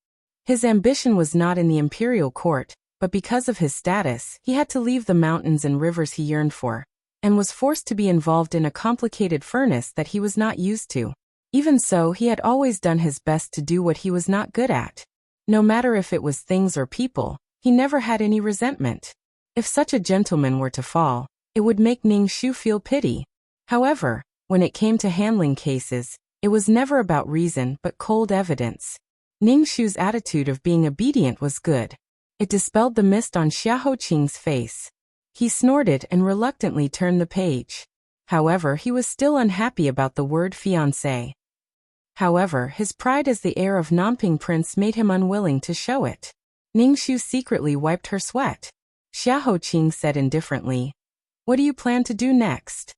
His ambition was not in the imperial court, but because of his status, he had to leave the mountains and rivers he yearned for, and was forced to be involved in a complicated furnace that he was not used to. Even so, he had always done his best to do what he was not good at. No matter if it was things or people, he never had any resentment. If such a gentleman were to fall, it would make Ning Shu feel pity. However, when it came to handling cases, it was never about reason but cold evidence. Ning Shu's attitude of being obedient was good. It dispelled the mist on Xiaoqing's face. He snorted and reluctantly turned the page. However, he was still unhappy about the word fiancé. However, his pride as the heir of Nanping Prince made him unwilling to show it. Ning Shu secretly wiped her sweat. Xiaoqing said indifferently, "What do you plan to do next?"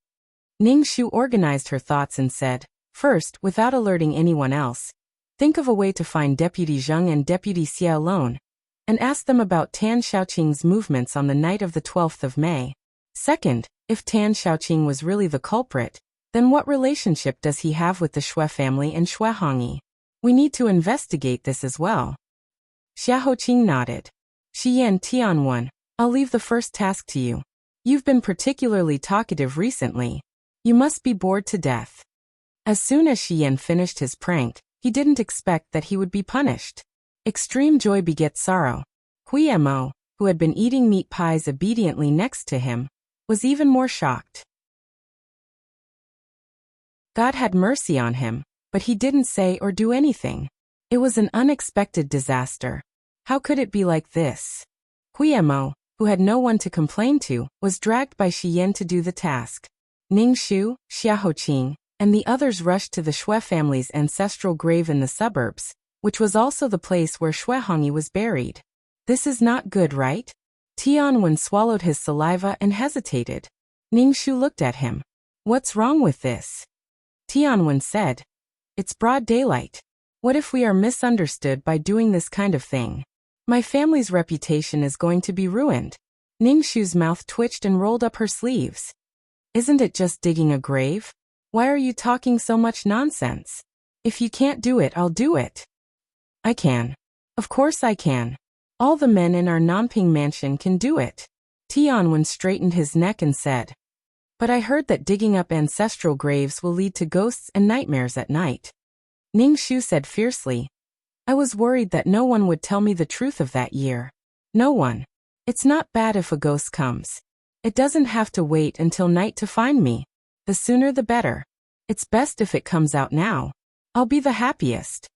Ning Shu organized her thoughts and said, "First, without alerting anyone else, think of a way to find Deputy Zheng and Deputy Xie alone, and ask them about Tan Xiaoqing's movements on the night of the 12th of May. Second, if Tan Xiaoqing was really the culprit, then what relationship does he have with the Xue family and Xue Hongyi? We need to investigate this as well." Xiaoqing nodded. "Shi Yan Tianwen, I'll leave the first task to you. You've been particularly talkative recently. You must be bored to death." As soon as Shi Yan finished his prank, he didn't expect that he would be punished. Extreme joy begets sorrow. Hui Mo, who had been eating meat pies obediently next to him, was even more shocked. God had mercy on him, but he didn't say or do anything. It was an unexpected disaster. How could it be like this? Hui Mo, who had no one to complain to, was dragged by Shi Yan to do the task. Ning Shu, Xiaoqing, and the others rushed to the Xue family's ancestral grave in the suburbs, which was also the place where Xue Hongyi was buried. "This is not good, right?" Tianwen swallowed his saliva and hesitated. Ning Shu looked at him. "What's wrong with this?" Tianwen said, "It's broad daylight. What if we are misunderstood by doing this kind of thing? My family's reputation is going to be ruined." Ning Shu's mouth twitched and rolled up her sleeves. "Isn't it just digging a grave? Why are you talking so much nonsense? If you can't do it, I'll do it." "I can. Of course I can. All the men in our Nanping mansion can do it." Tianwen straightened his neck and said, "But I heard that digging up ancestral graves will lead to ghosts and nightmares at night." Ning Shu said fiercely, "I was worried that no one would tell me the truth of that year. No one. It's not bad if a ghost comes. It doesn't have to wait until night to find me. The sooner the better. It's best if it comes out now. I'll be the happiest."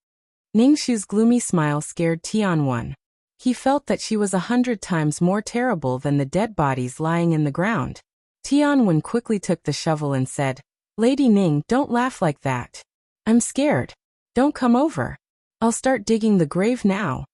Ning Shu's gloomy smile scared Tianwen. He felt that she was 100 times more terrible than the dead bodies lying in the ground. Tianwen quickly took the shovel and said, "Lady Ning, don't laugh like that. I'm scared. Don't come over. I'll start digging the grave now.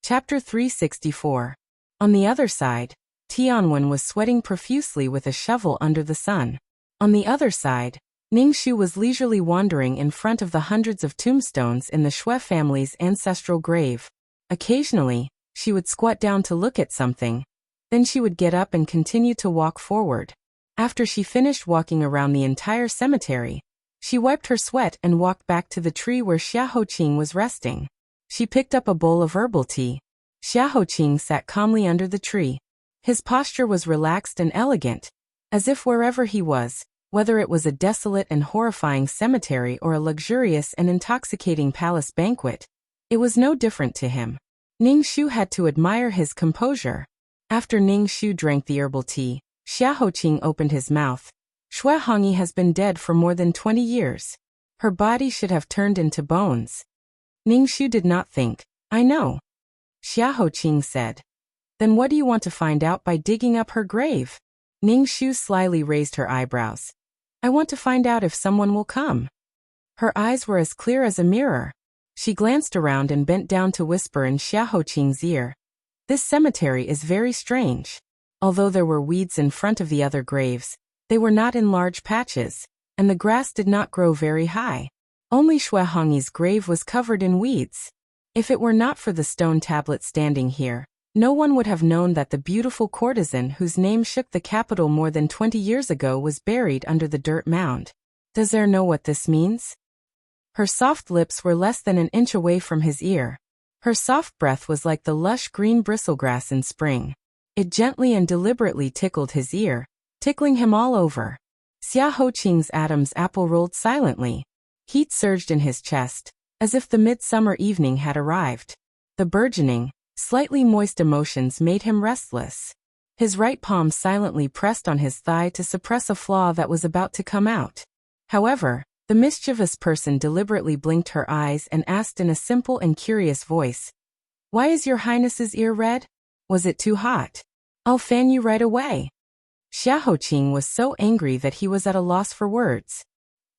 Chapter 364. On the other side, Tianwen was sweating profusely with a shovel under the sun. On the other side, Ningxu was leisurely wandering in front of the hundreds of tombstones in the Shui family's ancestral grave. Occasionally, she would squat down to look at something. Then she would get up and continue to walk forward. After she finished walking around the entire cemetery, she wiped her sweat and walked back to the tree where Xiaoqing was resting. She picked up a bowl of herbal tea. Xiaoqing sat calmly under the tree. His posture was relaxed and elegant, as if wherever he was, whether it was a desolate and horrifying cemetery or a luxurious and intoxicating palace banquet, it was no different to him. Ningxu had to admire his composure. After Ningxu drank the herbal tea, Xiaoqing opened his mouth. Shui Hongyi has been dead for more than 20 years. Her body should have turned into bones. Ningxu did not think. I know. Xiaoqing said. Then what do you want to find out by digging up her grave? Ningxu slyly raised her eyebrows. I want to find out if someone will come. Her eyes were as clear as a mirror. She glanced around and bent down to whisper in Xiaoqing's ear. This cemetery is very strange. Although there were weeds in front of the other graves, they were not in large patches, and the grass did not grow very high. Only Shui Hongyi's grave was covered in weeds. If it were not for the stone tablet standing here, no one would have known that the beautiful courtesan whose name shook the capital more than 20 years ago was buried under the dirt mound. Does there know what this means? Her soft lips were less than an inch away from his ear. Her soft breath was like the lush green bristlegrass in spring. It gently and deliberately tickled his ear, tickling him all over. Xiaoqing's Adam's apple rolled silently. Heat surged in his chest, as if the midsummer evening had arrived. The burgeoning, slightly moist emotions made him restless. His right palm silently pressed on his thigh to suppress a flaw that was about to come out. However, the mischievous person deliberately blinked her eyes and asked in a simple and curious voice, "Why is your highness's ear red? Was it too hot? I'll fan you right away." Xiaoqing was so angry that he was at a loss for words.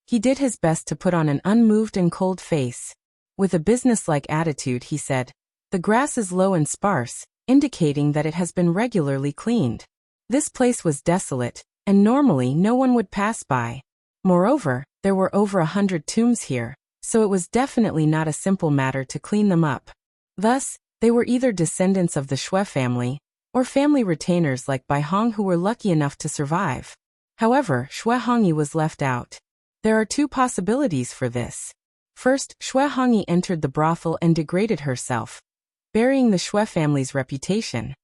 He did his best to put on an unmoved and cold face. With a businesslike attitude he said, "The grass is low and sparse, indicating that it has been regularly cleaned. This place was desolate, and normally no one would pass by. Moreover, there were over 100 tombs here, so it was definitely not a simple matter to clean them up. Thus, they were either descendants of the Shui family, or family retainers like Bai Hong who were lucky enough to survive. However, Shui Hongyi was left out. There are two possibilities for this. First, Shui Hongyi entered the brothel and degraded herself, burying the Shui family's reputation.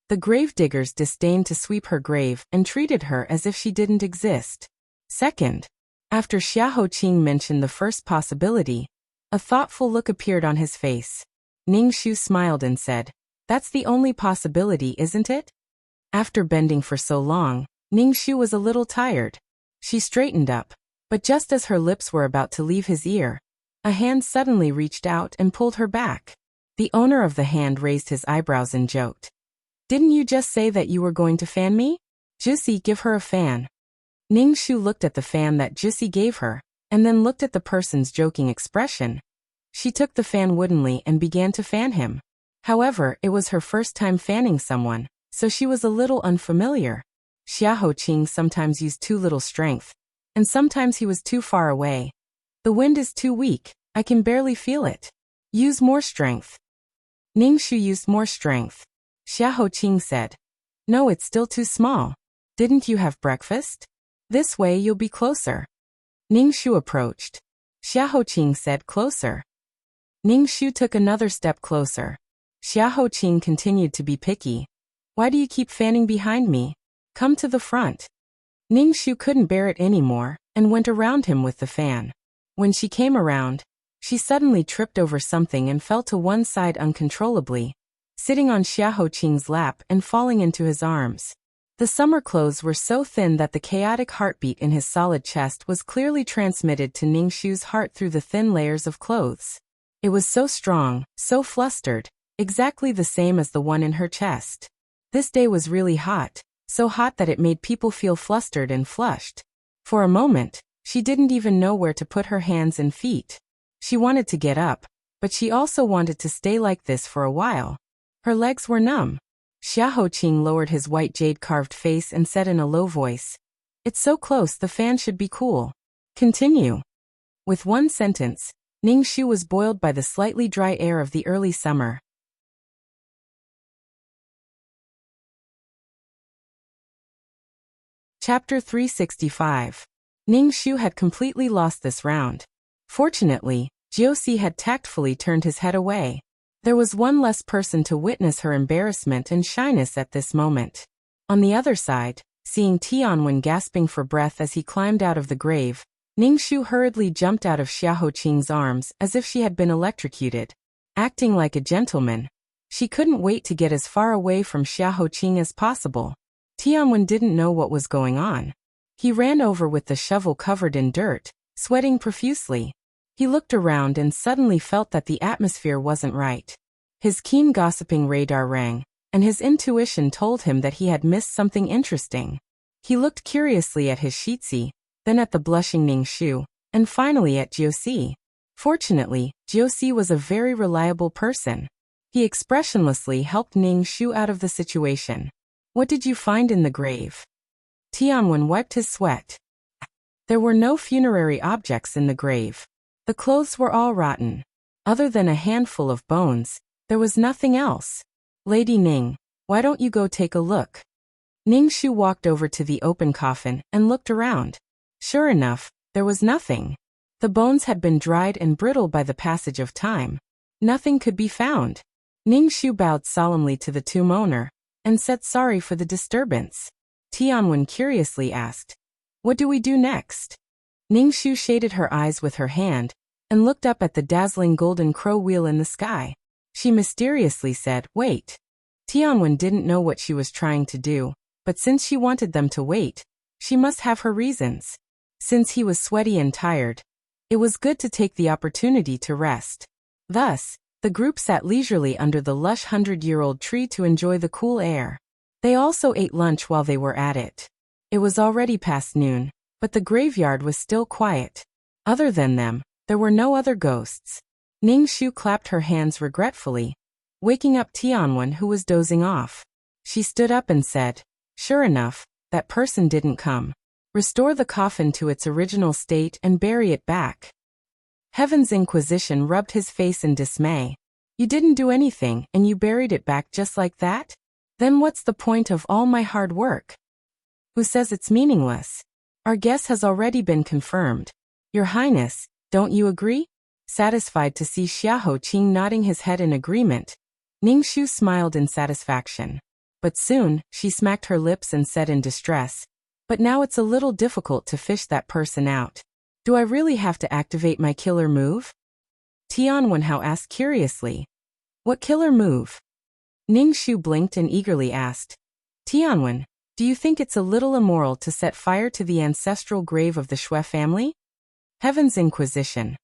The gravediggers disdained to sweep her grave and treated her as if she didn't exist. Second, after Xiaoqing mentioned the first possibility, a thoughtful look appeared on his face. Ningxu smiled and said, "That's the only possibility, isn't it?" After bending for so long, Ningxu was a little tired. She straightened up, but just as her lips were about to leave his ear, a hand suddenly reached out and pulled her back. The owner of the hand raised his eyebrows and joked, "Didn't you just say that you were going to fan me? Juicy, give her a fan." Ningxu looked at the fan that Juicy gave her, and then looked at the person's joking expression. She took the fan woodenly and began to fan him. However, it was her first time fanning someone, so she was a little unfamiliar. Xiaoqing sometimes used too little strength, and sometimes he was too far away. "The wind is too weak, I can barely feel it. Use more strength." Ningxu used more strength. Xiaoqing said, "No, it's still too small. Didn't you have breakfast? This way you'll be closer." Ningxu approached. Xiaoqing said, "Closer." Ningxu took another step closer. Xiaoqing continued to be picky. "Why do you keep fanning behind me? Come to the front." Ningxu couldn't bear it anymore, and went around him with the fan. When she came around, she suddenly tripped over something and fell to one side uncontrollably, sitting on Xiaoqing's lap and falling into his arms. The summer clothes were so thin that the chaotic heartbeat in his solid chest was clearly transmitted to Ningxu's heart through the thin layers of clothes. It was so strong, so flustered, exactly the same as the one in her chest. This day was really hot, so hot that it made people feel flustered and flushed. For a moment, she didn't even know where to put her hands and feet. She wanted to get up, but she also wanted to stay like this for a while. Her legs were numb. Xia Hoqing lowered his white jade-carved face and said in a low voice, "It's so close, the fan should be cool. Continue." With one sentence, Ning Shu was boiled by the slightly dry air of the early summer. Chapter 365. Ning Shu had completely lost this round. Fortunately, Jiuxi had tactfully turned his head away. There was one less person to witness her embarrassment and shyness at this moment. On the other side, seeing Tianwen gasping for breath as he climbed out of the grave, Ning Shu hurriedly jumped out of Xia Hoqing's arms as if she had been electrocuted. Acting like a gentleman, she couldn't wait to get as far away from Xia Hoqing as possible. Tianwen didn't know what was going on. He ran over with the shovel covered in dirt, sweating profusely. He looked around and suddenly felt that the atmosphere wasn't right. His keen gossiping radar rang, and his intuition told him that he had missed something interesting. He looked curiously at his Shitzi, then at the blushing Ning Shu, and finally at Jiuxi. Fortunately, Jiuxi was a very reliable person. He expressionlessly helped Ning Shu out of the situation. "What did you find in the grave?" Tianwen wiped his sweat. There were no funerary objects in the grave. The clothes were all rotten. Other than a handful of bones, there was nothing else. "Lady Ning, why don't you go take a look?" Ning Shu walked over to the open coffin and looked around. Sure enough, there was nothing. The bones had been dried and brittle by the passage of time. Nothing could be found. Ning Shu bowed solemnly to the tomb owner and said sorry for the disturbance. Tianwen curiously asked, "What do we do next?" Ning Shu shaded her eyes with her hand and looked up at the dazzling golden crow wheel in the sky. She mysteriously said, "Wait." Tianwen didn't know what she was trying to do, but since she wanted them to wait, she must have her reasons. Since he was sweaty and tired, it was good to take the opportunity to rest. Thus, the group sat leisurely under the lush 100-year-old tree to enjoy the cool air. They also ate lunch while they were at it. It was already past noon, but the graveyard was still quiet. Other than them, there were no other ghosts. Ning Shu clapped her hands regretfully, waking up Tianwen who was dozing off. She stood up and said, "Sure enough, that person didn't come. Restore the coffin to its original state and bury it back." Heaven's Inquisition rubbed his face in dismay. "You didn't do anything and you buried it back just like that? Then what's the point of all my hard work? Who says it's meaningless? Our guess has already been confirmed. Your Highness, don't you agree?" Satisfied to see Xia Hoqing nodding his head in agreement, Ning Shu smiled in satisfaction. But soon, she smacked her lips and said in distress, "But now it's a little difficult to fish that person out. Do I really have to activate my killer move?" Tianwen Hao asked curiously. "What killer move?" Ning Shu blinked and eagerly asked, "Tianwen, do you think it's a little immoral to set fire to the ancestral grave of the Shui family?" Heaven's Inquisition.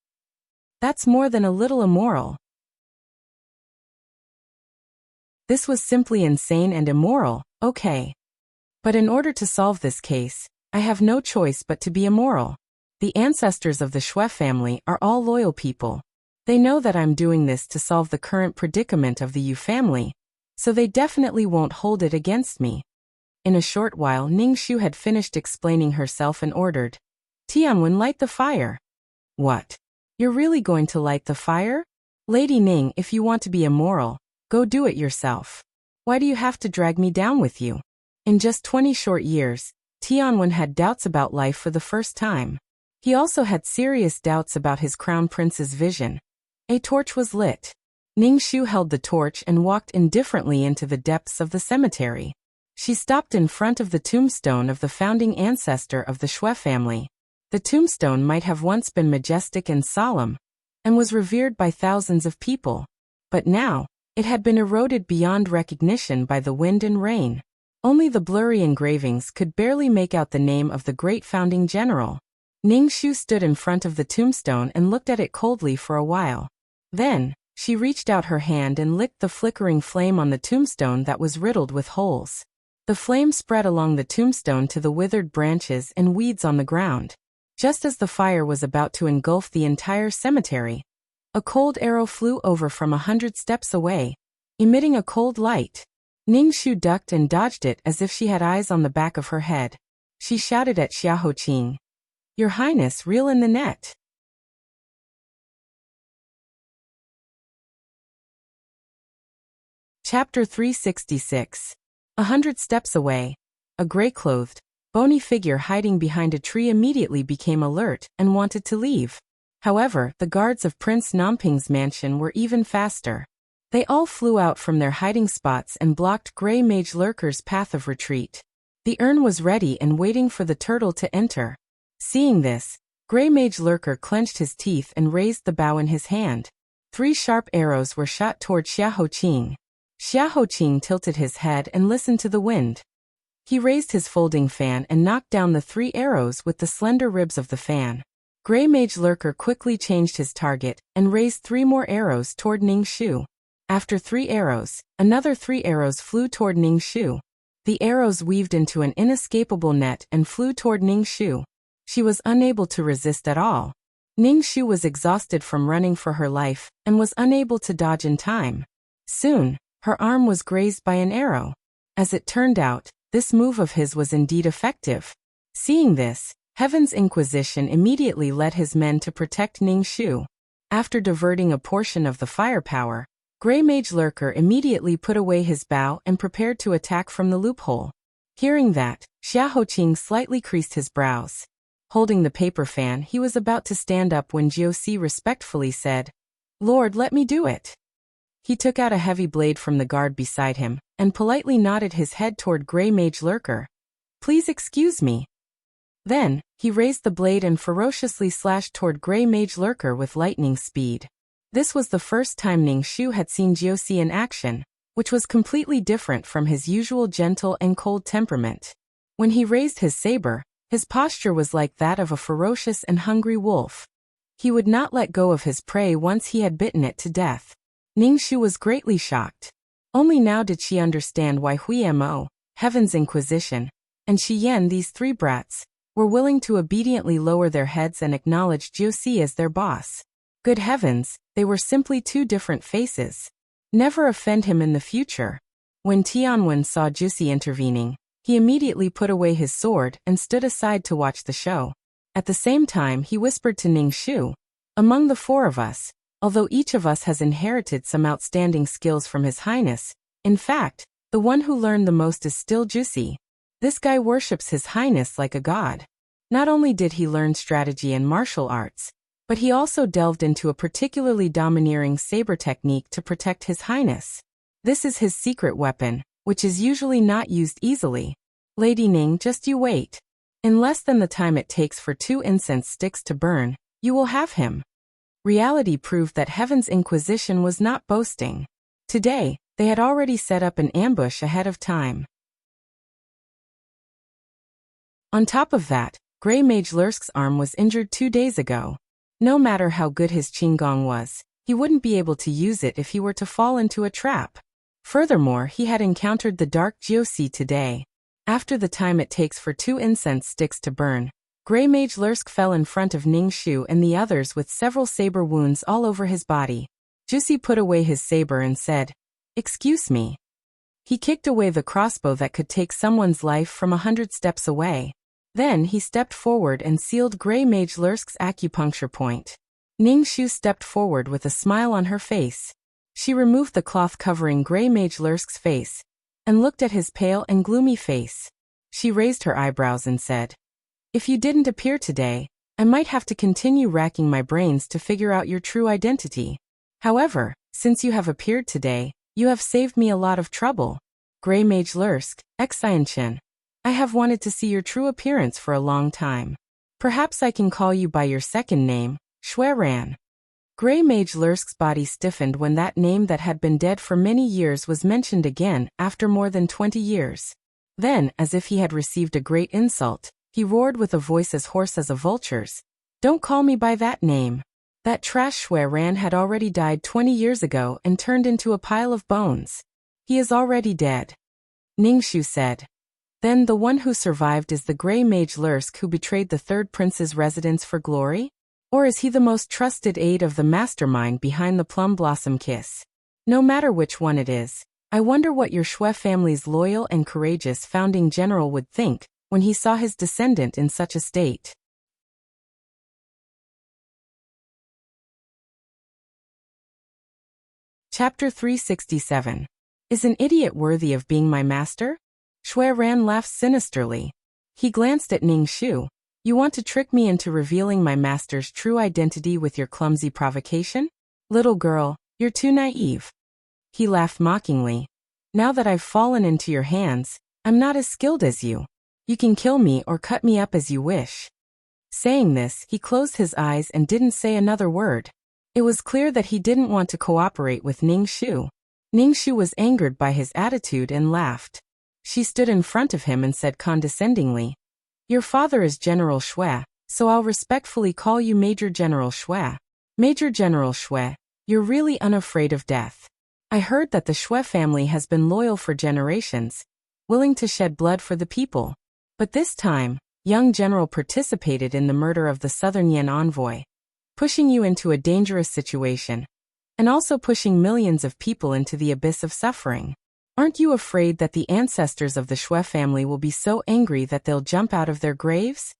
That's more than a little immoral. This was simply insane and immoral, okay. But in order to solve this case, I have no choice but to be immoral. The ancestors of the Shui family are all loyal people. They know that I'm doing this to solve the current predicament of the Yu family, so they definitely won't hold it against me. In a short while Ning Shu had finished explaining herself and ordered, "Tianwen, light the fire." "What? You're really going to light the fire?" "Lady Ning, if you want to be immoral, go do it yourself. Why do you have to drag me down with you?" In just 20 short years, Tianwen had doubts about life for the first time. He also had serious doubts about his crown prince's vision. A torch was lit. Ning Shu held the torch and walked indifferently into the depths of the cemetery. She stopped in front of the tombstone of the founding ancestor of the Shui family. The tombstone might have once been majestic and solemn, and was revered by thousands of people. But now, it had been eroded beyond recognition by the wind and rain. Only the blurry engravings could barely make out the name of the great founding general. Ning Shu stood in front of the tombstone and looked at it coldly for a while. Then, She reached out her hand and licked the flickering flame on the tombstone that was riddled with holes. The flame spread along the tombstone to the withered branches and weeds on the ground. Just as the fire was about to engulf the entire cemetery, a cold arrow flew over from 100 steps away, emitting a cold light. Ningxu ducked and dodged it as if she had eyes on the back of her head. She shouted at Xiaoqing, "Your Highness, reel in the net." Chapter 366. 100 steps away, a gray-clothed, bony figure hiding behind a tree immediately became alert and wanted to leave. However, the guards of Prince Namping's mansion were even faster. They all flew out from their hiding spots and blocked Grey Mage Lurker's path of retreat. The urn was ready and waiting for the turtle to enter. Seeing this, Grey Mage Lurker clenched his teeth and raised the bow in his hand. 3 sharp arrows were shot toward Xiaoqing. Xiaoqing tilted his head and listened to the wind. He raised his folding fan and knocked down the 3 arrows with the slender ribs of the fan. Grey Mage Lurker quickly changed his target and raised 3 more arrows toward Ningxu. After 3 arrows, another 3 arrows flew toward Ningxu. The arrows weaved into an inescapable net and flew toward Ningxu. She was unable to resist at all. Ningxu was exhausted from running for her life and was unable to dodge in time. Soon, her arm was grazed by an arrow. As it turned out, this move of his was indeed effective. Seeing this, Heaven's Inquisition immediately led his men to protect Ningxu. After diverting a portion of the firepower, Grey Mage Lurker immediately put away his bow and prepared to attack from the loophole. Hearing that, Xiaoqing slightly creased his brows. Holding the paper fan, he was about to stand up when Jiuxi respectfully said, "Lord, let me do it." He took out a heavy blade from the guard beside him, and politely nodded his head toward Grey Mage Lurker. "Please excuse me." Then, he raised the blade and ferociously slashed toward Grey Mage Lurker with lightning speed. This was the first time Ningxu had seen Jiuxi in action, which was completely different from his usual gentle and cold temperament. When he raised his saber, his posture was like that of a ferocious and hungry wolf. He would not let go of his prey once he had bitten it to death. Ningxu was greatly shocked. Only now did she understand why Huimo, Heaven's Inquisition, and Shi Yan, these 3 brats, were willing to obediently lower their heads and acknowledge Jiuxi as their boss. Good heavens, they were simply 2 different faces. Never offend him in the future. When Tianwen saw Jiuxi intervening, he immediately put away his sword and stood aside to watch the show. At the same time, he whispered to Ningxu, "Among the 4 of us, although each of us has inherited some outstanding skills from His Highness, in fact, the one who learned the most is still Jiuxi. This guy worships His Highness like a god. Not only did he learn strategy and martial arts, but he also delved into a particularly domineering saber technique to protect His Highness. This is his secret weapon, which is usually not used easily. Lady Ning, just you wait. In less than the time it takes for 2 incense sticks to burn, you will have him." Reality proved that Heaven's Inquisition was not boasting. Today, they had already set up an ambush ahead of time. On top of that, Grey Mage Lurker's arm was injured 2 days ago. No matter how good his Qinggong was, he wouldn't be able to use it if he were to fall into a trap. Furthermore, he had encountered the dark Jiuxi today. After the time it takes for 2 incense sticks to burn, Grey Mage Lurker fell in front of Ningxu and the others with several saber wounds all over his body. Jiuxi put away his saber and said, "Excuse me." He kicked away the crossbow that could take someone's life from 100 steps away. Then he stepped forward and sealed Grey Mage Lurker's acupuncture point. Ningxu stepped forward with a smile on her face. She removed the cloth covering Grey Mage Lurker's face and looked at his pale and gloomy face. She raised her eyebrows and said, "If you didn't appear today, I might have to continue racking my brains to figure out your true identity. However, since you have appeared today, you have saved me a lot of trouble. Grey Mage Lurker, Xianchen, I have wanted to see your true appearance for a long time. Perhaps I can call you by your second name, Xueran." Grey Mage Lurker's body stiffened when that name that had been dead for many years was mentioned again after more than 20 years. Then, as if he had received a great insult, he roared with a voice as hoarse as a vulture's, "Don't call me by that name. That trash Shui Ran had already died 20 years ago and turned into a pile of bones. He is already dead. Ningxu said. Then the one who survived is the grey mage Lursk who betrayed the third prince's residence for glory? Or is he the most trusted aide of the mastermind behind the plum blossom kiss? No matter which one it is, I wonder what your Shui family's loyal and courageous founding general would think when he saw his descendant in such a state. Chapter 367. Is an idiot worthy of being my master? Shui Ran laughed sinisterly. He glanced at Ningxu. You want to trick me into revealing my master's true identity with your clumsy provocation? Little girl, you're too naive. He laughed mockingly. Now that I've fallen into your hands, I'm not as skilled as you. You can kill me or cut me up as you wish. Saying this, he closed his eyes and didn't say another word. It was clear that he didn't want to cooperate with Ningxu. Ningxu was angered by his attitude and laughed. She stood in front of him and said condescendingly, Your father is General Shui, so I'll respectfully call you Major General Shui. Major General Shui, you're really unafraid of death. I heard that the Shui family has been loyal for generations, willing to shed blood for the people. But this time, young general participated in the murder of the Southern Yan envoy, pushing you into a dangerous situation, and also pushing millions of people into the abyss of suffering. Aren't you afraid that the ancestors of the Shui family will be so angry that they'll jump out of their graves?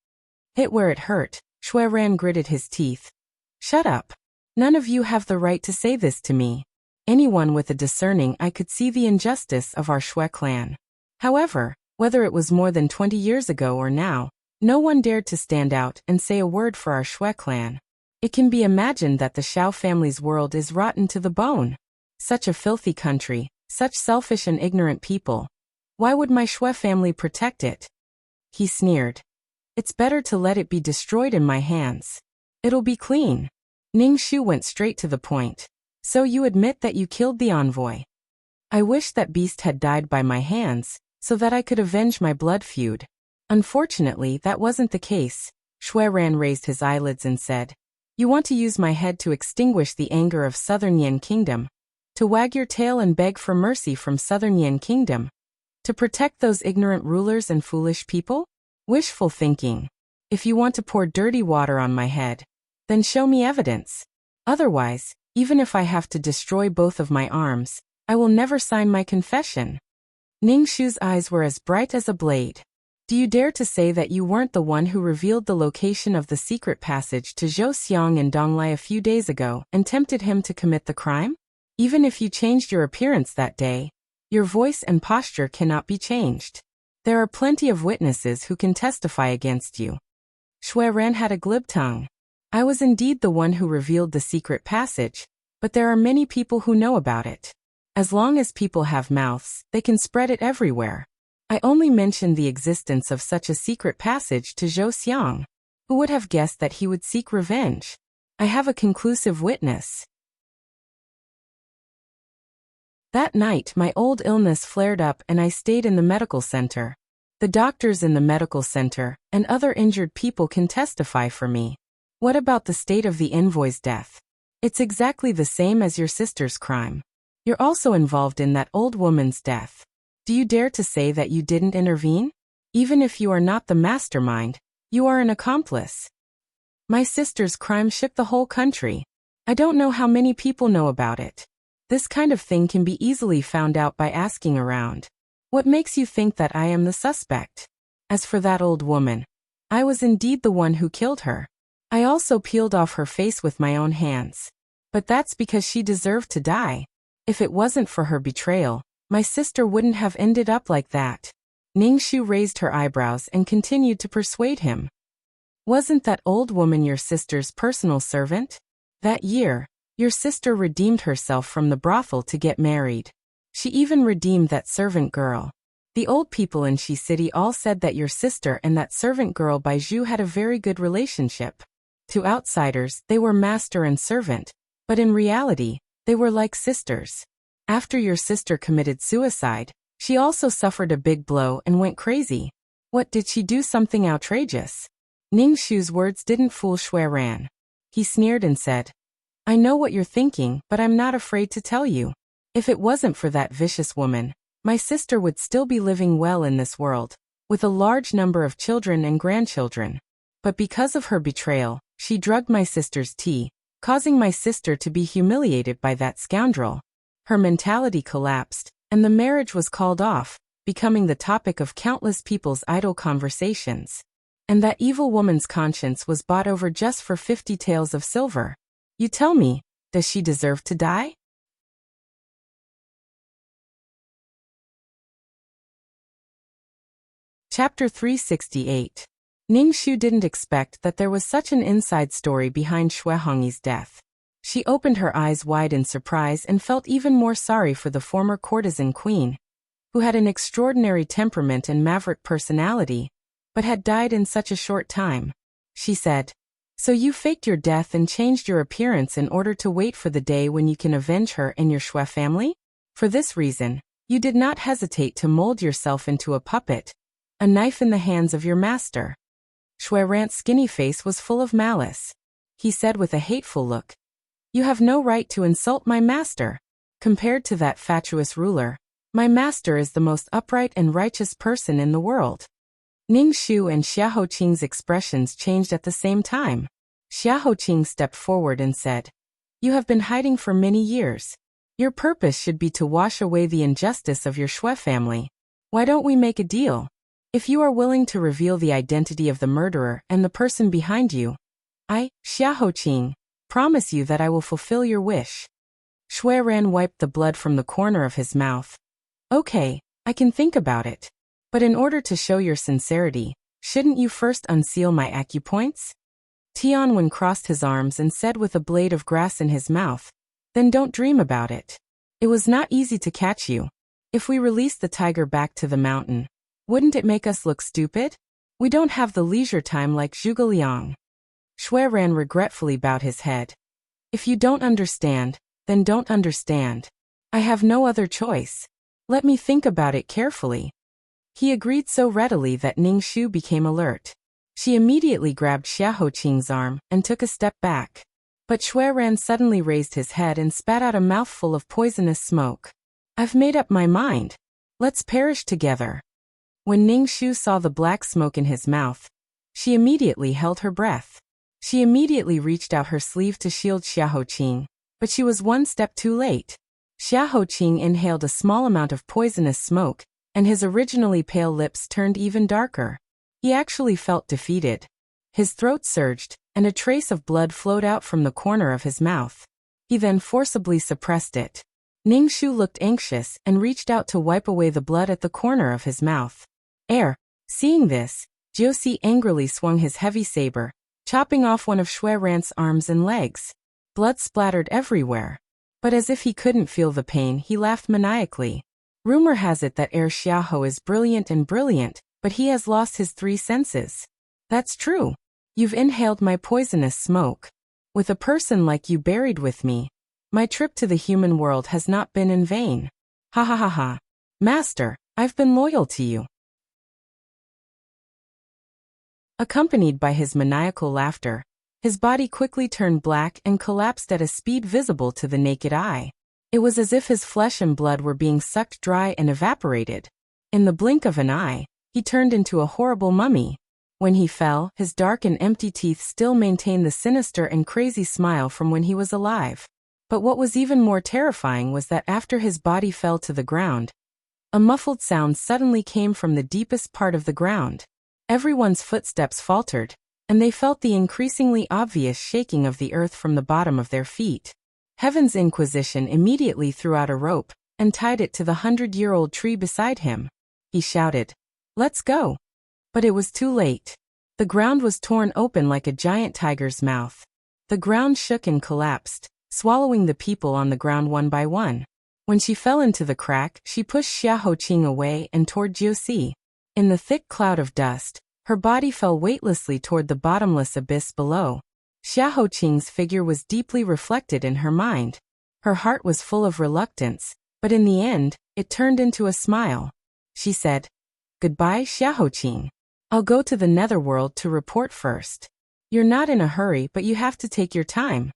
Hit where it hurt, Shui Ran gritted his teeth. Shut up. None of you have the right to say this to me. Anyone with a discerning eye could see the injustice of our Shui clan. However, whether it was more than 20 years ago or now, no one dared to stand out and say a word for our Shui clan. It can be imagined that the Shao family's world is rotten to the bone. Such a filthy country, such selfish and ignorant people. Why would my Shui family protect it? He sneered. It's better to let it be destroyed in my hands. It'll be clean. Ningxu went straight to the point. So you admit that you killed the envoy. I wish that beast had died by my hands, so that I could avenge my blood feud. Unfortunately, that wasn't the case. Shui Ran raised his eyelids and said, You want to use my head to extinguish the anger of Southern Yan Kingdom, to wag your tail and beg for mercy from Southern Yan Kingdom, to protect those ignorant rulers and foolish people? Wishful thinking. If you want to pour dirty water on my head, then show me evidence. Otherwise, even if I have to destroy both of my arms, I will never sign my confession. Ningxu's eyes were as bright as a blade. Do you dare to say that you weren't the one who revealed the location of the secret passage to Zhou Xiang and Donglai a few days ago and tempted him to commit the crime? Even if you changed your appearance that day, your voice and posture cannot be changed. There are plenty of witnesses who can testify against you. Shui Ran had a glib tongue. I was indeed the one who revealed the secret passage, but there are many people who know about it. As long as people have mouths, they can spread it everywhere. I only mentioned the existence of such a secret passage to Zhou Xiang. Who would have guessed that he would seek revenge? I have a conclusive witness. That night my old illness flared up and I stayed in the medical center. The doctors in the medical center and other injured people can testify for me. What about the state of the envoy's death? It's exactly the same as your sister's crime. You're also involved in that old woman's death. Do you dare to say that you didn't intervene? Even if you are not the mastermind, you are an accomplice. My sister's crime shook the whole country. I don't know how many people know about it. This kind of thing can be easily found out by asking around. What makes you think that I am the suspect? As for that old woman, I was indeed the one who killed her. I also peeled off her face with my own hands. But that's because she deserved to die. If it wasn't for her betrayal, my sister wouldn't have ended up like that. Ningxu raised her eyebrows and continued to persuade him. Wasn't that old woman your sister's personal servant? That year, your sister redeemed herself from the brothel to get married. She even redeemed that servant girl. The old people in Shi City all said that your sister and that servant girl Baizhu had a very good relationship. To outsiders, they were master and servant, but in reality, they were like sisters. After your sister committed suicide, she also suffered a big blow and went crazy. What, did she do something outrageous? Ningxu's words didn't fool Shui Ran. He sneered and said, I know what you're thinking, but I'm not afraid to tell you. If it wasn't for that vicious woman, my sister would still be living well in this world, with a large number of children and grandchildren. But because of her betrayal, she drugged my sister's tea, causing my sister to be humiliated by that scoundrel. Her mentality collapsed, and the marriage was called off, becoming the topic of countless people's idle conversations. And that evil woman's conscience was bought over just for 50 taels of silver. You tell me, does she deserve to die? Chapter 368. Ning Shu didn't expect that there was such an inside story behind Xue Hongyi's death. She opened her eyes wide in surprise and felt even more sorry for the former courtesan queen, who had an extraordinary temperament and maverick personality, but had died in such a short time. She said, "So you faked your death and changed your appearance in order to wait for the day when you can avenge her and your Xue family? For this reason, you did not hesitate to mold yourself into a puppet, a knife in the hands of your master." Xue Rant's skinny face was full of malice. He said with a hateful look, "You have no right to insult my master. Compared to that fatuous ruler, my master is the most upright and righteous person in the world." Ning Shu and Xia Hoqing's expressions changed at the same time. Xia Hoqing stepped forward and said, "You have been hiding for many years. Your purpose should be to wash away the injustice of your Xue family. Why don't we make a deal? If you are willing to reveal the identity of the murderer and the person behind you, I, Xia Hoqing, promise you that I will fulfill your wish." Xue Ran wiped the blood from the corner of his mouth. "Okay, I can think about it. But in order to show your sincerity, shouldn't you first unseal my acupoints?" Tianwen crossed his arms and said with a blade of grass in his mouth, "Then don't dream about it. It was not easy to catch you. If we release the tiger back to the mountain, wouldn't it make us look stupid? We don't have the leisure time like Zhuge Liang." Xue Ran regretfully bowed his head. "If you don't understand, then don't understand. I have no other choice. Let me think about it carefully." He agreed so readily that Ning Shu became alert. She immediately grabbed Xia Hoqing's arm and took a step back. But Xue Ran suddenly raised his head and spat out a mouthful of poisonous smoke. "I've made up my mind. Let's perish together." When Ning Shu saw the black smoke in his mouth, she immediately held her breath. She immediately reached out her sleeve to shield Xia Hoqing, but she was one step too late. Xia Hoqing inhaled a small amount of poisonous smoke, and his originally pale lips turned even darker. He actually felt defeated. His throat surged, and a trace of blood flowed out from the corner of his mouth. He then forcibly suppressed it. Ning Shu looked anxious and reached out to wipe away the blood at the corner of his mouth. Seeing this, Jiuxi angrily swung his heavy saber, chopping off one of Xue Rant's arms and legs. Blood splattered everywhere. But as if he couldn't feel the pain, he laughed maniacally. Rumor has it that Xiaoho is brilliant, but he has lost his 3 senses. That's true. You've inhaled my poisonous smoke. With a person like you buried with me, my trip to the human world has not been in vain. Ha ha ha ha. Master, I've been loyal to you." Accompanied by his maniacal laughter, his body quickly turned black and collapsed at a speed visible to the naked eye. It was as if his flesh and blood were being sucked dry and evaporated. In the blink of an eye, he turned into a horrible mummy. When he fell, his dark and empty teeth still maintained the sinister and crazy smile from when he was alive. But what was even more terrifying was that after his body fell to the ground, a muffled sound suddenly came from the deepest part of the ground. Everyone's footsteps faltered, and they felt the increasingly obvious shaking of the earth from the bottom of their feet. Heaven's Inquisition immediately threw out a rope and tied it to the 100-year-old tree beside him. He shouted, "Let's go!" But it was too late. The ground was torn open like a giant tiger's mouth. The ground shook and collapsed, swallowing the people on the ground one by one. When she fell into the crack, she pushed Xia Hoqing away and toward Jiuxi. In the thick cloud of dust, her body fell weightlessly toward the bottomless abyss below. Xia Hoqing's figure was deeply reflected in her mind. Her heart was full of reluctance, but in the end, it turned into a smile. She said, "Goodbye, Xia Hoqing. I'll go to the netherworld to report first. You're not in a hurry, but you have to take your time."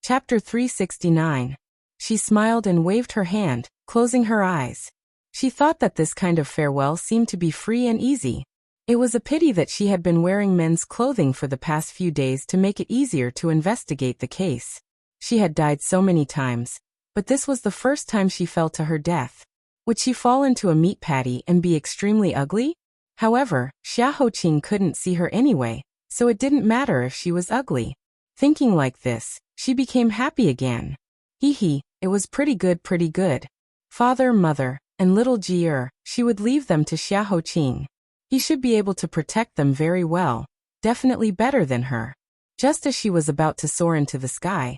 Chapter 369. She smiled and waved her hand, closing her eyes. She thought that this kind of farewell seemed to be free and easy. It was a pity that she had been wearing men's clothing for the past few days to make it easier to investigate the case. She had died so many times, but this was the first time she fell to her death. Would she fall into a meat patty and be extremely ugly? However, Xiaoqing couldn't see her anyway, so it didn't matter if she was ugly. Thinking like this, she became happy again. Hee, it was pretty good. Father, mother, and little Jier, she would leave them to Xiaoqing. He should be able to protect them very well, definitely better than her. Just as she was about to soar into the sky,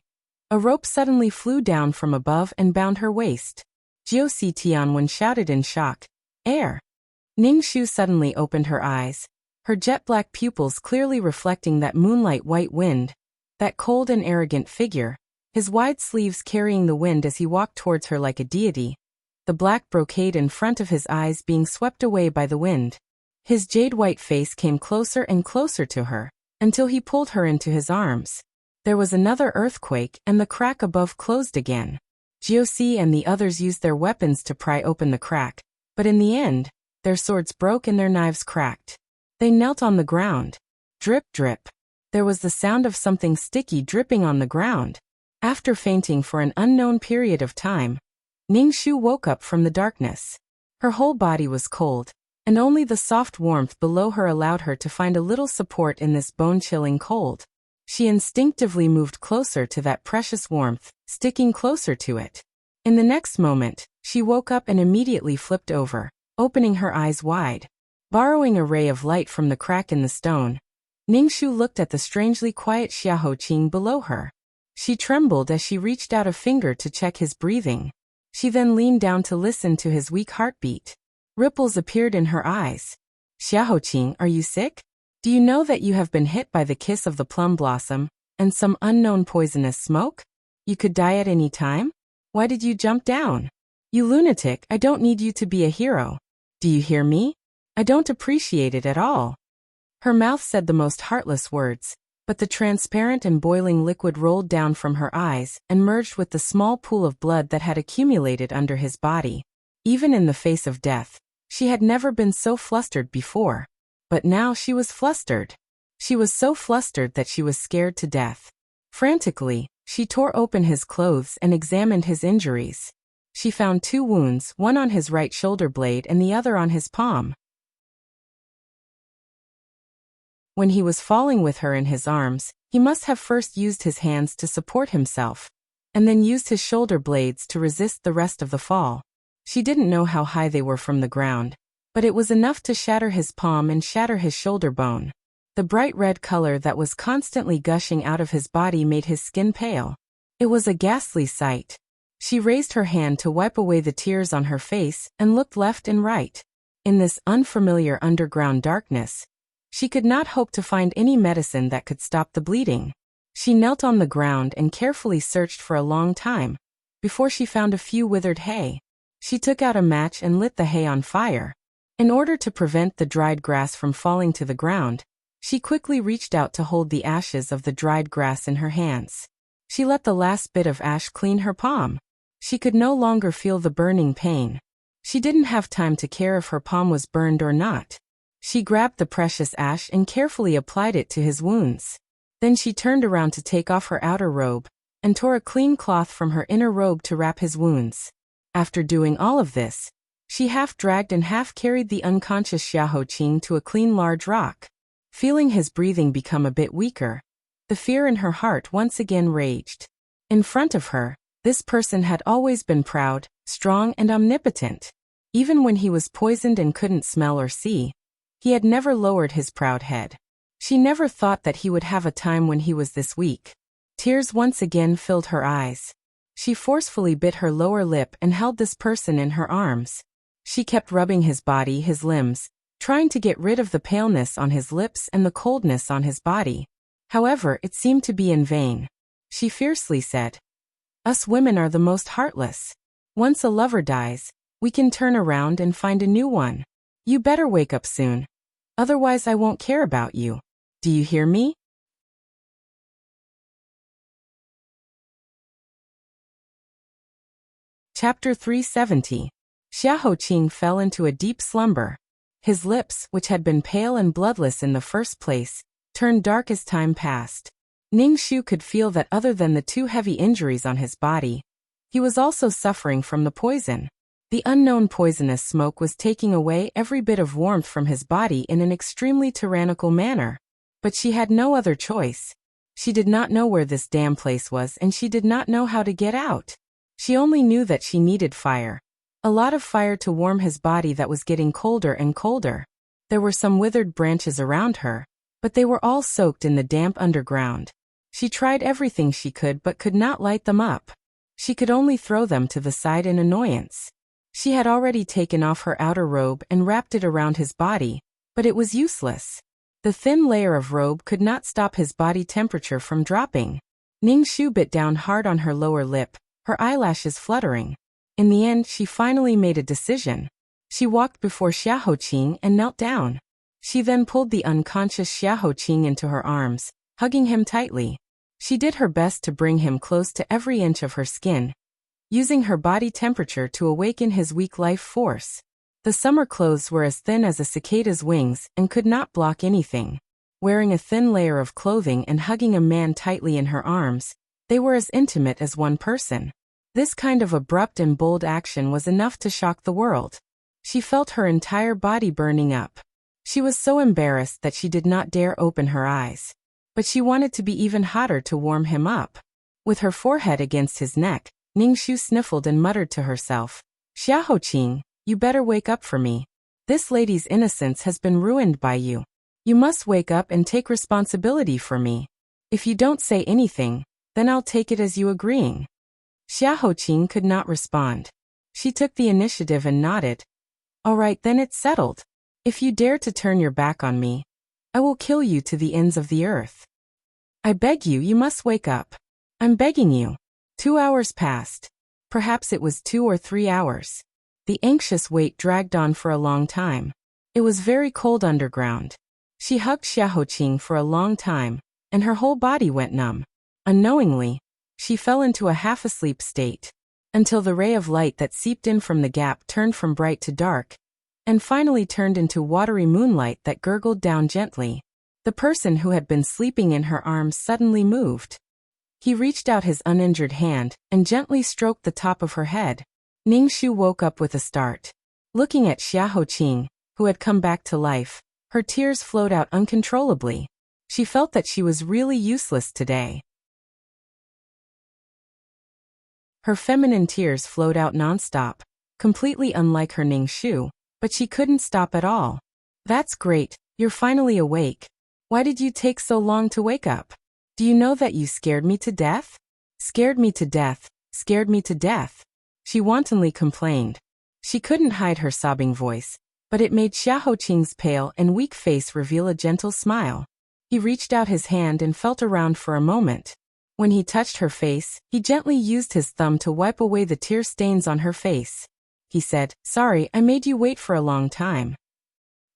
a rope suddenly flew down from above and bound her waist. Jiu Si Tianwen shouted in shock, "Air!" Ning Shu suddenly opened her eyes, her jet-black pupils clearly reflecting that moonlight white wind, that cold and arrogant figure, his wide sleeves carrying the wind as he walked towards her like a deity, the black brocade in front of his eyes being swept away by the wind. His jade-white face came closer and closer to her, until he pulled her into his arms. There was another earthquake and the crack above closed again. Jiusi and the others used their weapons to pry open the crack, but in the end, their swords broke and their knives cracked. They knelt on the ground. Drip, drip. There was the sound of something sticky dripping on the ground. After fainting for an unknown period of time, Ning Shu woke up from the darkness. Her whole body was cold, and only the soft warmth below her allowed her to find a little support in this bone-chilling cold. She instinctively moved closer to that precious warmth, sticking closer to it. In the next moment, she woke up and immediately flipped over, opening her eyes wide. Borrowing a ray of light from the crack in the stone, Ning Shu looked at the strangely quiet Xiaoqing below her. She trembled as she reached out a finger to check his breathing. She then leaned down to listen to his weak heartbeat. Ripples appeared in her eyes. "Xiaoqing, are you sick? Do you know that you have been hit by the kiss of the plum blossom, and some unknown poisonous smoke? You could die at any time? Why did you jump down? You lunatic, I don't need you to be a hero. Do you hear me? I don't appreciate it at all." Her mouth said the most heartless words, but the transparent and boiling liquid rolled down from her eyes and merged with the small pool of blood that had accumulated under his body. Even in the face of death, she had never been so flustered before. But now she was flustered. She was so flustered that she was scared to death. Frantically, she tore open his clothes and examined his injuries. She found 2 wounds, one on his right shoulder blade and the other on his palm. When he was falling with her in his arms, he must have first used his hands to support himself, and then used his shoulder blades to resist the rest of the fall. She didn't know how high they were from the ground, but it was enough to shatter his palm and shatter his shoulder bone. The bright red color that was constantly gushing out of his body made his skin pale. It was a ghastly sight. She raised her hand to wipe away the tears on her face and looked left and right. In this unfamiliar underground darkness, she could not hope to find any medicine that could stop the bleeding. She knelt on the ground and carefully searched for a long time, before she found a few withered hay. She took out a match and lit the hay on fire. In order to prevent the dried grass from falling to the ground, she quickly reached out to hold the ashes of the dried grass in her hands. She let the last bit of ash clean her palm. She could no longer feel the burning pain. She didn't have time to care if her palm was burned or not. She grabbed the precious ash and carefully applied it to his wounds. Then she turned around to take off her outer robe, and tore a clean cloth from her inner robe to wrap his wounds. After doing all of this, she half dragged and half carried the unconscious Xiaoqing to a clean large rock. Feeling his breathing become a bit weaker, the fear in her heart once again raged. In front of her, this person had always been proud, strong and omnipotent. Even when he was poisoned and couldn't smell or see, he had never lowered his proud head. She never thought that he would have a time when he was this weak. Tears once again filled her eyes. She forcefully bit her lower lip and held this person in her arms. She kept rubbing his body, his limbs, trying to get rid of the paleness on his lips and the coldness on his body. However, it seemed to be in vain. She fiercely said, "Us women are the most heartless. Once a lover dies, we can turn around and find a new one. You better wake up soon. Otherwise I won't care about you. Do you hear me?" Chapter 370. Xiaoqing fell into a deep slumber. His lips, which had been pale and bloodless in the first place, turned dark as time passed. Ning Shu could feel that other than the 2 heavy injuries on his body, he was also suffering from the poison. The unknown poisonous smoke was taking away every bit of warmth from his body in an extremely tyrannical manner. But she had no other choice. She did not know where this damn place was, and she did not know how to get out. She only knew that she needed fire. A lot of fire to warm his body that was getting colder and colder. There were some withered branches around her, but they were all soaked in the damp underground. She tried everything she could but could not light them up. She could only throw them to the side in annoyance. She had already taken off her outer robe and wrapped it around his body, but it was useless. The thin layer of robe could not stop his body temperature from dropping. Ning Shu bit down hard on her lower lip, her eyelashes fluttering. In the end, she finally made a decision. She walked before Xiaoqing and knelt down. She then pulled the unconscious Xiaoqing into her arms, hugging him tightly. She did her best to bring him close to every inch of her skin, using her body temperature to awaken his weak life force. The summer clothes were as thin as a cicada's wings and could not block anything. Wearing a thin layer of clothing and hugging a man tightly in her arms, they were as intimate as one person. This kind of abrupt and bold action was enough to shock the world. She felt her entire body burning up. She was so embarrassed that she did not dare open her eyes. But she wanted to be even hotter to warm him up. With her forehead against his neck, Ning Shu sniffled and muttered to herself, "Xiaoqing, you better wake up for me. This lady's innocence has been ruined by you. You must wake up and take responsibility for me. If you don't say anything, then I'll take it as you agreeing." Xiaoqing could not respond. She took the initiative and nodded. "All right, then it's settled. If you dare to turn your back on me, I will kill you to the ends of the earth. I beg you, you must wake up. I'm begging you." 2 hours passed. Perhaps it was 2 or 3 hours. The anxious wait dragged on for a long time. It was very cold underground. She hugged Xiaoqing for a long time, and her whole body went numb. Unknowingly, she fell into a half-asleep state, until the ray of light that seeped in from the gap turned from bright to dark, and finally turned into watery moonlight that gurgled down gently. The person who had been sleeping in her arms suddenly moved. He reached out his uninjured hand and gently stroked the top of her head. Ning Shu woke up with a start. Looking at Xiaoqing, who had come back to life, her tears flowed out uncontrollably. She felt that she was really useless today. Her feminine tears flowed out nonstop, completely unlike her Ning Shu, but she couldn't stop at all. "That's great, you're finally awake. Why did you take so long to wake up? Do you know that you scared me to death? Scared me to death, scared me to death," she wantonly complained. She couldn't hide her sobbing voice, but it made Xiaoqing's pale and weak face reveal a gentle smile. He reached out his hand and felt around for a moment. When he touched her face, he gently used his thumb to wipe away the tear stains on her face. He said, "Sorry, I made you wait for a long time."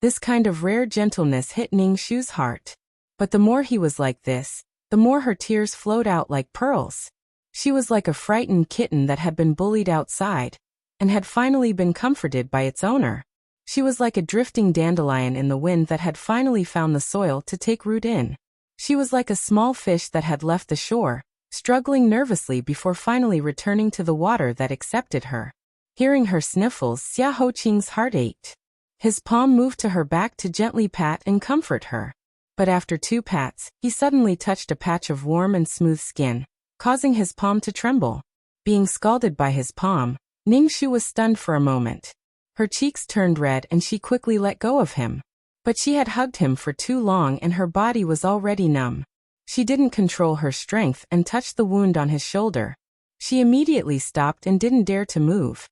This kind of rare gentleness hit Ning Shu's heart. But the more he was like this, the more her tears flowed out like pearls. She was like a frightened kitten that had been bullied outside, and had finally been comforted by its owner. She was like a drifting dandelion in the wind that had finally found the soil to take root in. She was like a small fish that had left the shore, struggling nervously before finally returning to the water that accepted her. Hearing her sniffles, Xiaoqing's heart ached. His palm moved to her back to gently pat and comfort her. But after 2 pats, he suddenly touched a patch of warm and smooth skin, causing his palm to tremble. Being scalded by his palm, Ning Shu was stunned for a moment. Her cheeks turned red and she quickly let go of him. But she had hugged him for too long and her body was already numb. She didn't control her strength and touched the wound on his shoulder. She immediately stopped and didn't dare to move.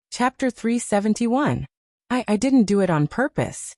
Chapter 371. I didn't do it on purpose.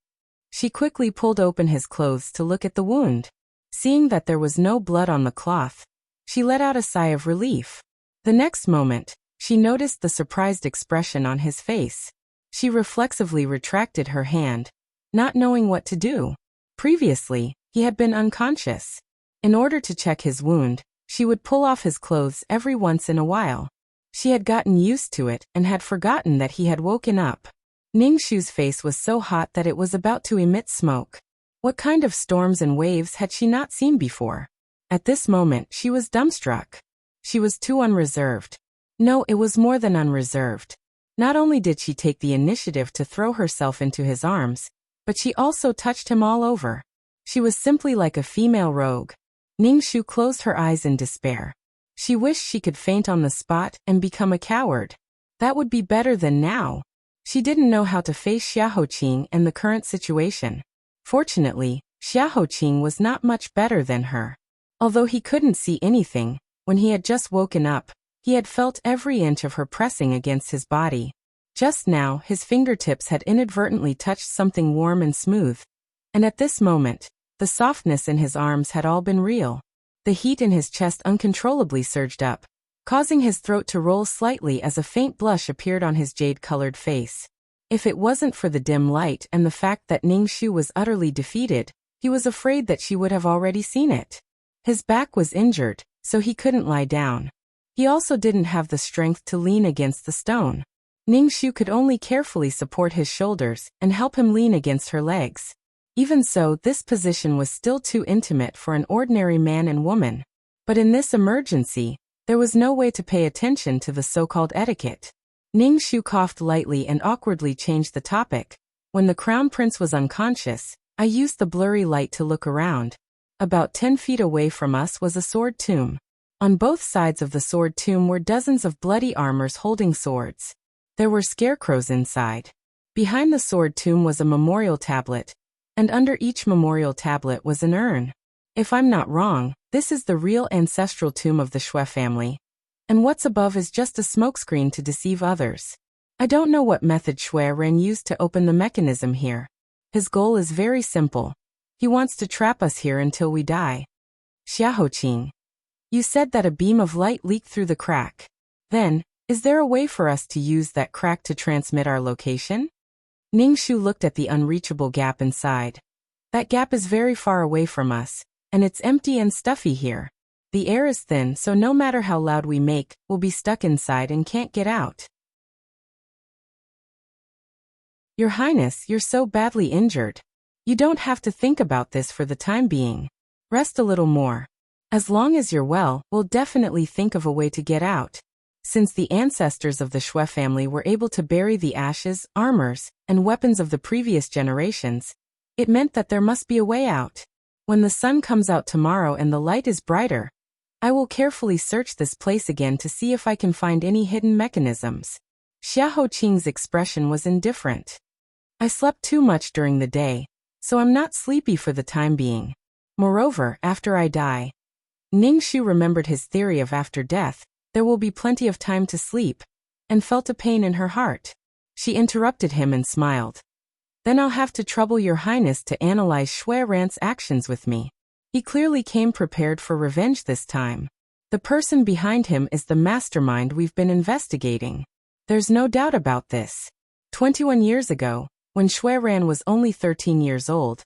She quickly pulled open his clothes to look at the wound. Seeing that there was no blood on the cloth, she let out a sigh of relief. The next moment, she noticed the surprised expression on his face. She reflexively retracted her hand, not knowing what to do. Previously, He had been unconscious. In order to check his wound, she would pull off his clothes every once in a while. She had gotten used to it and had forgotten that he had woken up. Ningshu's face was so hot that it was about to emit smoke. What kind of storms and waves had she not seen before? At this moment, she was dumbstruck. She was too unreserved. No, it was more than unreserved. Not only did she take the initiative to throw herself into his arms, but she also touched him all over. She was simply like a female rogue. Ningshu closed her eyes in despair. She wished she could faint on the spot and become a coward. That would be better than now. She didn't know how to face Xiaoqing and the current situation. Fortunately, Xiaoqing was not much better than her. Although he couldn't see anything, when he had just woken up, he had felt every inch of her pressing against his body. Just now, his fingertips had inadvertently touched something warm and smooth. And at this moment, the softness in his arms had all been real. The heat in his chest uncontrollably surged up, causing his throat to roll slightly as a faint blush appeared on his jade-colored face. If it wasn't for the dim light and the fact that Ningshu was utterly defeated, he was afraid that she would have already seen it. His back was injured, so he couldn't lie down. He also didn't have the strength to lean against the stone. Ningshu could only carefully support his shoulders and help him lean against her legs. Even so, this position was still too intimate for an ordinary man and woman. But in this emergency, there was no way to pay attention to the so-called etiquette. Ningshu coughed lightly and awkwardly changed the topic. When the crown prince was unconscious, I used the blurry light to look around. About 10 feet away from us was a sword tomb. On both sides of the sword tomb were dozens of bloody armors holding swords. There were scarecrows inside. Behind the sword tomb was a memorial tablet, and under each memorial tablet was an urn. If I'm not wrong, this is the real ancestral tomb of the Shui family. And what's above is just a smokescreen to deceive others. I don't know what method Shui Ren used to open the mechanism here. His goal is very simple. He wants to trap us here until we die. Xiaoqing, you said that a beam of light leaked through the crack. Then, is there a way for us to use that crack to transmit our location? Ningshu looked at the unreachable gap inside. That gap is very far away from us, and it's empty and stuffy here. The air is thin, so no matter how loud we make, we'll be stuck inside and can't get out. Your Highness, you're so badly injured. You don't have to think about this for the time being. Rest a little more. As long as you're well, we'll definitely think of a way to get out. Since the ancestors of the Shui family were able to bury the ashes, armors, and weapons of the previous generations, it meant that there must be a way out. When the sun comes out tomorrow and the light is brighter, I will carefully search this place again to see if I can find any hidden mechanisms. Xiaoqing's expression was indifferent. I slept too much during the day, so I'm not sleepy for the time being. Moreover, after I die, Ningshu remembered his theory of after death, there will be plenty of time to sleep, and felt a pain in her heart. She interrupted him and smiled. Then I'll have to trouble your highness to analyze Shui Ran's actions with me. He clearly came prepared for revenge this time. The person behind him is the mastermind we've been investigating. There's no doubt about this. 21 years ago, when Shui Ran was only 13 years old,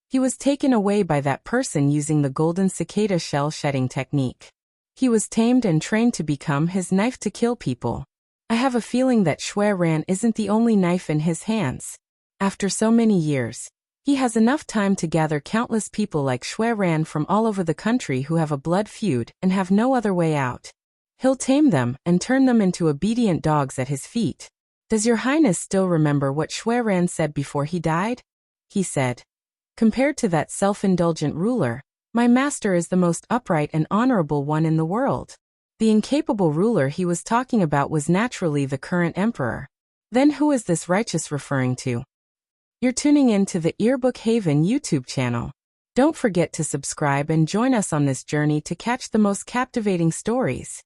he was taken away by that person using the golden cicada shell shedding technique. He was tamed and trained to become his knife to kill people. I have a feeling that Shui Ran isn't the only knife in his hands. After so many years, he has enough time to gather countless people like Shui Ran from all over the country who have a blood feud and have no other way out. He'll tame them and turn them into obedient dogs at his feet. Does your highness still remember what Shui Ran said before he died? He said, compared to that self-indulgent ruler, my master is the most upright and honorable one in the world. The incapable ruler he was talking about was naturally the current emperor. Then who is this righteous referring to? You're tuning in to the Earbook Haven YouTube channel. Don't forget to subscribe and join us on this journey to catch the most captivating stories.